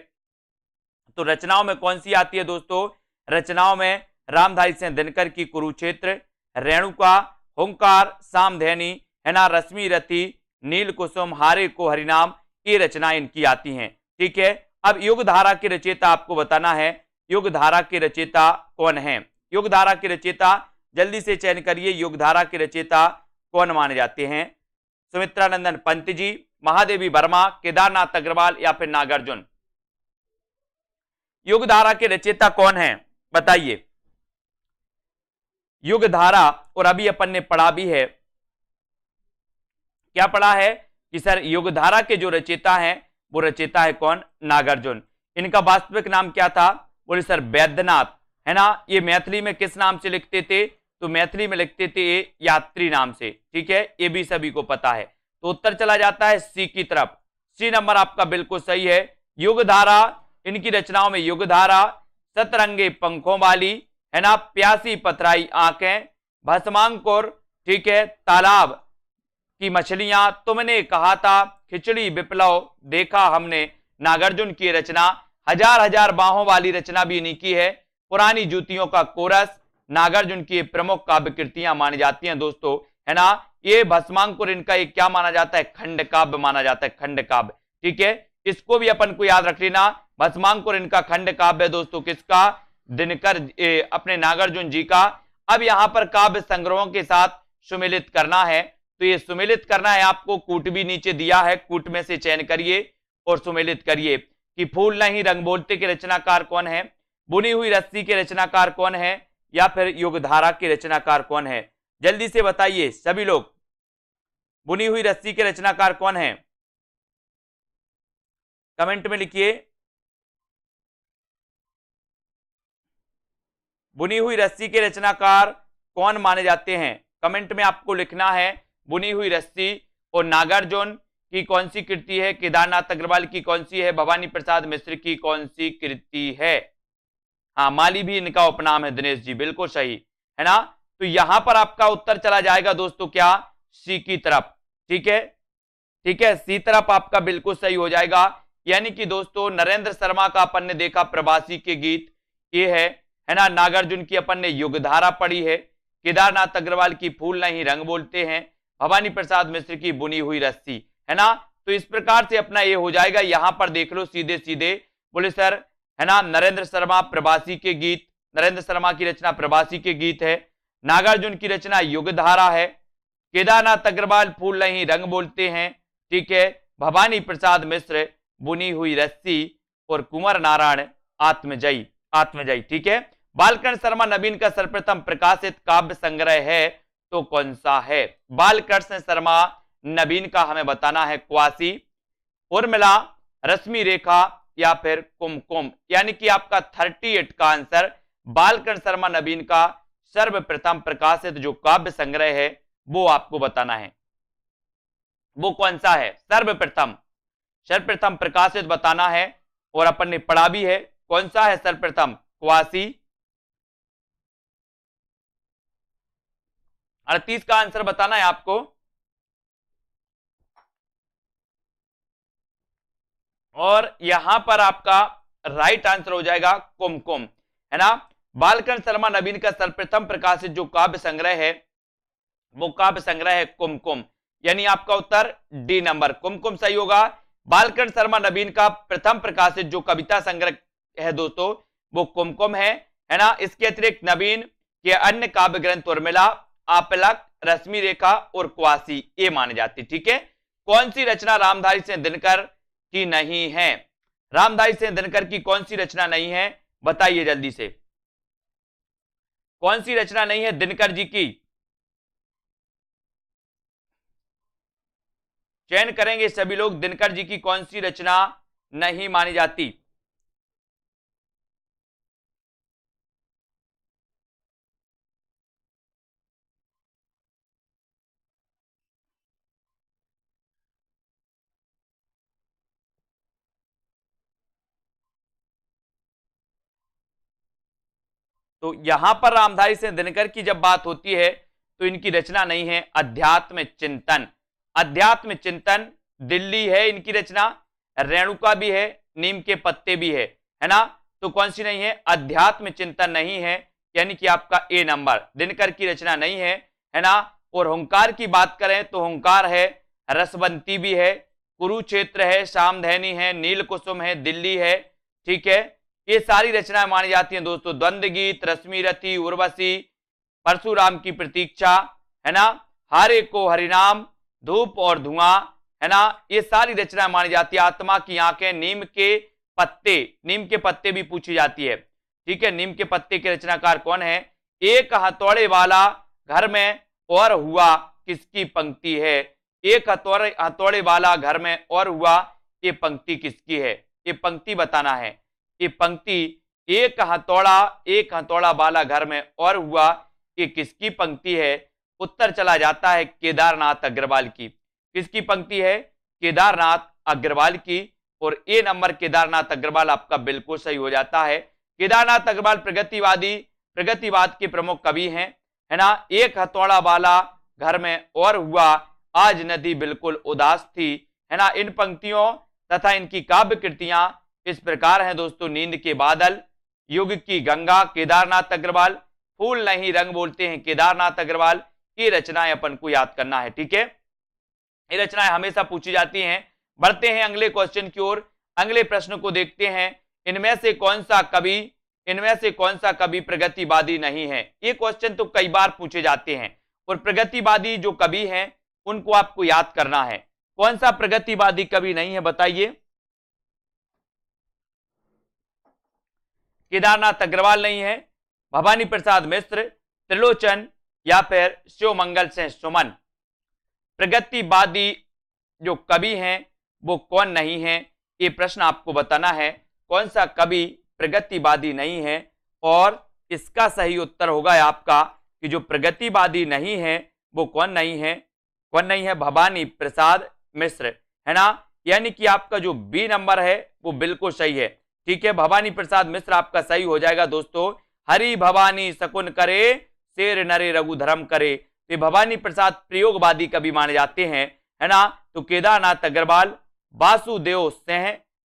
तो रचनाओं में कौन सी आती है दोस्तों, रचनाओं में रामधारी सिंह दिनकर की कुरुक्षेत्र, रेणुका, हुंकार, सामधेनी, है ना, रश्मि रति, नील कुसुम, हारे को हरिनाम, ये रचनाएं इनकी आती हैं। ठीक है, अब युगधारा के रचयिता आपको बताना है, युगधारा के रचयिता कौन है। युगधारा के रचयिता जल्दी से चयन करिए, युगधारा के रचयिता कौन माने जाते हैं। सुमित्रानंदन पंत जी, महादेवी वर्मा, केदारनाथ अग्रवाल या फिर नागार्जुन। युगधारा के रचयिता कौन है बताइए। युगधारा, और अभी अपन ने पढ़ा भी है, क्या पढ़ा है कि सर युगधारा के जो रचयिता हैं वो रचयिता है कौन, नागार्जुन। इनका वास्तविक नाम क्या था, बोले सर वैद्यनाथ, है ना। ये मैथिली में किस नाम से लिखते थे, तो मैथिली में लिखते थे यात्री नाम से। ठीक है, ये भी सभी को पता है। तो उत्तर चला जाता है सी की तरफ। सी नंबर आपका बिल्कुल सही है। युगधारा, इनकी रचनाओं में युगधारा, सतरंगे पंखों वाली, है ना, प्यासी पथराई आंखें, भस्मांकुर, ठीक है, तालाब की मछलियां, तुमने कहा था, खिचड़ी विप्लव, देखा हमने, नागार्जुन की रचना, हजार हजार बाहों वाली रचना भी इन्हीं की है, पुरानी जूतियों का कोरस, नागार्जुन की प्रमुख काव्य कृतियां मानी जाती हैं दोस्तों, है ना। ये भस्मांकुर इनका एक क्या माना जाता है, खंड काव्य माना जाता है, खंड काव्य। ठीक है, इसको भी अपन को याद रख लेना, भस्मांकुर इनका खंड काव्य है दोस्तों, किसका, दिनकर अपने नागार्जुन जी का। अब यहां पर काव्य संग्रहों के साथ सुमेलित करना है, तो ये सुमेलित करना है आपको, कूट भी नीचे दिया है, कूट में से चयन करिए और सुमेलित करिए कि फूल नहीं रंग बोलते के रचनाकार कौन है, बुनी हुई रस्सी के रचनाकार कौन है, या फिर युगधारा के रचनाकार कौन है। जल्दी से बताइए सभी लोग, बुनी हुई रस्सी के रचनाकार कौन है, कमेंट में लिखिए। बुनी हुई रस्सी के रचनाकार कौन माने जाते हैं, कमेंट में आपको लिखना है। बुनी हुई रस्सी, और नागार्जुन की कौन सी कृति है, केदारनाथ अग्रवाल की कौन सी है, भवानी प्रसाद मिश्र की कौन सी कृति है। हाँ, माली भी इनका उपनाम है, दिनेश जी बिल्कुल सही, है ना। तो यहां पर आपका उत्तर चला जाएगा दोस्तों क्या, सी की तरफ। ठीक है, ठीक है, सी तरफ आपका बिल्कुल सही हो जाएगा। यानी कि दोस्तों नरेंद्र शर्मा का अपन ने देखा प्रवासी के गीत, ये है ना। नागार्जुन की अपन ने युगधारा पढ़ी है, केदारनाथ अग्रवाल की फूल नहीं रंग बोलते हैं, भवानी प्रसाद मिश्र की बुनी हुई रस्सी, है ना। तो इस प्रकार से अपना ये हो जाएगा। यहां पर देख लो सीधे सीधे, बोले सर, है ना, नरेंद्र शर्मा प्रवासी के गीत, नरेंद्र शर्मा की रचना प्रवासी के गीत है, नागार्जुन की रचना युगधारा है, केदारनाथ अग्रवाल फूल नहीं रंग बोलते हैं, ठीक है, भवानी प्रसाद मिश्र बुनी हुई रस्सी, और कुंवर नारायण आत्मजयी, आत्मजयी। ठीक है, बालकृष्ण शर्मा नवीन का सर्वप्रथम प्रकाशित काव्य संग्रह है तो कौन सा है। बालकृष्ण शर्मा नवीन का हमें बताना है क्वासी, उर्मिला, रश्मि रेखा या फिर कुमकुम। यानी कि आपका 38 का आंसर बालकृष्ण शर्मा नवीन का सर्वप्रथम प्रकाशित जो काव्य संग्रह है वो आपको बताना है, वो कौन सा है, सर्वप्रथम प्रकाशित बताना है। और अपन ने पढ़ा भी है, कौन सा है सर्वप्रथम, क्वासी। 38 का आंसर बताना है आपको। और यहां पर आपका राइट आंसर हो जाएगा कुमकुम, है ना। बालकृष्ण शर्मा नवीन का सर्वप्रथम प्रकाशित जो काव्य संग्रह है वो काव्य संग्रह है कुमकुम। यानी आपका उत्तर डी नंबर, कुमकुम सही होगा। बालकृष्ण शर्मा नवीन का प्रथम प्रकाशित जो कविता संग्रह है दोस्तों वो कुमकुम है ना। इसके अतिरिक्त नवीन के अन्य काव्य ग्रंथ उर्मिला, आपलक, रश्मि रेखा और क्वासी ये माने जाते। ठीक है, कौन सी रचना रामधारी सिंह दिनकर की नहीं है, रामधारी सिंह दिनकर की कौन सी रचना नहीं है बताइए जल्दी से, कौन सी रचना नहीं है दिनकर जी की। चयन करेंगे सभी लोग, दिनकर जी की कौन सी रचना नहीं मानी जाती। तो यहां पर रामधारी सिंह दिनकर की जब बात होती है तो इनकी रचना नहीं है अध्यात्म चिंतन। अध्यात्म चिंतन दिल्ली है इनकी रचना, रेणुका भी है, नीम के पत्ते भी है ना। तो कौन सी नहीं है, अध्यात्म चिंतन नहीं है, यानी कि आपका ए नंबर दिनकर की रचना नहीं है ना। और हुंकार की बात करें तो हुंकार है, रसवंती भी है, कुरुक्षेत्र है, सामधैनी है, नील कुसुम है, दिल्ली है, ठीक है। ये सारी रचनाएं मानी जाती हैं दोस्तों। द्वंद्व गीत, रश्मि रथी, उर्वशी, परशुराम की प्रतीक्षा, है ना, हारे को हरिनाम, धूप और धुआं, है ना, ये सारी रचनाएं मानी जाती है। आत्मा की आंखें, नीम के पत्ते, नीम के पत्ते भी पूछी जाती है, ठीक है। नीम के पत्ते के रचनाकार कौन है। एक हथौड़े वाला घर में और हुआ किसकी पंक्ति है। एक हथौड़े वाला घर में और हुआ, ये पंक्ति किसकी है, ये पंक्ति बताना है। ये पंक्ति एक हथौड़ा वाला घर में और हुआ, ये किसकी पंक्ति है। उत्तर चला जाता है केदारनाथ अग्रवाल की। किसकी पंक्ति है, केदारनाथ अग्रवाल की। और ए नंबर केदारनाथ अग्रवाल आपका बिल्कुल सही हो जाता है। केदारनाथ अग्रवाल प्रगतिवाद के प्रमुख कवि हैं, है ना। एक हथौड़ा वाला घर में और हुआ, आज नदी बिल्कुल उदास थी, है ना। इन पंक्तियों तथा इनकी काव्य कृतियां इस प्रकार हैं दोस्तों। नींद के बादल, युग की गंगा केदारनाथ अग्रवाल, फूल नहीं रंग बोलते हैं केदारनाथ अग्रवाल। ये रचनाएं अपन को याद करना है, ठीक है। ये रचनाएं हमेशा पूछी जाती हैं। बढ़ते हैं अगले क्वेश्चन की ओर, अगले प्रश्न को देखते हैं। इनमें से कौन सा कवि प्रगतिवादी नहीं है। ये क्वेश्चन तो कई बार पूछे जाते हैं, और प्रगतिवादी जो कवि हैं उनको आपको याद करना है। कौन सा प्रगतिवादी कवि नहीं है बताइए। केदारनाथ अग्रवाल नहीं है, भवानी प्रसाद मिश्र, त्रिलोचन या फिर शिवमंगल सिंह सुमन। प्रगतिवादी जो कवि हैं वो कौन नहीं है, ये प्रश्न आपको बताना है। कौन सा कवि प्रगतिवादी नहीं है, और इसका सही उत्तर होगा आपका कि जो प्रगतिवादी नहीं है वो कौन नहीं है, भवानी प्रसाद मिश्र, है ना। यानी कि आपका जो बी नंबर है वो बिल्कुल सही है, ठीक है। भवानी प्रसाद मिश्र आपका सही हो जाएगा दोस्तों। हरि भवानी शकुन करे, शेर नरे रघुधर्म करे। तो भवानी प्रसाद प्रयोगवादी कवि माने जाते हैं, है ना। तो केदारनाथ अग्रवाल, वासुदेव सिंह,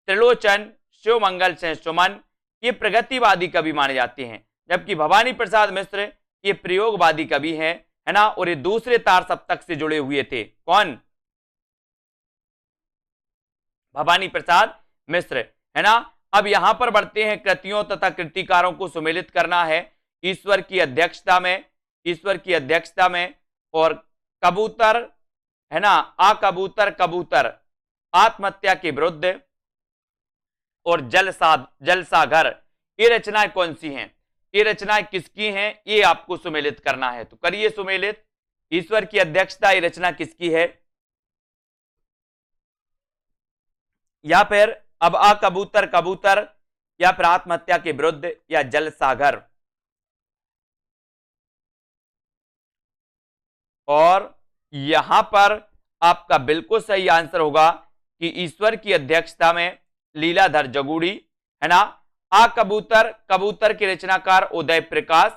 त्रिलोचन, शिवमंगल सिंह सुमन ये प्रगतिवादी कवि माने जाते हैं, जबकि भवानी प्रसाद मिश्र ये प्रयोगवादी कवि हैं, है ना। और ये दूसरे तार सप्तक से जुड़े हुए थे। कौन, भवानी प्रसाद मिश्र, है ना। अब यहां पर बढ़ते हैं, कृतियों तथा कृतिकारों को सुमेलित करना है ईश्वर की अध्यक्षता में। और कबूतर, है ना, कबूतर आत्महत्या के विरुद्ध, और जलसाघर, ये रचनाएं कौन सी हैं, ये रचनाएं किसकी हैं, ये आपको सुमेलित करना है। तो करिए सुमेलित। ईश्वर की अध्यक्षता, ये रचना किसकी है, या फिर अब कबूतर या फिर आत्महत्या के विरुद्ध या जलसाघर। और यहां पर आपका बिल्कुल सही आंसर होगा कि ईश्वर की अध्यक्षता में लीलाधर जगूड़ी, है ना। कबूतर के रचनाकार उदय प्रकाश,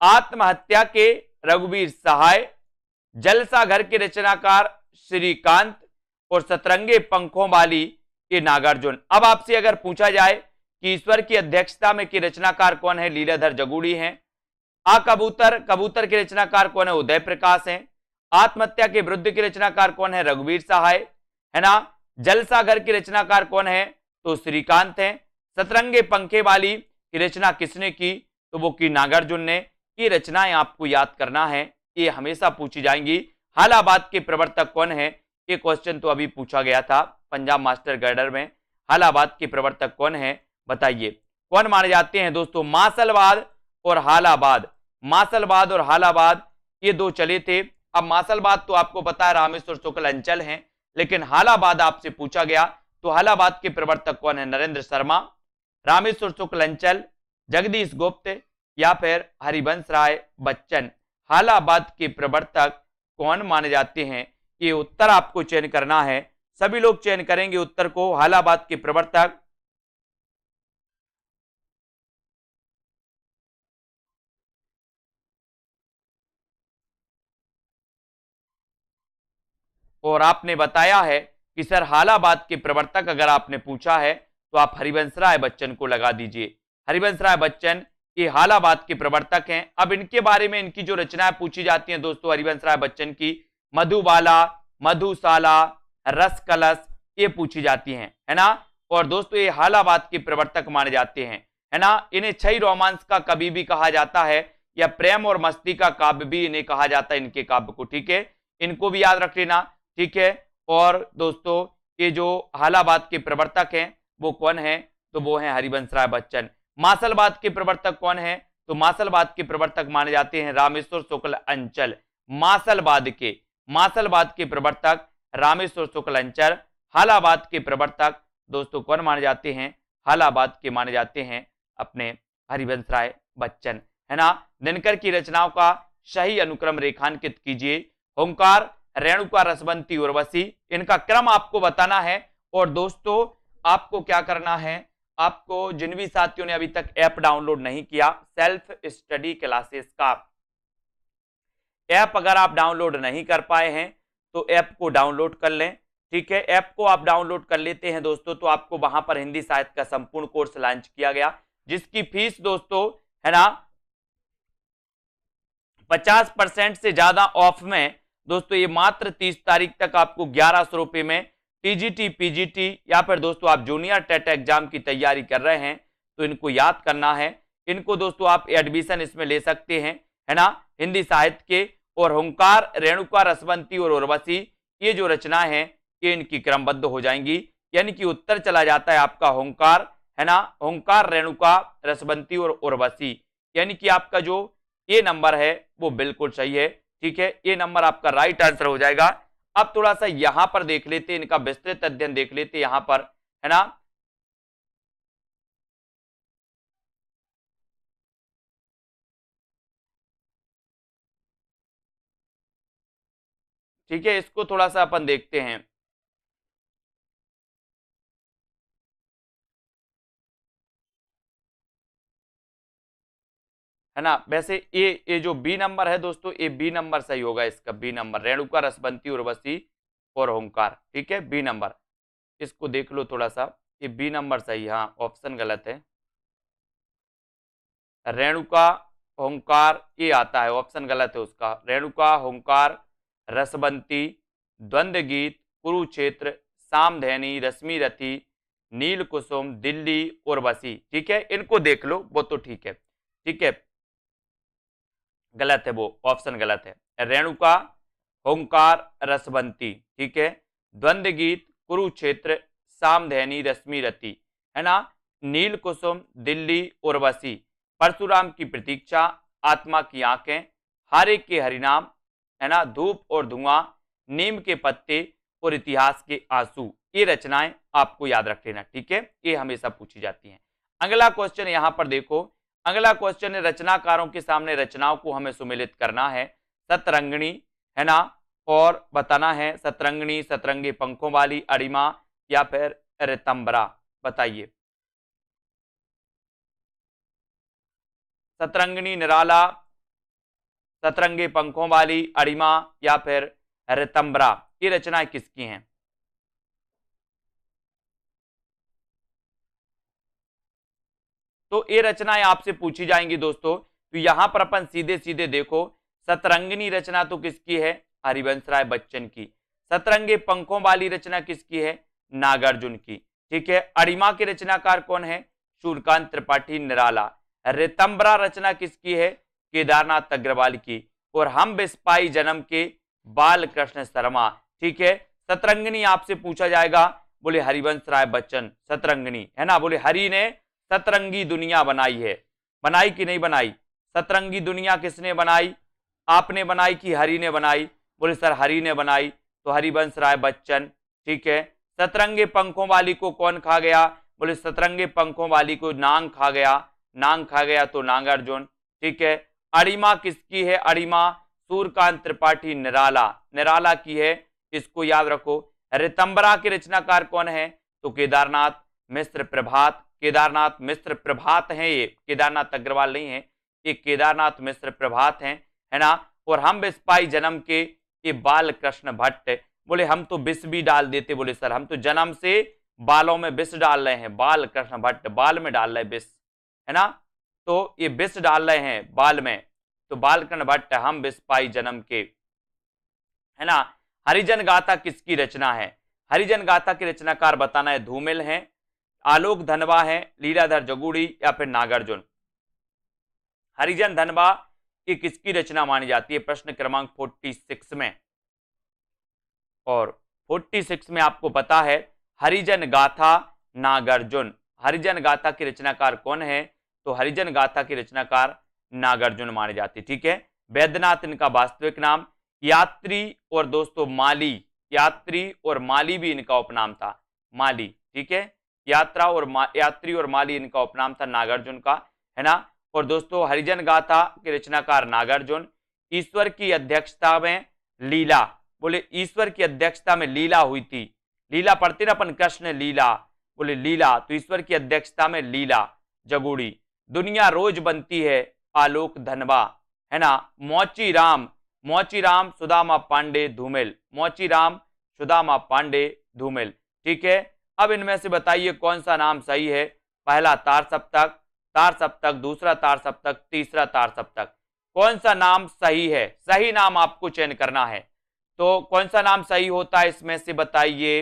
आत्महत्या के रघुवीर सहाय, जलसाघर के रचनाकार श्रीकांत, और सतरंगे पंखों वाली ये नागार्जुन। अब आपसे अगर पूछा जाए कि ईश्वर की अध्यक्षता में की रचनाकार कौन है, लीलाधर जगूड़ी हैं। कबूतर के रचनाकार कौन है, उदय प्रकाश हैं। आत्महत्या के विरुद्ध के रचनाकार कौन है, रघुवीर सहाय, है ना। जलसाघर के रचनाकार कौन है, तो श्रीकांत हैं। सतरंगे पंखे वाली की रचना किसने की, तो वो की नागार्जुन ने। ये रचनाएं आपको याद करना है, ये हमेशा पूछी जाएंगी। हालाबाद के प्रवर्तक कौन है, ये क्वेश्चन तो अभी पूछा गया था पंजाब मास्टर गाइडर में। हालाबाद के प्रवर्तक कौन है बताइए। कौन माने जाते हैं दोस्तों, मासलवाद और हालाबाद ये दो चले थे। अब मासलवाद तो आपको पता है रामेश्वर शुक्ल अंचल हैं, लेकिन हालाबाद आपसे पूछा गया तो हालाबाद के प्रवर्तक कौन है? नरेंद्र शर्मा, रामेश्वर शुक्ल अंचल, जगदीश गुप्त या फिर हरिवंश राय बच्चन। हालाबाद के प्रवर्तक कौन माने जाते हैं? ये उत्तर आपको चयन करना है, सभी लोग चयन करेंगे उत्तर को। हालाबाद के प्रवर्तक और आपने बताया है कि सर हालाबाद के प्रवर्तक अगर आपने पूछा है तो आप हरिवंश राय बच्चन को लगा दीजिए। हरिवंश राय बच्चन ये हालाबाद के प्रवर्तक हैं। अब इनके बारे में इनकी जो रचनाएं पूछी जाती हैं दोस्तों हरिवंश राय बच्चन की, मधुबाला, मधुशाला, रस कलश, ये पूछी जाती हैं, है ना। और दोस्तों ये हालाबाद के प्रवर्तक माने जाते हैं, है ना। इन्हें छई रोमांस का कवि भी कहा जाता है या प्रेम और मस्ती का काव्य भी इन्हें कहा जाता है, इनके काव्य को, ठीक है। इनको भी याद रख लेना, ठीक है। और दोस्तों ये जो हालाबाद के प्रवर्तक हैं वो कौन है? तो वो हैं हरिवंश राय बच्चन। मासलबाद के प्रवर्तक कौन है? तो मासलबाद के प्रवर्तक माने जाते हैं रामेश्वर शुक्ल अंचल। मासलबाद के प्रवर्तक रामेश्वर शुक्ल अंचल। हालाबाद के प्रवर्तक दोस्तों कौन माने जाते हैं? हालाबाद के माने जाते हैं अपने हरिवंश राय बच्चन, है ना। दिनकर की रचनाओं का सही अनुक्रम रेखांकित कीजिए। ओंकार, रेणुका, रसवंती, उर्वशी, इनका क्रम आपको बताना है। और दोस्तों आपको क्या करना है, आपको जिन भी साथियों ने अभी तक ऐप डाउनलोड नहीं किया सेल्फ स्टडी क्लासेस का ऐप, अगर आप डाउनलोड नहीं कर पाए हैं तो ऐप को डाउनलोड कर लें, ठीक है। ऐप को आप डाउनलोड कर लेते हैं दोस्तों तो आपको वहां पर हिंदी साहित्य का संपूर्ण कोर्स लॉन्च किया गया, जिसकी फीस दोस्तों, है ना, 50% से ज्यादा ऑफ में दोस्तों ये मात्र 30 तारीख तक आपको 1100 रुपए में टीजीटी, पीजीटी या फिर दोस्तों आप जूनियर टेट एग्जाम की तैयारी कर रहे हैं तो इनको याद करना है। इनको दोस्तों आप एडमिशन इसमें ले सकते हैं, है ना। हिंदी साहित्य के और ओंकार, रेणुका, रसवंती और उर्वशी ये जो रचनाएं हैं ये इनकी क्रमबद्ध हो जाएंगी, यानी कि उत्तर चला जाता है आपका ओंकार, है ना। ओंकार, रेणुका, रसवंती और उर्वशी, यानी कि आपका जो ये नंबर है वो बिल्कुल सही है, ठीक है। ये नंबर आपका राइट आंसर हो जाएगा। अब थोड़ा सा यहां पर देख लेते, इनका विस्तृत अध्ययन देख लेते यहां पर, है ना। ठीक है, इसको थोड़ा सा अपन देखते हैं, है ना। वैसे ये जो बी नंबर है दोस्तों, ये बी नंबर सही होगा इसका, बी नंबर, रेणुका, रसवंती, उर्वशी और ओंकार, ठीक है, बी नंबर। इसको देख लो थोड़ा सा, ये बी नंबर सही, हाँ ऑप्शन गलत है, रेणुका, ओंकार ये आता है, ऑप्शन गलत है उसका। रेणुका, ओंकार, रसवंती, द्वंद्व गीत, कुरुक्षेत्र, सामधेनी, रश्मि रथी, नील कुसुम, दिल्ली, उर्वशी, ठीक है। इनको देख लो, वो तो ठीक है, ठीक है, गलत है वो, ऑप्शन गलत है। रेणुका, ओंकार, रसवंती, ठीक है, द्वंद्व गीत, कुरुक्षेत्र, सामधेनी, रश्मि रथी, है ना, नील कुसुम, दिल्ली, उर्वशी, परशुराम की प्रतीक्षा, आत्मा की आंखें, हारे के हरिनाम, है ना, धूप और धुआं, नीम के पत्ते और इतिहास के आंसू, ये रचनाएं आपको याद रख लेना, ठीक है। ये हमेशा पूछी जाती हैं। अगला क्वेश्चन यहां पर देखो, अगला क्वेश्चन है रचनाकारों के सामने रचनाओं को हमें सुमेलित करना है। सतरंगिणी, है ना, और बताना है सतरंगिणी, सतरंगी पंखों वाली, अड़िमा या फिर रितंबरा, बताइए। सतरंगिणी, निराला, सतरंगी पंखों वाली, अड़िमा या फिर रितंबरा, ये रचनाएं किसकी हैं? तो ये रचनाएं आपसे पूछी जाएंगी दोस्तों, तो यहां पर अपन सीधे सीधे देखो, सतरंगिनी रचना तो किसकी है? हरिवंश राय बच्चन की। सतरंगे पंखों वाली रचना किसकी है? नागार्जुन की, ठीक है। अड़िमा के रचनाकार कौन है? सूर्यकांत त्रिपाठी, निराला। रितंबरा रचना किसकी है? केदारनाथ अग्रवाल की। और हम बिस्पाई जन्म के बाल कृष्ण शर्मा, ठीक है। सतरंगिनी आपसे पूछा जाएगा, बोले हरिवंश राय बच्चन सतरंगिनी, है ना। बोले हरि ने सतरंगी दुनिया बनाई है, बनाई कि नहीं बनाई? सतरंगी दुनिया किसने बनाई? आपने बनाई कि हरि ने बनाई? बोले सर हरि ने बनाई, तो हरिवंश राय बच्चन ठीक है। सतरंगे पंखों वाली को कौन खा गया? बोले सतरंगे पंखों वाली को नांग खा गया, नांग खा गया तो नागार्जुन, ठीक है। अरिमा किसकी है? अरिमा सूर्यकांत त्रिपाठी निराला, निराला की है, इसको याद रखो। ऋतंबरा के रचनाकार कौन है? तो केदारनाथ मिश्र प्रभात, केदारनाथ मिश्र प्रभात है, ये केदारनाथ अग्रवाल नहीं है, ये केदारनाथ मिश्र प्रभात है ना। और हम बिस्पाई जन्म के, ये बाल कृष्ण भट्ट। बोले हम तो विष भी डाल देते, बोले सर हम तो जन्म से बालों में विष डाल रहे हैं, बाल कृष्ण भट्ट बाल में डाल रहे विष, है ना, तो ये विष डाल रहे हैं बाल में, तो बाल कृष्ण भट्ट हम बिस्पाई जन्म के, है ना। हरिजन गाथा किसकी रचना है? हरिजन गाथा के रचनाकार बताना है, धूमिल है, आलोक धनवा है, लीलाधर जगुड़ी या फिर नागार्जुन। हरिजन धनवा की किसकी रचना मानी जाती है? प्रश्न क्रमांक 46 में। और 46 में आपको पता है हरिजन गाथा नागार्जुन, हरिजन गाथा के रचनाकार कौन है? तो हरिजन गाथा के रचनाकार नागार्जुन माने जाते, ठीक है। वैद्यनाथ इनका वास्तविक नाम, यात्री और दोस्तों माली, यात्री और माली भी इनका उपनाम था, माली, ठीक है। यात्री और माली इनका उपनाम था नागार्जुन का, है ना। और दोस्तों हरिजन गाथा के रचनाकार नागार्जुन। ईश्वर की अध्यक्षता में लीला, बोले ईश्वर की अध्यक्षता में लीला हुई थी, लीला पढ़ते ना अपन, कृष्ण लीला, बोले लीला, तो ईश्वर की अध्यक्षता में लीला जगुड़ी। दुनिया रोज बनती है, आलोक धनवा, है ना। मोची राम, मोची राम सुदामा पांडे धूमिल, मोची राम सुदामा पांडे धूमिल, ठीक है। अब इनमें से बताइए कौन सा नाम सही है? पहला तार सप्तक, तार सप्तक, दूसरा तार सप्तक, तीसरा तार सप्तक, कौन सा नाम सही है? सही नाम आपको चयन करना है, तो कौन सा नाम सही होता है इसमें से बताइए।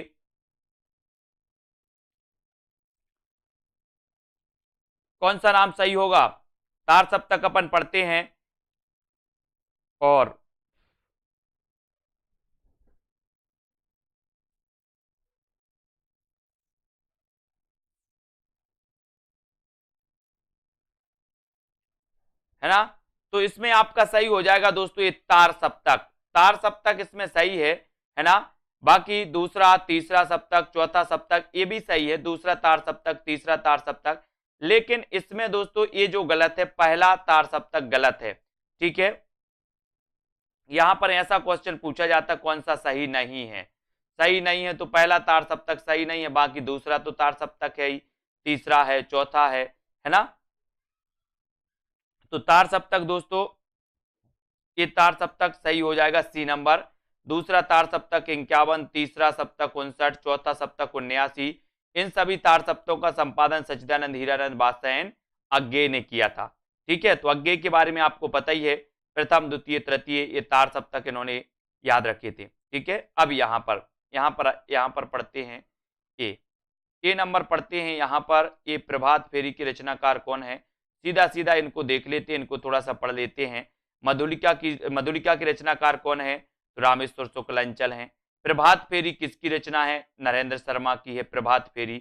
कौन सा नाम सही होगा? तार सप्तक अपन पढ़ते हैं, और है ना, तो इसमें आपका सही हो जाएगा दोस्तों ये तार सप्तक, तार सप्तक इसमें सही है ना। बाकी दूसरा तीसरा सप्तक चौथा सप्तक ये भी सही है, दूसरा तार सप्तक तीसरा तार सप्तक, लेकिन इसमें दोस्तों ये जो गलत है पहला तार सप्तक गलत है, ठीक है। यहां पर ऐसा क्वेश्चन पूछा जाता कौन सा सही नहीं है, सही नहीं है तो पहला तार सप्तक सही नहीं है, बाकी दूसरा तो तार सप्तक है ही, तीसरा है, चौथा है ना। तो तार सप्तक दोस्तों ये तार सप्तक सही हो जाएगा सी नंबर। दूसरा तार सप्तक 51, तीसरा सप्तक 59, चौथा सप्तक 79। इन सभी तार सप्तकों का संपादन सच्चिदानंद हीरानंद बादशाह अज्ञे ने किया था, ठीक है। तो अज्ञे के बारे में आपको पता ही है, प्रथम द्वितीय तृतीय ये तार सप्तक इन्होंने याद रखे थे, ठीक है। अब यहाँ पर पढ़ते हैं ए नंबर पढ़ते हैं, यहाँ पर ये प्रभात फेरी के रचनाकार कौन है? सीधा सीधा इनको देख लेते हैं, इनको थोड़ा सा पढ़ लेते हैं। मधुलिका की रचनाकार कौन है? रामेश्वर शुक्ल अंचल है। प्रभात फेरी किसकी रचना है? नरेंद्र शर्मा की है प्रभात फेरी।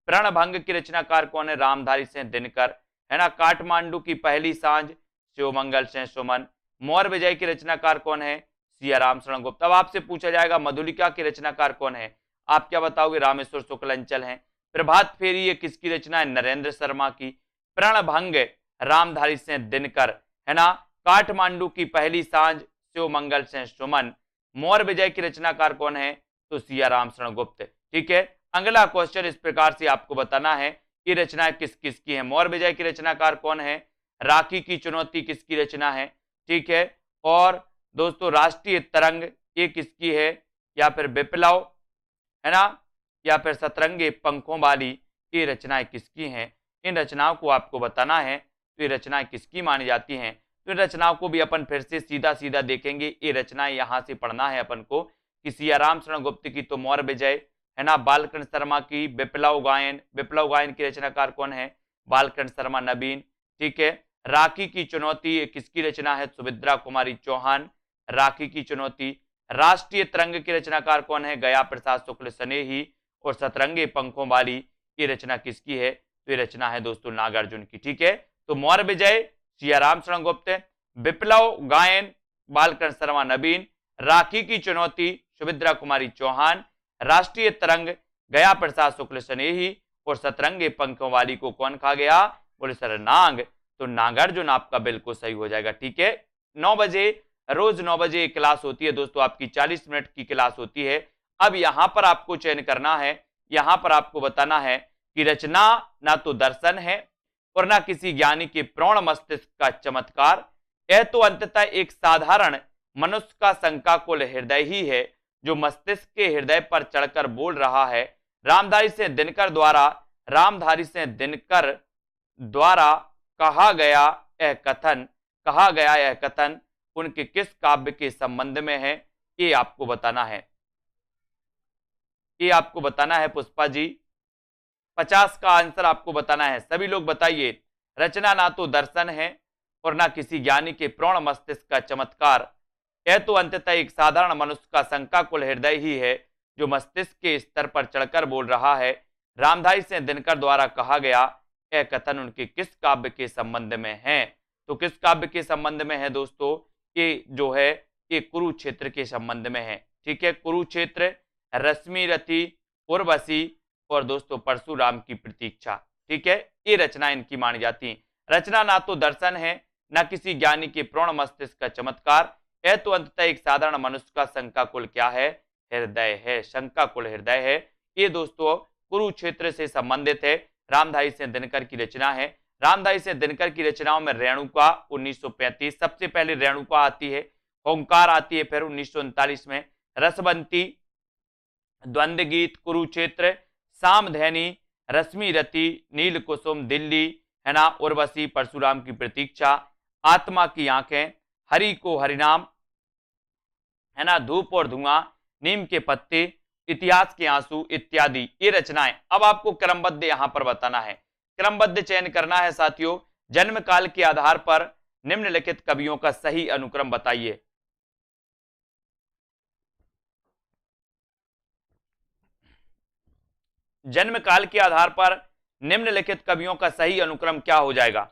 प्रणभंग की रचनाकार कौन है? रामधारी सिंह दिनकर, है ना। काठमांडू की पहली सांझ शिवमंगल सिंह सुमन। मौर्य विजय की रचनाकार कौन है? सियाराम शरण गुप्त। अब आपसे पूछा जाएगा मधुलिका की रचनाकार कौन है? आप क्या बताओगे? रामेश्वर शुक्ल अंचल है। प्रभात फेरी ये किसकी रचना है? नरेंद्र शर्मा की। प्रणभंग रामधारी सिंह दिनकर, है ना। काठमांडू की पहली सांझ शिवमंगल सिंह सुमन। मौर्य विजय की रचनाकार कौन है? तो सियाराम शरण गुप्त, ठीक है। अगला क्वेश्चन इस प्रकार से आपको बताना है कि रचनाएं किस किस की है। मौर्य विजय की रचनाकार कौन है? राखी की चुनौती किसकी रचना है, ठीक है। और दोस्तों राष्ट्रीय तरंग ये किसकी है? या फिर विप्लव, है ना, या फिर सतरंगे पंखों वाली, ये रचनाएं किसकी हैं? इन रचनाओं को आपको बताना है, तो ये रचनाएं किसकी मानी जाती हैं। तो इन रचनाओं को भी अपन फिर से सीधा सीधा देखेंगे। ये रचनाएं यहाँ से पढ़ना है अपन को कि सियाराम शरण गुप्त की तो मौर्य विजय, है ना। बालकृष्ण शर्मा की विप्लव गायन की रचनाकार कौन है? बालकृष्ण शर्मा नवीन, ठीक है। राखी की चुनौती ये किसकी रचना है? सुभद्रा कुमारी चौहान, राखी की चुनौती। राष्ट्रीय तरंग की रचनाकार कौन है? गया प्रसाद शुक्ल स्नेही। और सतरंगे पंखों वाली ये रचना किसकी है? तो ये रचना है दोस्तों नागार्जुन की, ठीक है। तो मौर्य विजय सियाराम शरण गुप्त, विप्लव गायन बालकृष्ण शर्मा नवीन, राखी की चुनौती सुभद्रा कुमारी चौहान, राष्ट्रीय तरंग गया प्रसाद शुक्ल स्नेही और सतरंगे पंखों वाली को कौन खा गया? बोले सर नाग, तो नागार्जुन आपका बिल्कुल सही हो जाएगा। ठीक है, 9 बजे रोज 9 बजे क्लास होती है दोस्तों, आपकी 40 मिनट की क्लास होती है। अब यहां पर आपको चयन करना है, यहां पर आपको बताना है कि रचना ना तो दर्शन है और ना किसी ज्ञानी के प्रौढ़ मस्तिष्क का चमत्कार, यह तो अंततः एक साधारण मनुष्य का शंकाकुल हृदय ही है जो मस्तिष्क के हृदय पर चढ़कर बोल रहा है। रामधारी से दिनकर द्वारा कहा गया यह कथन उनके किस काव्य के संबंध में है? ये आपको बताना है पुष्पा जी। 50 का आंसर आपको बताना है, सभी लोग बताइए। रचना ना तो दर्शन है और ना किसी ज्ञानी के प्रौढ़ मस्तिष्क का चमत्कार, यह तो अंततः एक साधारण मनुष्य का शंकाकुल हृदय ही है जो मस्तिष्क के स्तर पर चढ़कर बोल रहा है। रामधारी से दिनकर द्वारा कहा गया यह कथन उनके किस काव्य के संबंध में है? तो किस काव्य के संबंध में है दोस्तों? ये जो है ये कुरुक्षेत्र के संबंध में है। ठीक है, कुरुक्षेत्र, रश्मि रथी, उर्वशी और दोस्तों परशुराम की प्रतीक्षा। ठीक है, ये रचना इनकी मानी जाती है। रचना ना तो दर्शन है ना किसी ज्ञानी के प्रौढ़ मस्तिष्क का चमत्कार, यह तो अंततः एक साधारण मनुष्य का शंकाकुल क्या है? हृदय है, शंकाकुल हृदय है। ये दोस्तों कुरुक्षेत्र से संबंधित है, रामधारी से दिनकर की रचना है। रामधारी से दिनकर की रचनाओं में रेणुका 1935 सबसे पहले रेणुका आती है, ओंकार आती है फिर 1939 में, रसबंती, द्वंद्व गीत, कुरुक्षेत्र, सामधैनी, रश्मि रति, नील कुसुम, दिल्ली, है ना, उर्वशी, परशुराम की प्रतीक्षा, आत्मा की आंखें, हरि को हरिनाम, है ना, धूप और धुआं, नीम के पत्ते, इतिहास के आंसू इत्यादि ये रचनाएं। अब आपको क्रमबद्ध यहां पर बताना है, क्रमबद्ध चयन करना है साथियों। जन्म काल के आधार पर निम्नलिखित कवियों का सही अनुक्रम बताइए। जन्म काल के आधार पर निम्नलिखित कवियों का सही अनुक्रम क्या हो जाएगा?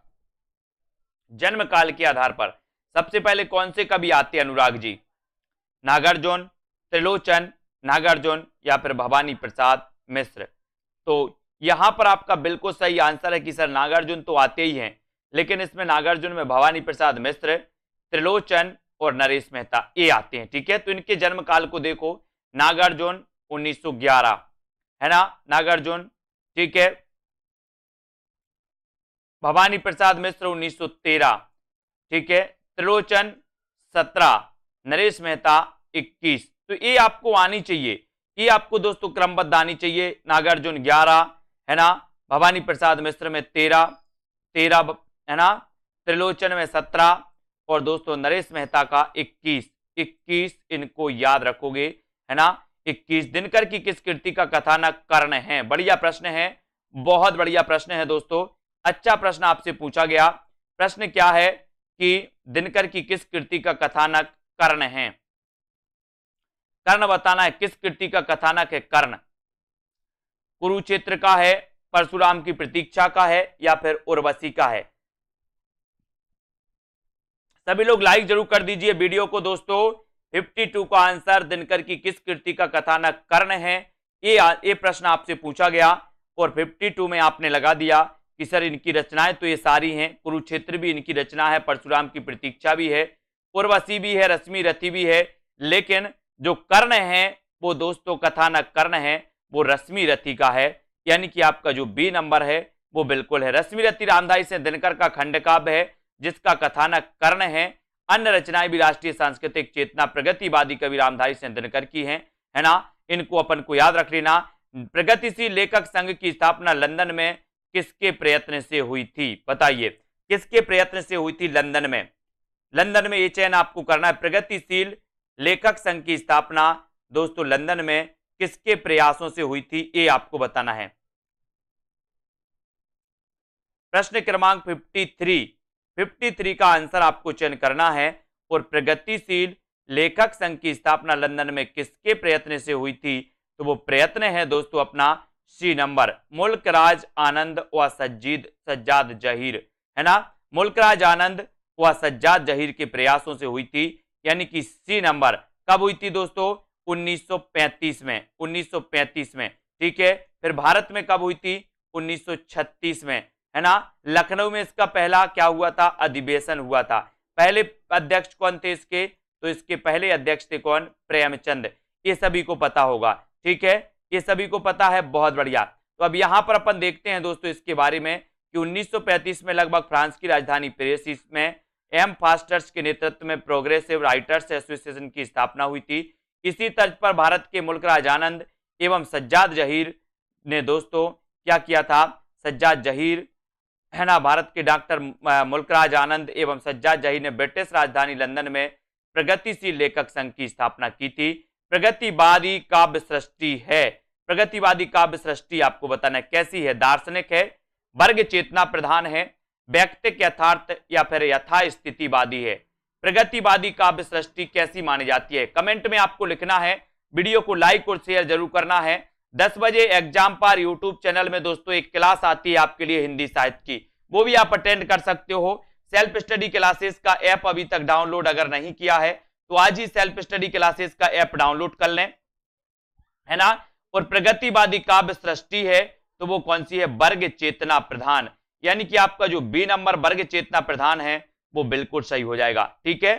जन्म काल के आधार पर सबसे पहले कौन से कवि आते हैं? अनुराग जी, नागार्जुन, त्रिलोचन, नागार्जुन या फिर भवानी प्रसाद मिश्र। तो यहां पर आपका बिल्कुल सही आंसर है कि सर नागार्जुन तो आते ही हैं, लेकिन इसमें नागार्जुन में भवानी प्रसाद मिश्र, त्रिलोचन और नरेश मेहता ये आते हैं। ठीक है, तो इनके जन्म काल को देखो, नागार्जुन 1911, है ना, नागार्जुन। ठीक है, भवानी प्रसाद मिश्र 1913, ठीक है, त्रिलोचन 17, नरेश मेहता 21। तो ये आपको आनी चाहिए, ये आपको दोस्तों क्रमबद्ध आनी चाहिए। नागार्जुन 11, है ना, भवानी प्रसाद मिश्र में 13 है ना, त्रिलोचन में 17 और दोस्तों नरेश मेहता का 21 इनको याद रखोगे, है ना। 21 दिनकर की किस कृति का कथानक कर्ण है? बढ़िया प्रश्न है, बहुत बढ़िया प्रश्न है दोस्तों, अच्छा प्रश्न आपसे पूछा गया। प्रश्न क्या है कि दिनकर की किस कृति का कथानक कर्ण है? कर्ण बताना है, किस कृति का कथानक है कर्ण? कुरुक्षेत्र का है, परशुराम की प्रतीक्षा का है या फिर उर्वशी का है? सभी लोग लाइक जरूर कर दीजिए वीडियो को दोस्तों। 52 का आंसर दिनकर की किस कृति का कथानक कर्ण है, ये प्रश्न आपसे पूछा गया और 52 में आपने लगा दिया कि सर इनकी रचनाएं तो ये सारी हैं, कुरुक्षेत्र भी इनकी रचना है, परशुराम की प्रतीक्षा भी है, उर्वशी भी है, रश्मि रथी भी है, लेकिन जो कर्ण है वो दोस्तों कथानक कर्ण है वो रश्मि रथी का है, यानी कि आपका जो बी नंबर है वो बिल्कुल है। रश्मि रथी रामधारी से दिनकर का खंड काव्य है जिसका कथानक कर्ण है। अन्य रचनाएं भी राष्ट्रीय सांस्कृतिक चेतना प्रगतिवादी कवि रामधारी से दिनकर की हैं, है ना, इनको अपन को याद रख लेना। प्रगतिशील लेखक संघ की स्थापना लंदन में किसके प्रयत्न से हुई थी? बताइए किसके प्रयत्न से हुई थी लंदन में? लंदन में ये चयन आपको करना है। प्रगतिशील लेखक संघ की स्थापना दोस्तों लंदन में किसके प्रयासों से हुई थी, ये आपको बताना है। प्रश्न क्रमांक 53 का आंसर आपको चयन करना है। और प्रगतिशील लेखक संघ की स्थापना लंदन में किसके प्रयत्न से हुई थी? तो वो प्रयत्न है दोस्तों अपना सी नंबर, मुल्कराज आनंद व सज्जाद जहीर, है ना, मुल्कराज आनंद व सज्जाद जहीर के प्रयासों से हुई थी, यानी कि सी नंबर। कब हुई थी दोस्तों? 1935 में, 1935 में, ठीक है। फिर भारत में कब हुई थी? 1936 में, है ना। लखनऊ में इसका पहला क्या हुआ था? अधिवेशन हुआ था। पहले अध्यक्ष कौन थे इसके? तो इसके पहले अध्यक्ष थे कौन? प्रेमचंद। ये सभी को पता होगा, ठीक है, ये सभी को पता है, बहुत बढ़िया। तो अब यहां पर अपन देखते हैं दोस्तों इसके बारे में कि 1935 में लगभग फ्रांस की राजधानी पेरिस में एम फास्टर्स के नेतृत्व में प्रोग्रेसिव राइटर्स एसोसिएशन की स्थापना हुई थी। इसी तर्ज पर भारत के मुल्कराज आनंद एवं सज्जाद जहीर ने दोस्तों क्या किया था? सज्जाद जहीर, है ना, भारत के डॉक्टर मुल्कराज आनंद एवं सज्जाद जहीर ने ब्रिटिश राजधानी लंदन में प्रगतिशील लेखक संघ की स्थापना की थी। प्रगतिवादी काव्य सृष्टि है। प्रगतिवादी काव्य सृष्टि आपको बताना है कैसी है? दार्शनिक है, वर्ग चेतना प्रधान है, व्यक्तिक यथार्थ या फिर यथास्थितिवादी है। प्रगतिवादी काव्य सृष्टि कैसी मानी जाती है? कमेंट में आपको लिखना है। वीडियो को लाइक और शेयर जरूर करना है। 10 बजे एग्जाम पर यूट्यूब चैनल में दोस्तों एक क्लास आती है आपके लिए हिंदी साहित्य की, वो भी आप अटेंड कर सकते हो। सेल्फ स्टडी क्लासेस का ऐप अभी तक डाउनलोड अगर नहीं किया है तो आज ही सेल्फ स्टडी क्लासेस का ऐप डाउनलोड कर लें, है ना। और प्रगतिवादी काव्य सृष्टि है तो वो कौन सी है? वर्ग चेतना प्रधान, यानी कि आपका जो बी नंबर वर्ग चेतना प्रधान है वो बिल्कुल सही हो जाएगा, ठीक है,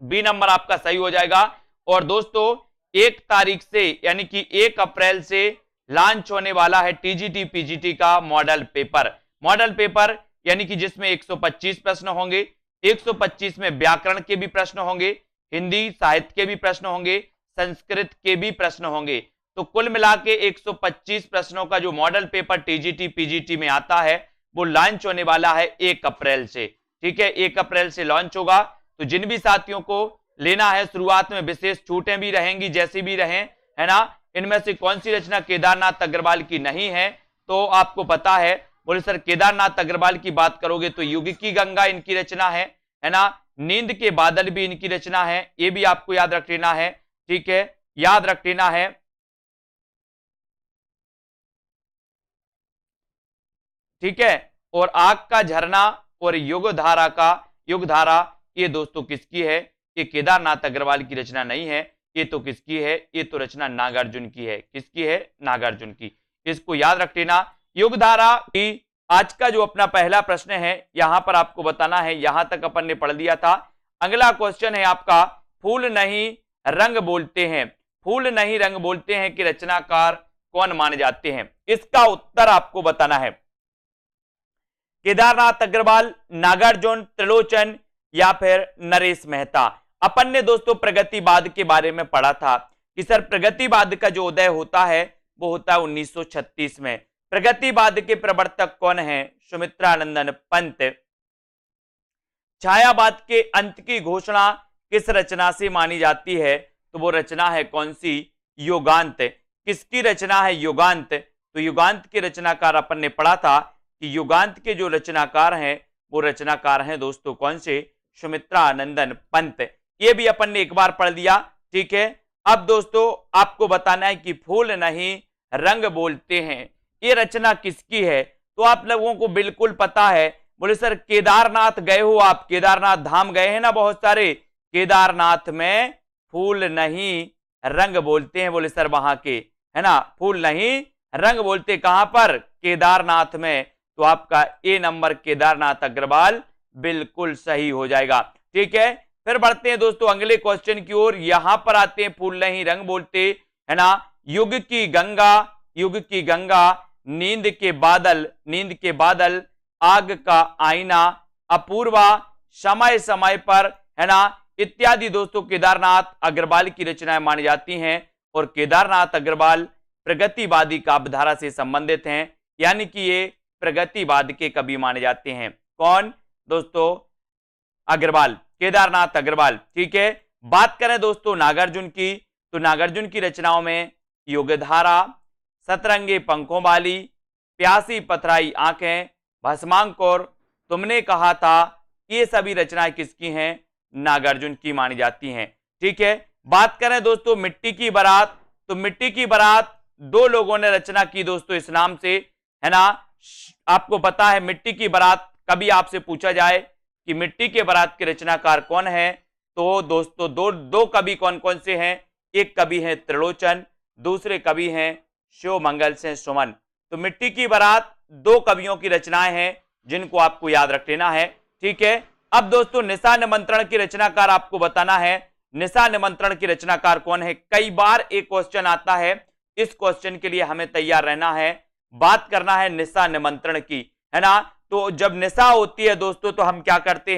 बी नंबर आपका सही हो जाएगा। और दोस्तों 1 तारीख से यानी कि 1 अप्रैल से लॉन्च होने वाला है टीजीटी पीजीटी का मॉडल पेपर। मॉडल पेपर यानी कि जिसमें 125 प्रश्न होंगे। 125 में व्याकरण के भी प्रश्न होंगे, हिंदी साहित्य के भी प्रश्न होंगे, संस्कृत के भी प्रश्न होंगे। तो कुल मिला के 125 प्रश्नों का जो मॉडल पेपर टीजीटी पीजीटी में आता है वो लॉन्च होने वाला है 1 अप्रैल से, ठीक है, 1 अप्रैल से लॉन्च होगा। तो जिन भी साथियों को लेना है, शुरुआत में विशेष छूटें भी रहेंगी जैसी भी रहें, है ना। इनमें से कौन सी रचना केदारनाथ अग्रवाल की नहीं है? तो आपको पता है, बोले सर केदारनाथ अग्रवाल की बात करोगे तो युग की गंगा इनकी रचना है ना। नींद के बादल भी इनकी रचना है, ये भी आपको याद रख लेना है, ठीक है, याद रख लेना है, ठीक है। और आग का झरना और युगधारा ये दोस्तों किसकी है? ये केदारनाथ अग्रवाल की रचना नहीं है, ये तो किसकी है? ये तो रचना नागार्जुन की है। किसकी है? नागार्जुन की। इसको याद रख लेना। युगधारा की आज का जो अपना पहला प्रश्न है यहां पर आपको बताना है, यहां तक अपन ने पढ़ लिया था। अगला क्वेश्चन है आपका, फूल नहीं रंग बोलते हैं, फूल नहीं रंग बोलते हैं कि रचनाकार कौन माने जाते हैं? इसका उत्तर आपको बताना है। केदारनाथ अग्रवाल, नागार्जुन, त्रिलोचन या फिर नरेश मेहता। अपन ने दोस्तों प्रगतिवाद के बारे में पढ़ा था कि सर प्रगतिवाद का जो उदय होता है वो होता है 1936 में। प्रगतिवाद के प्रवर्तक कौन है? सुमित्रानंदन पंत। छायावाद के अंत की घोषणा किस रचना से मानी जाती है? तो वो रचना है कौन सी? युगांत। किसकी रचना है? युगांत। तो युगांत के रचनाकार अपन ने पढ़ा था कि युगांत के जो रचनाकार हैं वो रचनाकार हैं दोस्तों कौन से? सुमित्रानंदन पंत। ये भी अपन ने एक बार पढ़ लिया, ठीक है। अब दोस्तों आपको बताना है कि फूल नहीं रंग बोलते हैं, ये रचना किसकी है? तो आप लोगों को बिल्कुल पता है। बोले सर केदारनाथ गए हो आप, केदारनाथ धाम गए हैं ना बहुत सारे, केदारनाथ में फूल नहीं रंग बोलते हैं। बोले सर वहां के, है ना, फूल नहीं रंग बोलते कहां पर? केदारनाथ में। तो आपका ए नंबर केदारनाथ अग्रवाल बिल्कुल सही हो जाएगा, ठीक है। फिर बढ़ते हैं दोस्तों अगले क्वेश्चन की ओर। यहां पर आते हैं, फूल नहीं रंग बोलते, है ना, युग की गंगा, नींद के बादल, आग का आईना, अपूर्वा, समय समय पर, है ना, इत्यादि दोस्तों केदारनाथ अग्रवाल की रचनाएं मानी जाती हैं। और केदारनाथ अग्रवाल प्रगतिवादी काव्यधारा से संबंधित हैं, यानी कि ये प्रगतिवाद के कवि माने जाते हैं। कौन दोस्तों? अग्रवाल, केदारनाथ अग्रवाल, ठीक है। बात करें दोस्तों नागार्जुन की, तो नागार्जुन की रचनाओं में युगधारा, सतरंगे पंखों वाली, प्यासी पथराई आंखें, भस्मांकुर, तुमने कहा था, ये सभी रचनाएं किसकी हैं? नागार्जुन की मानी जाती हैं, ठीक है। बात करें दोस्तों मिट्टी की बारात, तो मिट्टी की बारात 2 लोगों ने रचना की दोस्तों इस नाम से, है ना। आपको पता है मिट्टी की बारात, कभी आपसे पूछा जाए कि मिट्टी के बारात के रचनाकार कौन है, तो दोस्तों दो कवि कौन कौन से हैं? एक कवि हैं त्रिलोचन, दूसरे कवि हैं शिवमंगल सिंह सुमन। तो मिट्टी की बारात 2 कवियों की रचनाएं हैं जिनको आपको याद रख लेना है। ठीक है, अब दोस्तों निशा निमंत्रण की रचनाकार आपको बताना है। निशा निमंत्रण की रचनाकार कौन है? कई बार एक क्वेश्चन आता है, इस क्वेश्चन के लिए हमें तैयार रहना है। बात करना है निशा निमंत्रण की, है ना। तो जब निशा होती है दोस्तों तो हम क्या करते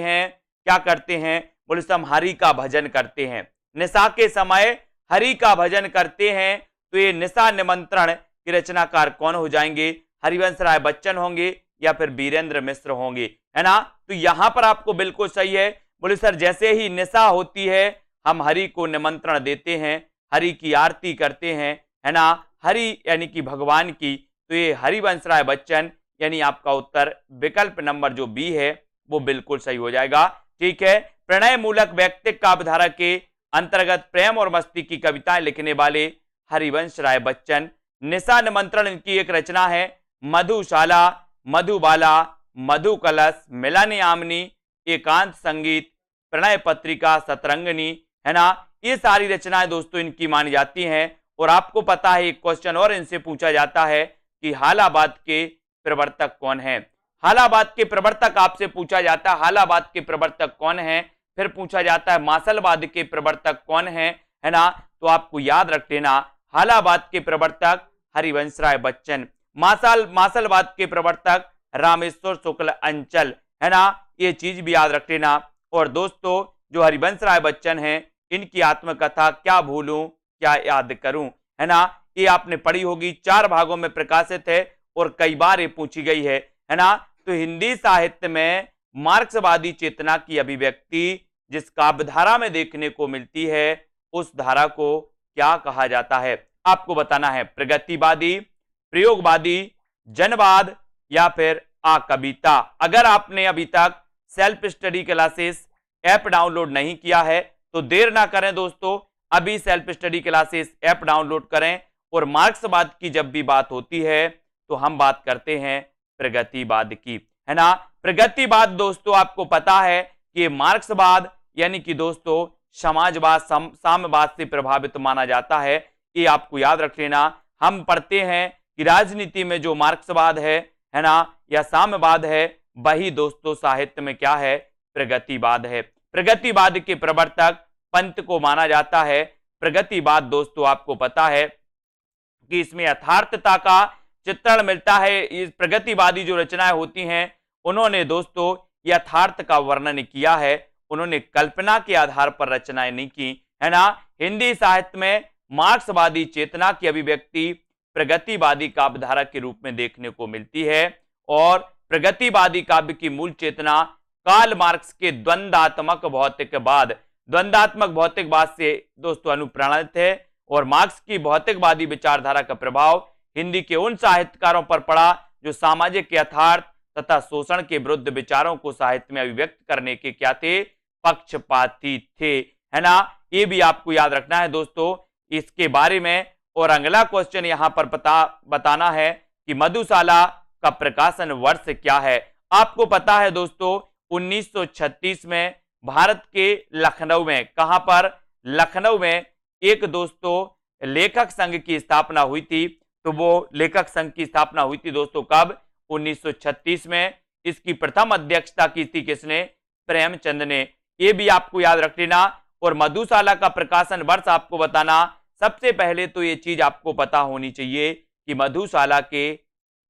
हैं? बोले हम हरि का भजन करते हैं। निशा के समय हरि का भजन करते हैं। तो ये निशा निमंत्रण के रचनाकार कौन हो जाएंगे? हरिवंश राय बच्चन होंगे या फिर वीरेंद्र मिश्र होंगे, है ना। तो यहां पर आपको बिल्कुल सही है। बोले सर जैसे ही निशा होती है हम हरि को निमंत्रण देते हैं, हरि की आरती करते हैं, है ना, हरि यानी कि भगवान की। तो ये हरिवंश राय बच्चन, यानी आपका उत्तर विकल्प नंबर जो बी है वो बिल्कुल सही हो जाएगा। ठीक है, प्रणय मूलक व्यक्तिक काव्यधारा के अंतर्गत प्रेम और मस्ती की कविताएं लिखने वाले हरिवंश राय बच्चन। निशा निमंत्रण इनकी एक रचना है। मधुशाला, मधुबाला, मधु कलश, मिलन आमनी, एकांत संगीत, प्रणय पत्रिका, सतरंगनी, है ना। ये सारी रचनाएं दोस्तों इनकी मानी जाती हैं। और आपको पता है एक क्वेश्चन और इनसे पूछा जाता है कि हालाबाद के प्रवर्तक कौन है? हालाबाद के प्रवर्तक आपसे पूछा जाता है, हालाबाद के प्रवर्तक कौन है? फिर पूछा जाता है मासलवाद के प्रवर्तक कौन है ना। तो आपको याद रख लेना, हालाबाद के प्रवर्तक हरिवंश राय बच्चन, मासलवाद के प्रवर्तक रामेश्वर शुक्ल अंचल, है ना। ये चीज भी याद रख लेना। और दोस्तों जो हरिवंश राय बच्चन हैं इनकी आत्मकथा क्या भूलूं क्या याद करूं, है ना, ये आपने पढ़ी होगी, 4 भागों में प्रकाशित है और कई बार ये पूछी गई है ना। तो हिंदी साहित्य में मार्क्सवादी चेतना की अभिव्यक्ति जिस काव्यधारा में देखने को मिलती है उस धारा को क्या कहा जाता है? आपको बताना है, प्रगतिवादी, प्रयोगवादी, जनवाद या फिर कविता। अगर आपने अभी तक self study classes app download नहीं किया है तो देर ना करें दोस्तों, अभी self study classes app download करें। और मार्क्सवाद की जब भी बात होती है तो हम बात करते हैं प्रगतिवाद की, है ना। प्रगतिवाद दोस्तों आपको पता है कि मार्क्सवाद यानी कि दोस्तों समाजवाद, साम्यवाद से प्रभावित माना जाता है। ये आपको याद रख लेना। हम पढ़ते हैं कि राजनीति में जो मार्क्सवाद है ना, या साम्यवाद है, वही दोस्तों साहित्य में क्या है? प्रगतिवाद है। प्रगतिवाद के प्रवर्तक पंत को माना जाता है। प्रगतिवाद दोस्तों आपको पता है कि इसमें यथार्थता का चित्रण मिलता है। इस प्रगतिवादी जो रचनाएं होती हैं उन्होंने दोस्तों यथार्थ का वर्णन किया है, उन्होंने कल्पना के आधार पर रचनाएं नहीं की, है ना। हिंदी साहित्य में मार्क्सवादी चेतना की अभिव्यक्ति प्रगतिवादी काव्यधारा के रूप में देखने को मिलती है। और प्रगतिवादी काव्य की मूल चेतना कार्ल मार्क्स के द्वंद्वात्मक भौतिकवाद से दोस्तों अनुप्राणित है। और मार्क्स की भौतिकवादी विचारधारा का प्रभाव हिंदी के उन साहित्यकारों पर पड़ा जो सामाजिक यथार्थ तथा शोषण के विरुद्ध विचारों को साहित्य में अभिव्यक्त करने के क्या थे? पक्षपाती थे, है ना। ये भी आपको याद रखना है दोस्तों इसके बारे में। और अगला क्वेश्चन यहां पर बताना है कि मधुशाला का प्रकाशन वर्ष क्या है? आपको पता है दोस्तों 1936 में भारत के लखनऊ में, कहां पर? लखनऊ में एक दोस्तों लेखक संघ की स्थापना हुई थी। तो वो लेखक संघ की स्थापना हुई थी दोस्तों कब? 1936 में। इसकी प्रथम अध्यक्षता की थी किसने? प्रेमचंद ने। ये भी आपको याद रख लेना। और मधुशाला का प्रकाशन वर्ष आपको बताना। सबसे पहले तो ये चीज आपको पता होनी चाहिए कि मधुशाला के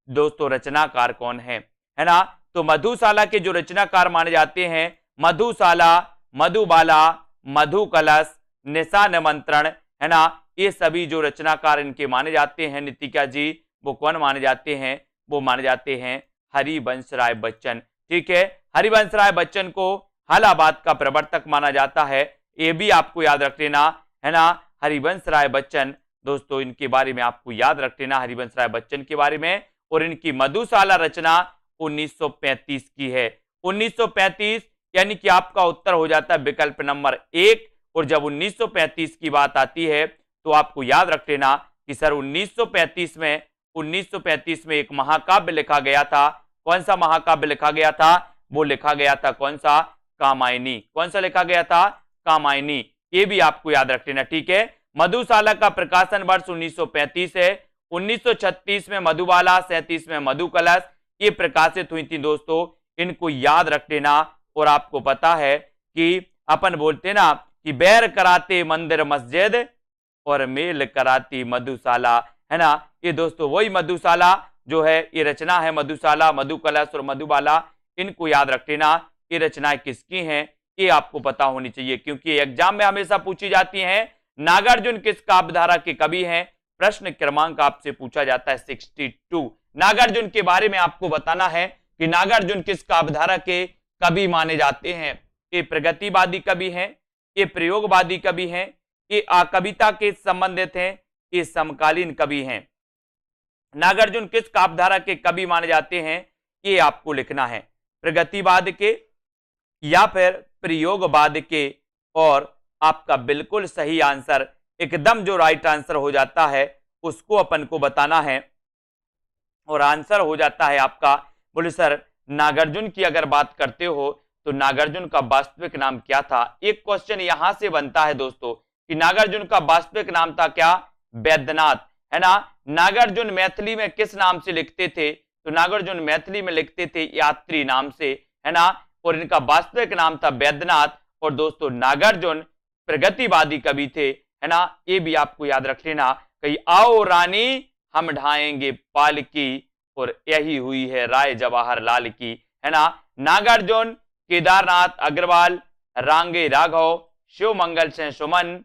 दोस्तों रचनाकार कौन है ना। तो मधुशाला के जो रचनाकार माने जाते हैं मधुशाला, मधुबाला, मधु कलश, निशा निमंत्रण, है ना। ये सभी जो रचनाकार इनके माने जाते हैं नितिका जी, वो कौन माने जाते हैं? वो माने जाते हैं हरिवंश राय बच्चन। ठीक है, हरिवंश राय बच्चन को हालाबाद का प्रवर्तक माना जाता है। ये भी आपको याद रख लेना, है ना। हरिवंश राय बच्चन दोस्तों इनके बारे में आपको याद रख लेना, हरिवंश राय बच्चन के बारे में। और इनकी मधुशाला रचना 1935 की है। 1935 यानी कि आपका उत्तर हो जाता है विकल्प नंबर 1। और जब 1935 की बात आती है तो आपको याद रख लेना कि सर 1935 में एक महाकाव्य लिखा गया था। कौन सा महाकाव्य लिखा गया था? वो लिखा गया था कौन सा? कामायनी। कौन सा लिखा गया था? कामायनी। ये भी आपको याद रख लेना। ठीक है, मधुशाला का प्रकाशन वर्ष 1935 है। 1936 में मधुबाला, 37 में मधुकलश ये प्रकाशित हुई थी दोस्तों, इनको याद रख लेना। और आपको पता है कि अपन बोलते ना कि बैर कराते मंदिर मस्जिद और मेल कराती मधुशाला, है ना। ये दोस्तों वही मधुशाला जो है, ये रचना है मधुशाला, मधुकलश और मधुबाला, इनको याद रख लेना। ये रचनाएं किसकी हैं ये आपको पता होनी चाहिए, क्योंकि एग्जाम में हमेशा पूछी जाती हैं। नागार्जुन किस काव्यधारा के कवि हैं? प्रश्न क्रमांक आपसे पूछा जाता है 62। नागार्जुन के बारे में आपको बताना है कि नागार्जुन किस काव्यधारा के कवि माने जाते हैं। ये प्रगतिवादी कवि हैं, ये प्रयोगवादी कवि हैं, ये कविता के संबंधित हैं, ये समकालीन कवि हैं। नागार्जुन किस काव्यधारा के कवि माने जाते हैं ये आपको लिखना है, प्रगतिवाद के या फिर प्रयोगवाद के। और आपका बिल्कुल सही आंसर, एकदम जो राइट आंसर हो जाता है उसको अपन को बताना है। और आंसर हो जाता है आपका, बोले सर नागार्जुन की अगर बात करते हो तो नागार्जुन का वास्तविक नाम क्या था? एक क्वेश्चन यहां से बनता है दोस्तों कि नागार्जुन का वास्तविक नाम था क्या? वैद्यनाथ, है ना। नागार्जुन मैथिली में किस नाम से लिखते थे? तो नागार्जुन मैथिली में लिखते थे यात्री नाम से, है ना। और इनका वास्तविक नाम था वैद्यनाथ। और दोस्तों नागार्जुन प्रगतिवादी कवि थे, है ना। ये भी आपको याद रख लेना, कहीं आओ रानी हम ढाएंगे पालकी और यही हुई है राय जवाहरलाल की, है ना। नागार्जुन, केदारनाथ अग्रवाल, रांगे राघव, शिव मंगल सिंह सुमन,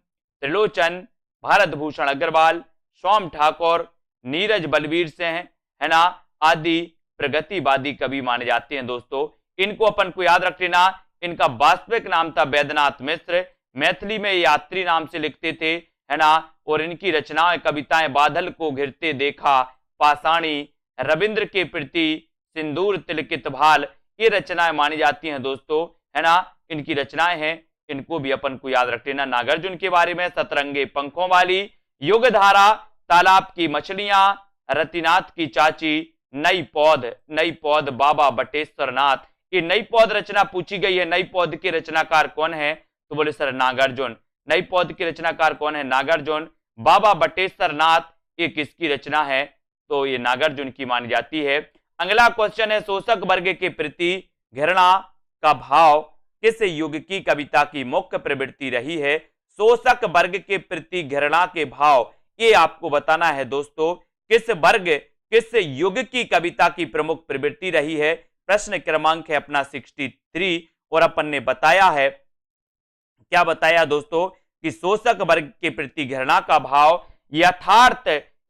त्रिलोचन, भारत भूषण अग्रवाल, सोम ठाकुर, नीरज बलवीर सिंह, है ना, आदि प्रगतिवादी कवि माने जाते हैं दोस्तों। इनको अपन को याद रख लेना। इनका वास्तविक नाम था वैद्यनाथ मिश्र, मैथिली में यात्री नाम से लिखते थे, है ना। और इनकी रचनाएं कविताएं बादल को घिरते देखा, पाषाणी, रविंद्र के प्रति, सिंदूर तिलकित भाल, ये रचनाएं मानी जाती हैं दोस्तों, है ना। इनकी रचनाएं हैं, इनको भी अपन को याद रख लेना। नागार्जुन के बारे में सतरंगे पंखों वाली, युगधारा, तालाब की मछलियां, रतिनाथ की चाची, नई पौध बाबा बटेश्वर नाथ। ये नई पौध रचना पूछी गई है, नई पौध के रचनाकार कौन है? तो बोले सर नागार्जुन। नई पौध के रचनाकार कौन है? नागार्जुन। बाबा बटेश्वर नाथ ये किसकी रचना है? तो ये नागार्जुन की मानी जाती है। अगला क्वेश्चन है, शोषक वर्ग के प्रति घृणा का भाव किस युग की कविता की मुख्य प्रवृत्ति रही है? शोषक वर्ग के प्रति घृणा के भाव, ये आपको बताना है दोस्तों, किस वर्ग, किस युग की कविता की प्रमुख प्रवृत्ति रही है। प्रश्न क्रमांक है अपना 63। और अपन ने बताया है, क्या बताया दोस्तों, कि शोषक वर्ग के प्रति घृणा का भाव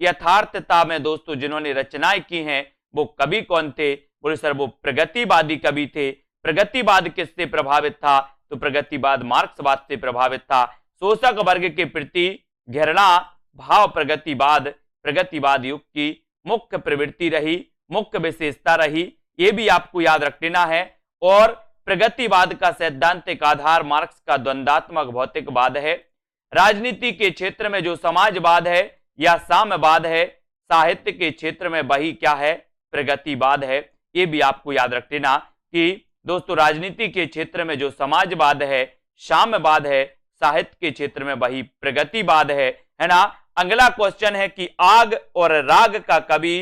यथार्थता में दोस्तों जिन्होंने रचनाएं की हैं वो कवि कौन थे? बोले सर वो प्रगतिवादी कवि थे। प्रगतिवाद किससे प्रभावित था? तो प्रगतिवाद मार्क्सवाद से प्रभावित था। शोषक वर्ग के प्रति घृणा भाव प्रगतिवाद युग की मुख्य प्रवृत्ति रही, मुख्य विशेषता रही, ये भी आपको याद रख लेना है। और प्रगतिवाद का सैद्धांतिक आधार मार्क्स का द्वंद्वात्मक भौतिकवाद है। राजनीति के क्षेत्र में जो समाजवाद है या साम्यवाद है, साहित्य के क्षेत्र में वही क्या है? प्रगतिवाद है। ये भी आपको याद रख लेना कि दोस्तों राजनीति के क्षेत्र में जो समाजवाद है, साम्यवाद है, साहित्य के क्षेत्र में वही प्रगतिवाद है ना। अगला क्वेश्चन है कि आग और राग का कवि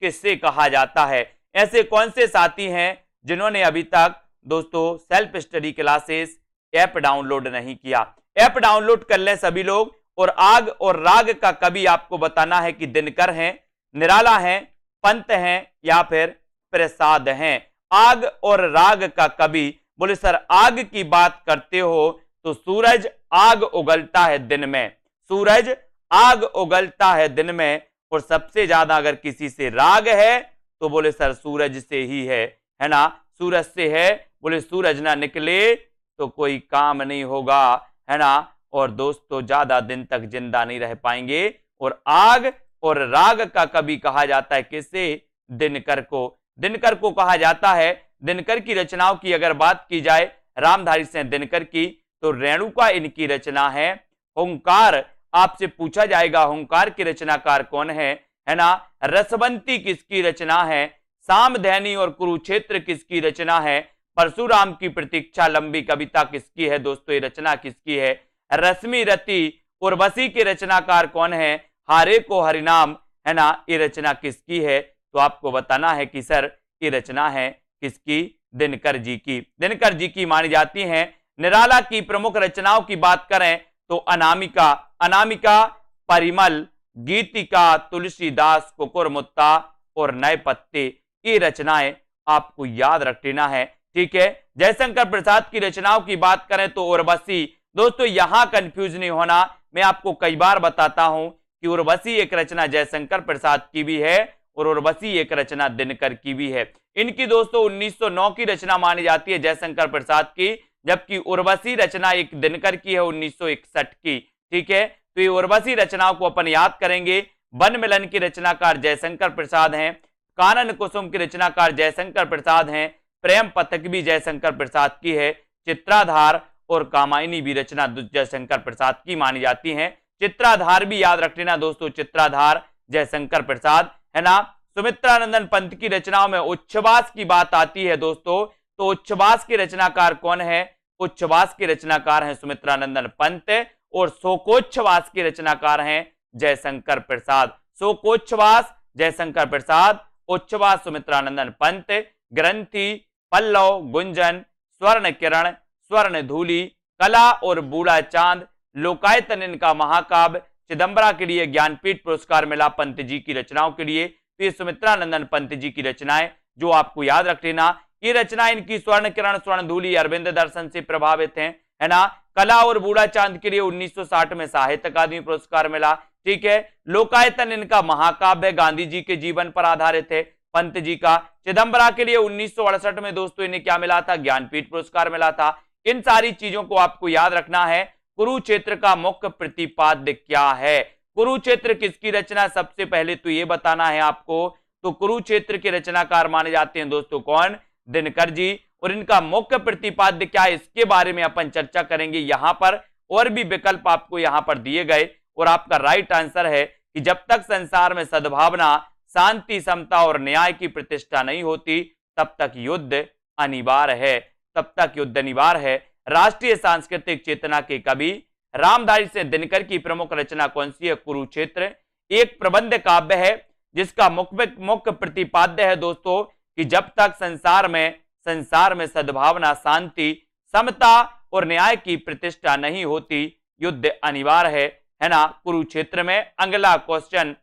किससे कहा जाता है? ऐसे कौन से साथी हैं जिन्होंने अभी तक दोस्तों self study classes app download नहीं किया? ऐप डाउनलोड कर लें सभी लोग। और आग और राग का कवि आपको बताना है कि दिनकर हैं, निराला हैं, पंत हैं या फिर प्रसाद हैं। आग और राग का कवि, बोले सर आग की बात करते हो तो सूरज आग उगलता है दिन में, सूरज आग उगलता है दिन में। और सबसे ज्यादा अगर किसी से राग है तो बोले सर सूरज से ही है ना, सूरज से है। बोले सूरज ना निकले तो कोई काम नहीं होगा, है ना। और दोस्तों ज्यादा दिन तक जिंदा नहीं रह पाएंगे। और आग और राग का कवि कहा जाता है किसे? दिनकर को। दिनकर को कहा जाता है। दिनकर की रचनाओं की अगर बात की जाए रामधारी सिंह दिनकर की, तो रेणुका इनकी रचना है। हुंकार आपसे पूछा जाएगा हुंकार के रचनाकार कौन है ना। रसवंती किसकी रचना है? सामधैनी और कुरुक्षेत्र किसकी रचना है? परशुराम की प्रतीक्षा लंबी कविता किसकी है दोस्तों? ये रचना किसकी है? रश्मि रति उर्वशी के रचनाकार कौन है? हारे को हरिनाम, है ना, ये रचना किसकी है? तो आपको बताना है कि सर ये रचना है किसकी? दिनकर जी की। दिनकर जी की मानी जाती है। निराला की प्रमुख रचनाओं की बात करें तो अनामिका, अनामिका, परिमल, गीतिका, तुलसीदास, कुकुरमुत्ता और नए पत्ते, ये रचनाएं आपको याद रख लेना है। ठीक है, जयशंकर प्रसाद की रचनाओं की बात करें तो उर्वशी। दोस्तों यहां कंफ्यूज नहीं होना, मैं आपको कई बार बताता हूं कि उर्वशी एक रचना जयशंकर प्रसाद की भी है और उर्वशी एक रचना दिनकर की भी है। इनकी दोस्तों 1909 की रचना मानी जाती है जयशंकर प्रसाद की, जबकि उर्वशी रचना एक दिनकर की है 1961 की। ठीक है, तो ये उर्वशी रचनाओं को अपन याद करेंगे। वन मिलन की रचनाकार जयशंकर प्रसाद हैं, कानन कुसुम की रचनाकार जयशंकर प्रसाद हैं, प्रेम पथक भी जयशंकर प्रसाद की है, चित्राधार और कामायनी भी रचना जयशंकर प्रसाद की मानी जाती हैं। चित्राधार भी याद रख लेना दोस्तों, चित्राधार जयशंकर प्रसाद, है ना। सुमित्रानंदन पंत की रचनाओं में उच्छ्वास की बात आती है दोस्तों, तो उच्छ्वास के रचनाकार कौन है? उच्छ्वास के रचनाकार हैं सुमित्रानंदन पंत और शोकोच्छ्वास के रचनाकार हैं जयशंकर प्रसाद। शोकोच्छ्वास जयशंकर प्रसाद, उच्छ्वास सुमित्रानंदन पंत, ग्रंथि, पल्लव, गुंजन, स्वर्ण किरण, स्वर्ण धूलि, कला और बूढ़ा चांद, लोकायतन इनका महाकाव्य, चिदंबरा के लिए ज्ञानपीठ पुरस्कार मिला पंत जी की रचनाओं के लिए। तो ये सुमित्रानंदन पंत जी की रचनाएं जो आपको याद रख लेना, ये रचना इनकी स्वर्ण किरण, स्वर्ण धूलि, अरविंद दर्शन से प्रभावित हैं, है ना। कला और बूढ़ा चांद के लिए 1960 में साहित्य अकादमी पुरस्कार मिला। ठीक है, लोकायतन इनका महाकाव्य गांधी जी के जीवन पर आधारित है पंत जी का। चिदंबरा के लिए 1968 में दोस्तों इन्हें क्या मिला था? ज्ञानपीठ पुरस्कार मिला था। इन सारी चीजों को आपको याद रखना है। कुरुक्षेत्र का मुख्य प्रतिपाद्य क्या है? कुरुक्षेत्र किसकी रचना? सबसे पहले तो ये बताना है आपको। तो कुरुक्षेत्र के रचनाकार माने जाते हैं दोस्तों कौन? दिनकर जी। और इनका मुख्य प्रतिपाद्य क्या है, इसके बारे में अपन चर्चा करेंगे यहां पर। और भी विकल्प आपको यहां पर दिए गए और आपका राइट आंसर है कि जब तक संसार में सद्भावना, शांति, समता और न्याय की प्रतिष्ठा नहीं होती तब तक युद्ध अनिवार्य है, तब तक युद्ध अनिवार्य है। राष्ट्रीय सांस्कृतिक चेतना के कवि रामधारी सिंह दिनकर की प्रमुख रचना कौन सी है? कुरुक्षेत्र। एक प्रबंध काव्य है जिसका मुख्य प्रतिपाद्य है दोस्तों कि जब तक संसार में सद्भावना, शांति, समता और न्याय की प्रतिष्ठा नहीं होती युद्ध अनिवार्य है ना। कुरुक्षेत्र में अगला क्वेश्चन,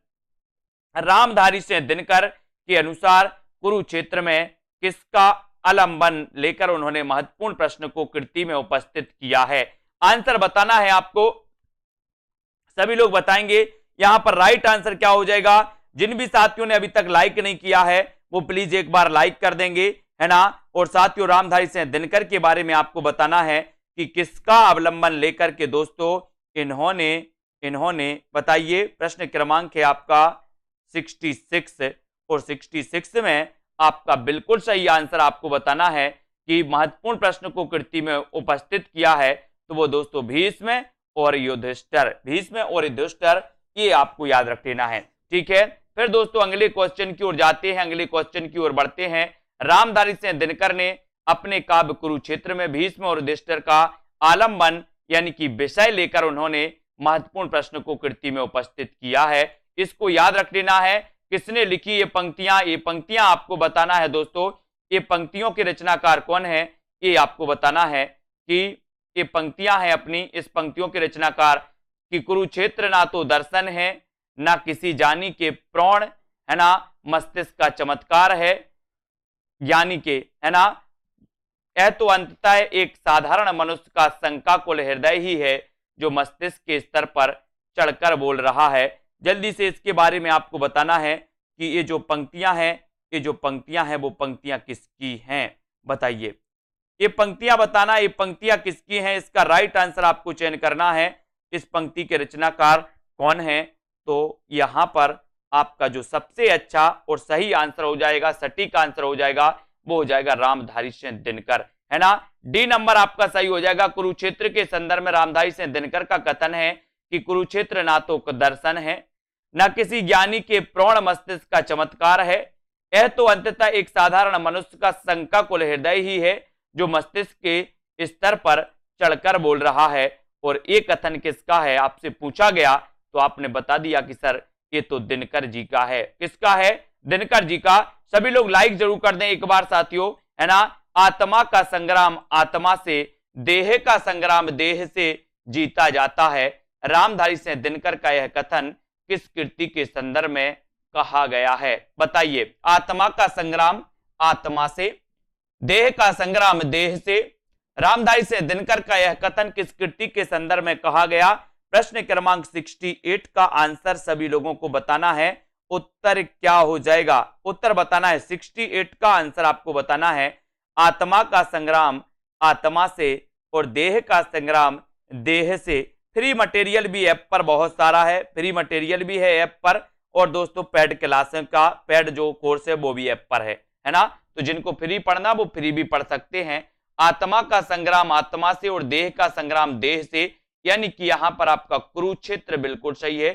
रामधारी सिंह दिनकर के अनुसार कुरुक्षेत्र में किसका आलंबन लेकर उन्होंने महत्वपूर्ण प्रश्न को कृति में उपस्थित किया है? आंसर बताना है आपको, सभी लोग बताएंगे। यहां पर राइट आंसर क्या हो जाएगा? जिन भी साथियों ने अभी तक लाइक नहीं किया है वो प्लीज एक बार लाइक कर देंगे, है ना। और साथियों रामधारी सिंह दिनकर के बारे में आपको बताना है कि किसका अवलंबन लेकर के दोस्तों इन्होंने बताइए। प्रश्न क्रमांक है आपका 66 और 66 में आपका बिल्कुल सही आंसर आपको बताना है कि महत्वपूर्ण प्रश्न को कृति में उपस्थित किया है तो वो दोस्तों भीष्म और युधिष्ठिर, भीष्म और युधिष्ठिर, ये आपको याद रख लेना है। ठीक है, फिर दोस्तों अगले क्वेश्चन की ओर जाते हैं, अगले क्वेश्चन की ओर बढ़ते हैं। रामधारी सिंह दिनकर ने अपने काव्य कुरुक्षेत्र में भीष्म और युधिष्ठिर का आलंबन यानी कि विषय लेकर उन्होंने महत्वपूर्ण प्रश्न को कृति में उपस्थित किया है। इसको याद रख लेना है। किसने लिखी ये पंक्तियां? ये पंक्तियां आपको बताना है दोस्तों, ये पंक्तियों के रचनाकार कौन है ये आपको बताना है कि ये पंक्तियां हैं अपनी। इस पंक्तियों के रचनाकार कि कुरुक्षेत्र ना तो दर्शन है, ना किसी जानी के प्राण, है ना, मस्तिष्क का चमत्कार है, यानी के, है ना, यह तो अंततः एक साधारण मनुष्य का शंकाकुल हृदय ही है जो मस्तिष्क के स्तर पर चढ़कर बोल रहा है। जल्दी से इसके बारे में आपको बताना है कि ये जो पंक्तियां हैं वो पंक्तियां किसकी हैं, बताइए। ये पंक्तियां बताना, ये पंक्तियां किसकी हैं, इसका राइट आंसर आपको चयन करना है। इस पंक्ति के रचनाकार कौन है? तो यहां पर आपका जो सबसे अच्छा और सही आंसर हो जाएगा, सटीक आंसर हो जाएगा, वो हो जाएगा रामधारी सिंह दिनकर, है ना। डी नंबर आपका सही हो जाएगा। कुरुक्षेत्र के संदर्भ में रामधारी सिंह दिनकर का कथन है कि कुरुक्षेत्र ना तो दर्शन है, न किसी ज्ञानी के प्रौढ़ मस्तिष्क का चमत्कार है, यह तो अंततः एक साधारण मनुष्य का शंकाकुल हृदय ही है जो मस्तिष्क के स्तर पर चढ़कर बोल रहा है। और ये कथन किसका है आपसे पूछा गया तो आपने बता दिया कि सर ये तो दिनकर जी का है। किसका है? दिनकर जी का। सभी लोग लाइक जरूर कर दें एक बार साथियों, है ना। आत्मा का संग्राम आत्मा से, देह का संग्राम देह से जीता जाता है। रामधारी सिंह दिनकर का यह कथन किस कृति के संदर्भ में कहा गया है? बताइए। आत्मा का संग्राम आत्मा से, देह का संग्राम देह से, रामधारी सिंह दिनकर का यह कथन किस कृति के संदर्भ में कहा गया? प्रश्न क्रमांक 68 का आंसर सभी लोगों को बताना है। उत्तर क्या हो जाएगा? उत्तर बताना है। 68 का आंसर आपको बताना है। आत्मा का संग्राम आत्मा से और देह का संग्राम देह से। फ्री मटेरियल भी ऐप पर बहुत सारा है, फ्री मटेरियल भी है ऐप पर, और दोस्तों पेड क्लासेस का पेड जो कोर्स है वो भी ऐप पर है ना। तो जिनको फ्री पढ़ना वो फ्री भी पढ़ सकते हैं। आत्मा का संग्राम आत्मा से और देह का संग्राम देह से, यानी कि यहां पर आपका कुरुक्षेत्र बिल्कुल सही है।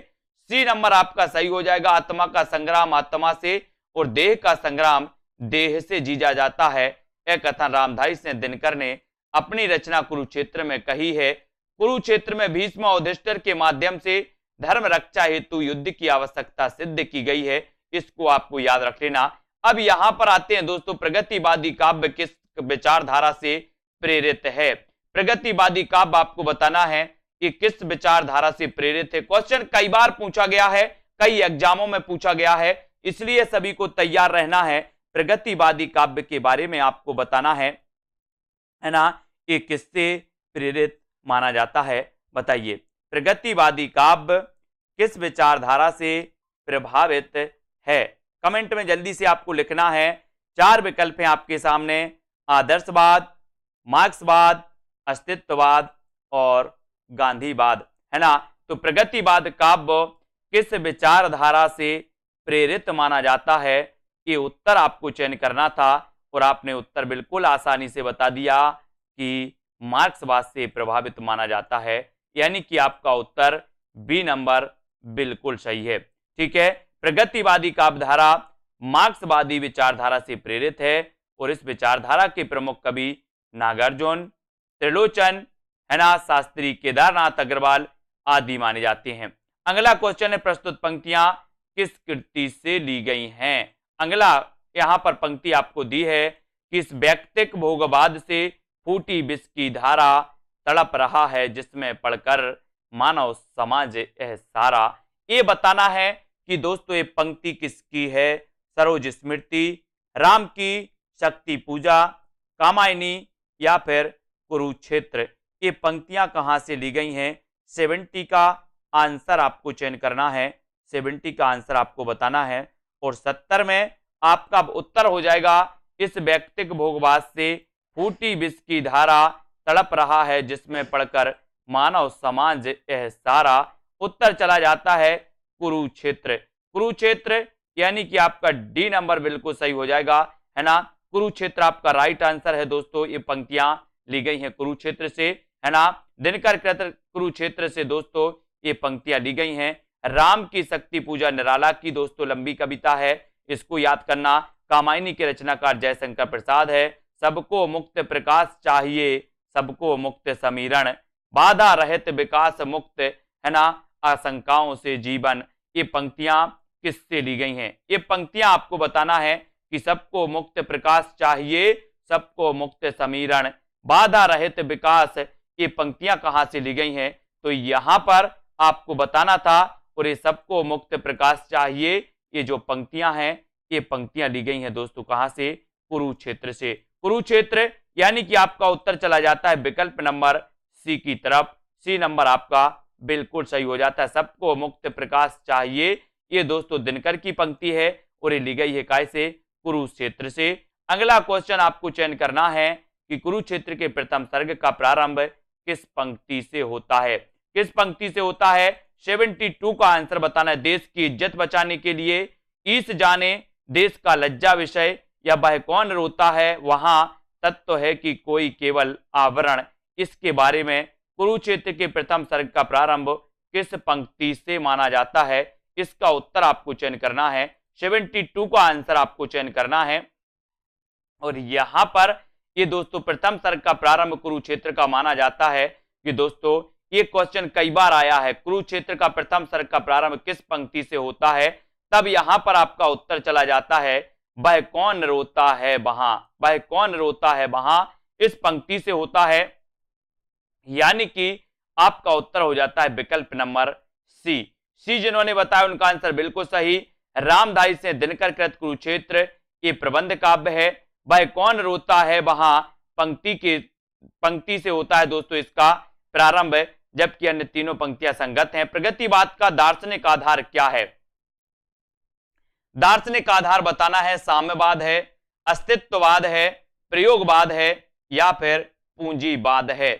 सी नंबर आपका सही हो जाएगा। आत्मा का संग्राम आत्मा से और देह का संग्राम देह से जीता जाता है। यह कथन रामधारी सिंह दिनकर ने अपनी रचना कुरुक्षेत्र में कही है। कुरुक्षेत्र में भीष्म और युधिष्ठिर के माध्यम से धर्म रक्षा हेतु युद्ध की आवश्यकता सिद्ध की गई है। इसको आपको याद रख लेना। अब यहां पर आते हैं दोस्तों, प्रगतिवादी काव्य किस विचारधारा से प्रेरित है? प्रगतिवादी काव्य आपको बताना है कि किस विचारधारा से प्रेरित है। क्वेश्चन कई बार पूछा गया है, कई एग्जामों में पूछा गया है, इसलिए सभी को तैयार रहना है। प्रगतिवादी काव्य के बारे में आपको बताना है ना, ये किससे प्रेरित माना जाता है? बताइए। प्रगतिवादी काव्य किस विचारधारा से प्रभावित है? कमेंट में जल्दी से आपको लिखना है। 4 विकल्प हैं आपके सामने, आदर्शवाद, मार्क्सवाद, अस्तित्ववाद और गांधीवाद, है ना। तो प्रगतिवाद काव्य किस विचारधारा से प्रेरित माना जाता है, ये उत्तर आपको चयन करना था और आपने उत्तर बिल्कुल आसानी से बता दिया कि मार्क्सवाद से प्रभावित माना जाता है, यानी कि आपका उत्तर बी नंबर बिल्कुल सही है। ठीक है। प्रगतिवादी काव्यधारा मार्क्सवादी विचारधारा से प्रेरित है और इस विचारधारा के प्रमुख कवि नागार्जुन, त्रिलोचन, है ना, शास्त्री केदारनाथ अग्रवाल आदि माने जाते हैं। अगला क्वेश्चन है, प्रस्तुत पंक्तियां किस कृति से ली गई हैं? अगला यहां पर पंक्ति आपको दी है कि इस व्यक्तिक भोगवाद से फूटी विष की धारा तड़प रहा है जिसमें पढ़कर मानव समाज यह सारा। ये बताना है कि दोस्तों ये पंक्ति किसकी है? सरोज स्मृति, राम की शक्ति पूजा, कामायनी या फिर कुरुक्षेत्र। ये पंक्तियां कहां से ली गई हैं? 70 का आंसर आपको चयन करना है। 70 का आंसर आपको बताना है और 70 में आपका उत्तर हो जाएगा इस व्यक्तिक भोगवाद से फूटी विष की धारा तड़प रहा है जिसमें पढ़कर मानव समाज यह सारा। उत्तर चला जाता है कुरुक्षेत्र। कुरुक्षेत्र यानी कि आपका डी नंबर बिल्कुल सही हो जाएगा, है ना। कुरुक्षेत्र आपका राइट आंसर है दोस्तों। ये पंक्तियां ली गई हैं कुरुक्षेत्र से, है ना। दिनकर कृत कुरुक्षेत्र से दोस्तों ये पंक्तियां ली गई हैं। राम की शक्ति पूजा निराला की दोस्तों लंबी कविता है, इसको याद करना। कामायनी के रचनाकार जयशंकर प्रसाद है। सबको मुक्त प्रकाश चाहिए, सबको मुक्त समीरण, बाधा रहित विकास मुक्त, है ना, आशंकाओं से जीवन। ये पंक्तियां किससे ली गई हैं? ये पंक्तियां आपको बताना है कि सबको मुक्त प्रकाश चाहिए, सबको मुक्त समीरण, बाधा रहित विकास। ये पंक्तियां कहां से ली गई हैं? तो यहां पर आपको बताना था। और ये सबको मुक्त प्रकाश चाहिए, ये जो पंक्तियां हैं ये पंक्तियां ली गई हैं दोस्तों कहां से? कुरुक्षेत्र से। कुरुक्षेत्र यानी कि आपका उत्तर चला जाता है विकल्प नंबर सी की तरफ। सी नंबर आपका बिल्कुल सही हो जाता है। सबको मुक्त प्रकाश चाहिए, ये दोस्तों दिनकर की पंक्ति है और ये ली गई है काय से? कुरुक्षेत्र से। अगला क्वेश्चन आपको चयन करना है कि कुरुक्षेत्र के प्रथम सर्ग का प्रारंभ किस पंक्ति से होता है? किस पंक्ति से होता है? 72 का आंसर बताना है। देश की इज्जत बचाने के लिए ईस जाने देश का लज्जा विषय, या वह कौन रोता है वहां तत्व है कि कोई केवल आवरण। इसके बारे में कुरुक्षेत्र के प्रथम सर्ग का प्रारंभ किस पंक्ति से माना जाता है? इसका उत्तर आपको चयन करना है। 72 का आंसर आपको चयन करना है। और यहां पर ये दोस्तों प्रथम सर्ग का प्रारंभ कुरुक्षेत्र का माना जाता है कि दोस्तों ये क्वेश्चन कई बार आया है। कुरुक्षेत्र का प्रथम सर्ग का प्रारंभ किस पंक्ति से होता है? तब यहां पर आपका उत्तर चला जाता है वह कौन रोता है वहां, वह कौन रोता है वहां, इस पंक्ति से होता है। यानी कि आपका उत्तर हो जाता है विकल्प नंबर सी। सी जिन्होंने बताया उनका आंसर बिल्कुल सही। रामधारी से दिनकर कृत कुरुक्षेत्र ये प्रबंध काव्य है। वह कौन रोता है वहां पंक्ति से होता है दोस्तों इसका प्रारंभ, जबकि अन्य तीनों पंक्तियां संगत हैं। प्रगतिवाद का दार्शनिक आधार क्या है? दार्शनिक आधार बताना है साम्यवाद है, अस्तित्ववाद है, प्रयोगवाद है या फिर पूंजीवाद है।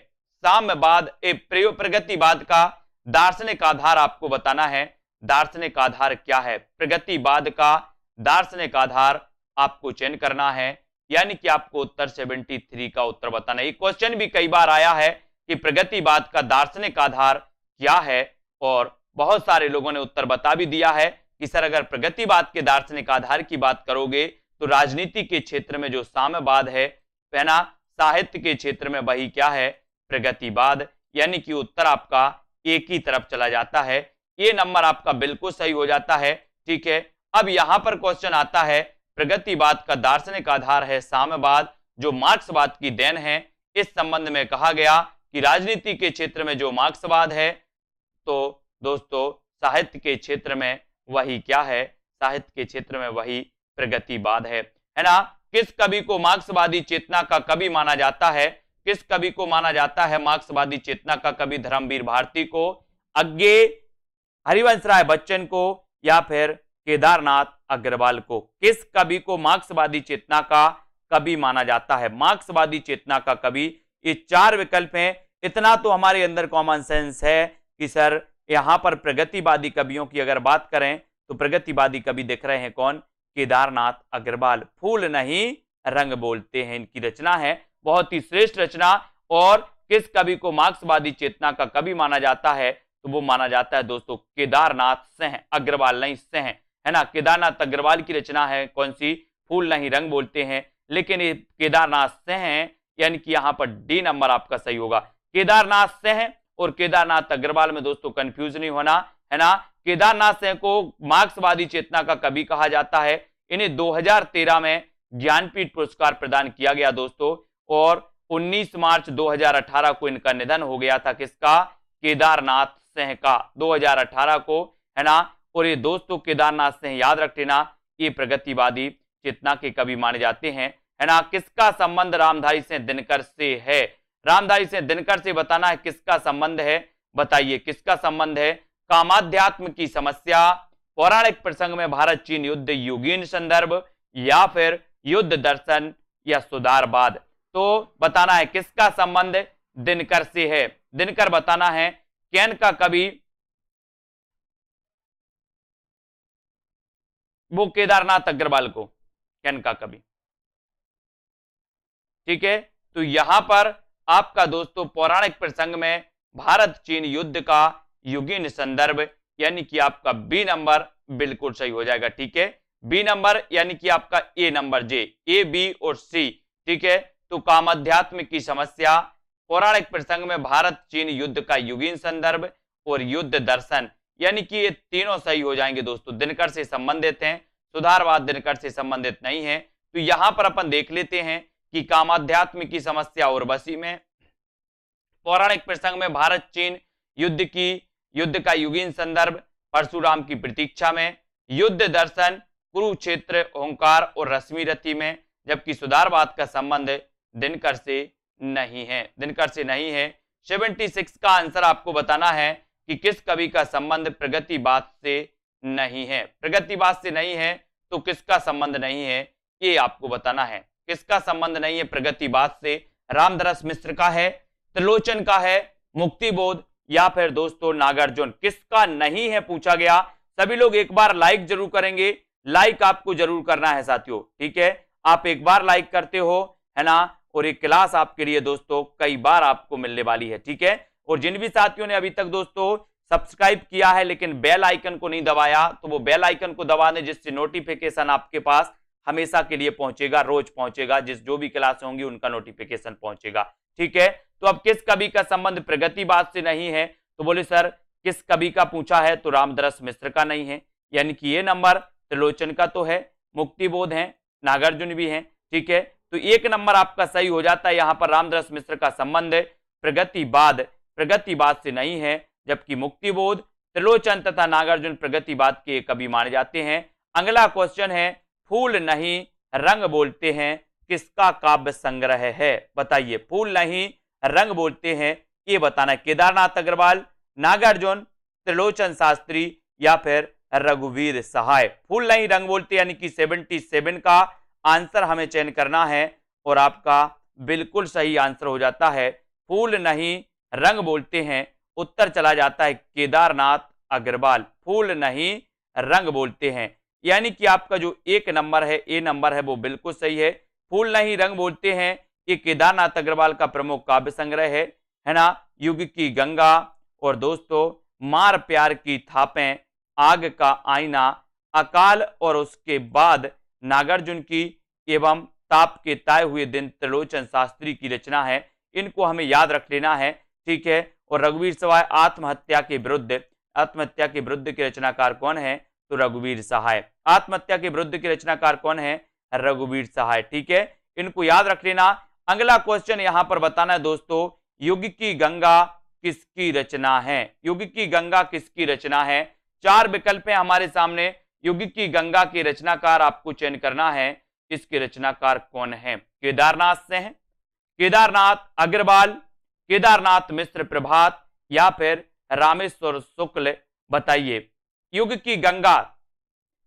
साम्यवाद प्रगतिवाद का दार्शनिक आधार आपको बताना है। दार्शनिक आधार क्या है? प्रगतिवाद का दार्शनिक आधार आपको चयन करना है, यानी कि आपको उत्तर 73 का उत्तर बताना है। ये क्वेश्चन भी कई बार आया है कि प्रगतिवाद का दार्शनिक आधार क्या है, और बहुत सारे लोगों ने उत्तर बता भी दिया है कि सर अगर प्रगतिवाद के दार्शनिक आधार की बात करोगे तो राजनीति के क्षेत्र में जो साम्यवाद है ना, साहित्य के क्षेत्र में वही क्या है? प्रगतिवाद। यानी कि उत्तर आपका एक ही तरफ चला जाता है। ये नंबर आपका बिल्कुल सही हो जाता है। ठीक है, अब यहां पर क्वेश्चन आता है प्रगतिवाद का दार्शनिक आधार है साम्यवाद, जो मार्क्सवाद की देन है। इस संबंध में कहा गया कि राजनीति के क्षेत्र में जो मार्क्सवाद है, तो दोस्तों साहित्य के क्षेत्र में वही क्या है? साहित्य के क्षेत्र में वही प्रगतिवाद है ना। किस कवि को मार्क्सवादी चेतना का कवि माना जाता है? किस कवि को माना जाता है मार्क्सवादी चेतना का कवि? धर्मवीर भारती को, अज्ञे हरिवंश राय बच्चन को या फिर केदारनाथ अग्रवाल को? किस कवि को मार्क्सवादी चेतना का कवि माना जाता है? मार्क्सवादी चेतना का कवि। ये चार विकल्प हैं। इतना तो हमारे अंदर कॉमन सेंस है कि सर यहां पर प्रगतिवादी कवियों की अगर बात करें तो प्रगतिवादी कवि दिख रहे हैं कौन? केदारनाथ अग्रवाल। फूल नहीं रंग बोलते हैं इनकी रचना है, बहुत ही श्रेष्ठ रचना। और किस कवि को मार्क्सवादी चेतना का कवि माना जाता है? तो वो माना जाता है दोस्तों केदारनाथ सिंह अग्रवाल, नहीं सिंह है ना। केदारनाथ अग्रवाल की रचना है कौन सी? फूल नहीं रंग बोलते हैं। लेकिन ये केदारनाथ सिंह है, यानी कि यहां पर डी नंबर आपका सही होगा। केदारनाथ सिंह और केदारनाथ अग्रवाल में दोस्तों कंफ्यूज नहीं होना, है ना। केदारनाथ सिंह को मार्क्सवादी चेतना का कवि कहा जाता है। इन्हें 2013 में ज्ञानपीठ पुरस्कार प्रदान किया गया दोस्तों, और 19 मार्च 2018 को इनका निधन हो गया था। किसका? केदारनाथ सिंह का, 2018 को, है ना। और ये दोस्तों केदारनाथ सिंह याद रख लेना, ये प्रगतिवादी चेतना के कवि माने जाते हैं, है ना। किसका संबंध रामधारी सिंह दिनकर से है? रामधारी सिंह दिनकर से बताना है किसका संबंध है। बताइए किसका संबंध है? कामाध्यात्म की समस्या, पौराणिक प्रसंग में भारत चीन युद्ध युगीन संदर्भ, या फिर युद्ध दर्शन या सुधारवाद। तो बताना है किसका संबंध दिनकर से है। दिनकर बताना है। कैन का कवि वो केदारनाथ अग्रवाल को, कैन का कवि। ठीक है, तो यहां पर आपका दोस्तों पौराणिक प्रसंग में भारत चीन युद्ध का युगीन संदर्भ, यानी कि आपका बी नंबर बिल्कुल सही हो जाएगा। ठीक है, बी नंबर यानी कि आपका ए नंबर जे, ए बी और सी। ठीक है, तो कामाध्यात्म की समस्या, पौराणिक प्रसंग में भारत चीन युद्ध का युगीन संदर्भ और युद्ध दर्शन, यानी कि ये तीनों सही हो जाएंगे दोस्तों। दिनकर से संबंधित हैं, सुधारवाद दिनकर से संबंधित नहीं है। तो यहां पर अपन देख लेते हैं कि कामाध्यात्म की समस्या उर्वशी में, पौराणिक प्रसंग में भारत चीन युद्ध का युगीन संदर्भ परशुराम की प्रतीक्षा में, युद्ध दर्शन कुरुक्षेत्र ओंकार और रश्मि रथी में, जबकि सुधारवाद का संबंध दिनकर से नहीं है, दिनकर से नहीं है। 76 का आंसर आपको बताना है कि किस कवि का संबंध प्रगतिवाद से नहीं है। प्रगतिवाद से नहीं है तो किसका संबंध नहीं है, ये आपको बताना है। किसका संबंध नहीं है प्रगतिवाद से? रामधरस मिश्र का है, त्रिलोचन का है, मुक्तिबोध या फिर दोस्तों नागार्जुन। किसका नहीं है पूछा गया। सभी लोग एक बार लाइक जरूर करेंगे, लाइक आपको जरूर करना है साथियों। ठीक है, आप एक बार लाइक करते हो, है ना, और एक क्लास आपके लिए दोस्तों कई बार आपको मिलने वाली है। ठीक है, और जिन भी साथियों ने अभी तक दोस्तों सब्सक्राइब किया है लेकिन बेल आइकन को नहीं दबाया, तो वो बेल आइकन को दबा दें, जिससे नोटिफिकेशन आपके पास हमेशा के लिए पहुंचेगा, रोज पहुंचेगा। जो भी क्लास होंगी उनका नोटिफिकेशन पहुंचेगा। ठीक है, तो अब किस कवि का संबंध प्रगतिवाद से नहीं है, तो बोले सर किस कवि का पूछा है, तो रामदरस मिश्र का नहीं है, यानी कि ये नंबर त्रिलोचन का तो है, मुक्तिबोध है, नागार्जुन भी है, ठीक है। तो एक नंबर आपका सही हो जाता है। यहाँ पर रामदरस मिश्र का संबंध प्रगतिवाद से नहीं है, जबकि मुक्तिबोध, त्रिलोचन तथा नागार्जुन प्रगतिवाद के कवि माने जाते हैं। अगला क्वेश्चन है, फूल नहीं रंग बोलते हैं किसका काव्य संग्रह है, बताइए। फूल नहीं रंग बोलते हैं, ये बताना है। केदारनाथ अग्रवाल, नागार्जुन, त्रिलोचन शास्त्री या फिर रघुवीर सहाय। फूल नहीं रंग बोलते यानी कि 77 का आंसर हमें चयन करना है और आपका बिल्कुल सही आंसर हो जाता है। फूल नहीं रंग बोलते हैं, उत्तर चला जाता है केदारनाथ अग्रवाल। फूल नहीं रंग बोलते हैं, यानी कि आपका जो एक नंबर है, ए नंबर है, वो बिल्कुल सही है। फूल नहीं रंग बोलते हैं, ये केदारनाथ अग्रवाल का प्रमुख काव्य संग्रह है ना। युग की गंगा और दोस्तों मार प्यार की थापें, आग का आईना, अकाल और उसके बाद नागार्जुन की एवं ताप के ताए हुए दिन त्रिलोचन शास्त्री की रचना है। इनको हमें याद रख लेना है, ठीक है। और रघुवीर सहाय आत्महत्या के विरुद्ध के रचनाकार कौन है, तो रघुवीर सहाय। आत्महत्या के विरुद्ध के रचनाकार कौन है, रघुवीर सहाय, ठीक है। इनको याद रख लेना। अगला क्वेश्चन यहां पर बताना है दोस्तों, युग की गंगा किसकी रचना है, युग की गंगा किसकी रचना है। चार विकल्प हैं हमारे सामने, युग की गंगा के रचनाकार आपको चयन करना है। इसके रचनाकार कौन है, केदारनाथ से हैं, केदारनाथ अग्रवाल, केदारनाथ मिश्र प्रभात या फिर रामेश्वर शुक्ल, बताइए। युग की गंगा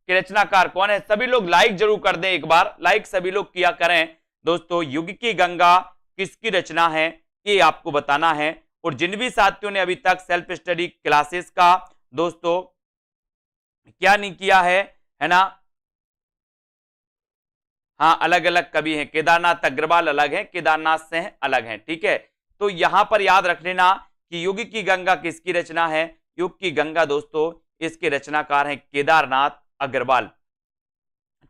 के रचनाकार कौन है। सभी लोग लाइक जरूर कर दें, एक बार लाइक सभी लोग किया करें दोस्तों। युग की गंगा किसकी रचना है, ये आपको बताना है। और जिन भी साथियों ने अभी तक सेल्फ स्टडी क्लासेस का दोस्तों क्या नहीं किया है ना, हाँ अलग अलग कवि हैं, केदारनाथ अग्रवाल अलग हैं, केदारनाथ से हैं अलग हैं, ठीक है। तो यहां पर याद रख लेना कि युग की गंगा किसकी रचना है। युग की गंगा दोस्तों इसके रचनाकार हैं केदारनाथ अग्रवाल,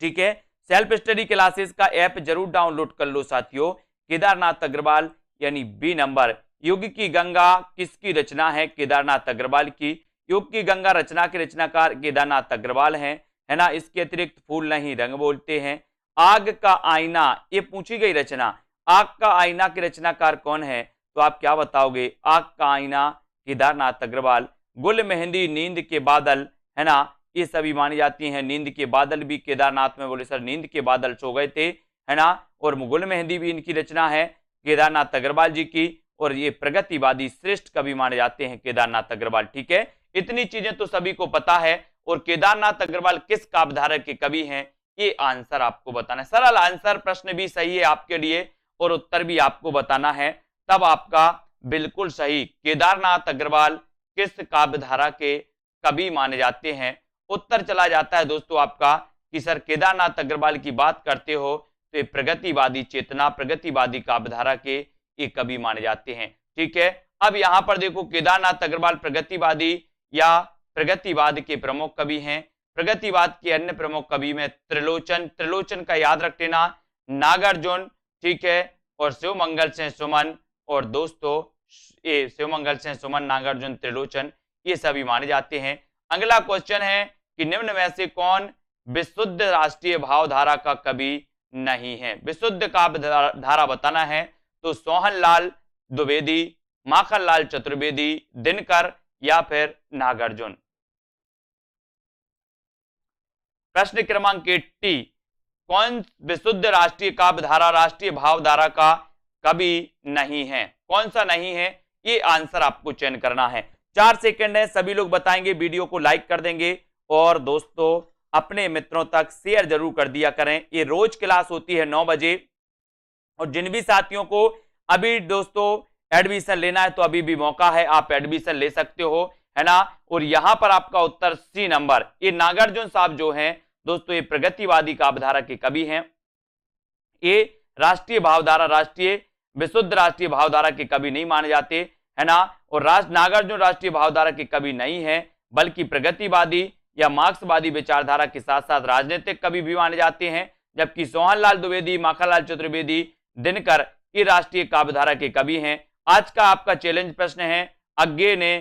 ठीक है। सेल्फ स्टडी क्लासेस का ऐप जरूर डाउनलोड कर लो साथियों। केदारनाथ अग्रवाल यानी बी नंबर। युग की गंगा किसकी रचना है, केदारनाथ अग्रवाल की। युग की गंगा रचना के रचनाकार केदारनाथ अग्रवाल हैं, है ना। इसके अतिरिक्त फूल नहीं रंग बोलते हैं, आग का आईना, ये पूछी गई रचना, आग का आईना के रचनाकार कौन है, तो आप क्या बताओगे। आग का आईना केदारनाथ अग्रवाल। गुल मेहंदी, नींद के बादल, है ना, ये सभी मानी जाती हैं। नींद के बादल भी केदारनाथ में, बोले सर नींद के बादल सो गए थे, है ना। और गुल मेहंदी भी इनकी रचना है केदारनाथ अग्रवाल जी की। और ये प्रगतिवादी श्रेष्ठ कवि माने जाते हैं केदारनाथ अग्रवाल, ठीक है। इतनी चीजें तो सभी को पता है। और केदारनाथ अग्रवाल किस काव्यधारा के कवि हैं, ये आंसर आपको बताना है। सरल आंसर, प्रश्न भी सही है आपके लिए और उत्तर भी आपको बताना है, तब आपका बिल्कुल सही। केदारनाथ अग्रवाल किस काव्यधारा के कवि माने जाते हैं, उत्तर चला जाता है दोस्तों आपका कि सर केदारनाथ अग्रवाल की बात करते हो तो ये प्रगतिवादी चेतना, प्रगतिवादी काव्यधारा के ये कवि माने जाते हैं, ठीक है। अब यहां पर देखो केदारनाथ अग्रवाल प्रगतिवादी या प्रगतिवाद के प्रमुख कवि हैं। प्रगतिवाद के अन्य प्रमुख कवि में त्रिलोचन का याद रख लेना, नागार्जुन, ठीक है, और शिवमंगल सेन सुमन। और दोस्तों ये शिवमंगल सेन सुमन, नागार्जुन, त्रिलोचन ये सभी माने जाते हैं। अगला क्वेश्चन है कि निम्न में से कौन विशुद्ध राष्ट्रीय भावधारा का कवि नहीं है। विशुद्ध काव्य धारा बताना है, तो सोहनलाल द्विवेदी, माखनलाल चतुर्वेदी, दिनकर या फिर नागार्जुन। प्रश्न क्रमांक 80, कौन विशुद्ध राष्ट्रीय काव्यधारा, राष्ट्रीय भावधारा का कवि नहीं है, कौन सा नहीं है, ये आंसर आपको चयन करना है। 4 सेकंड है, सभी लोग बताएंगे, वीडियो को लाइक कर देंगे और दोस्तों अपने मित्रों तक शेयर जरूर कर दिया करें। ये रोज क्लास होती है 9 बजे। और जिन भी साथियों को अभी दोस्तों एडमिशन लेना है तो अभी भी मौका है, आप एडमिशन ले सकते हो, है ना। और यहां पर आपका उत्तर सी नंबर, ये नागार्जुन साहब जो हैं दोस्तों ये प्रगतिवादी काव्यधारा के कवि हैं। ये राष्ट्रीय भावधारा, विशुद्ध राष्ट्रीय भावधारा के कवि नहीं माने जाते, है ना। और नागार्जुन राष्ट्रीय भावधारा के कवि नहीं है, बल्कि प्रगतिवादी या मार्क्सवादी विचारधारा के साथ साथ राजनीतिक कवि भी माने जाते हैं। जबकि सोहनलाल द्विवेदी, माखनलाल चतुर्वेदी, दिनकर ये राष्ट्रीय काव्यधारा के कवि हैं आज का आपका चैलेंज प्रश्न है, अज्ञे ने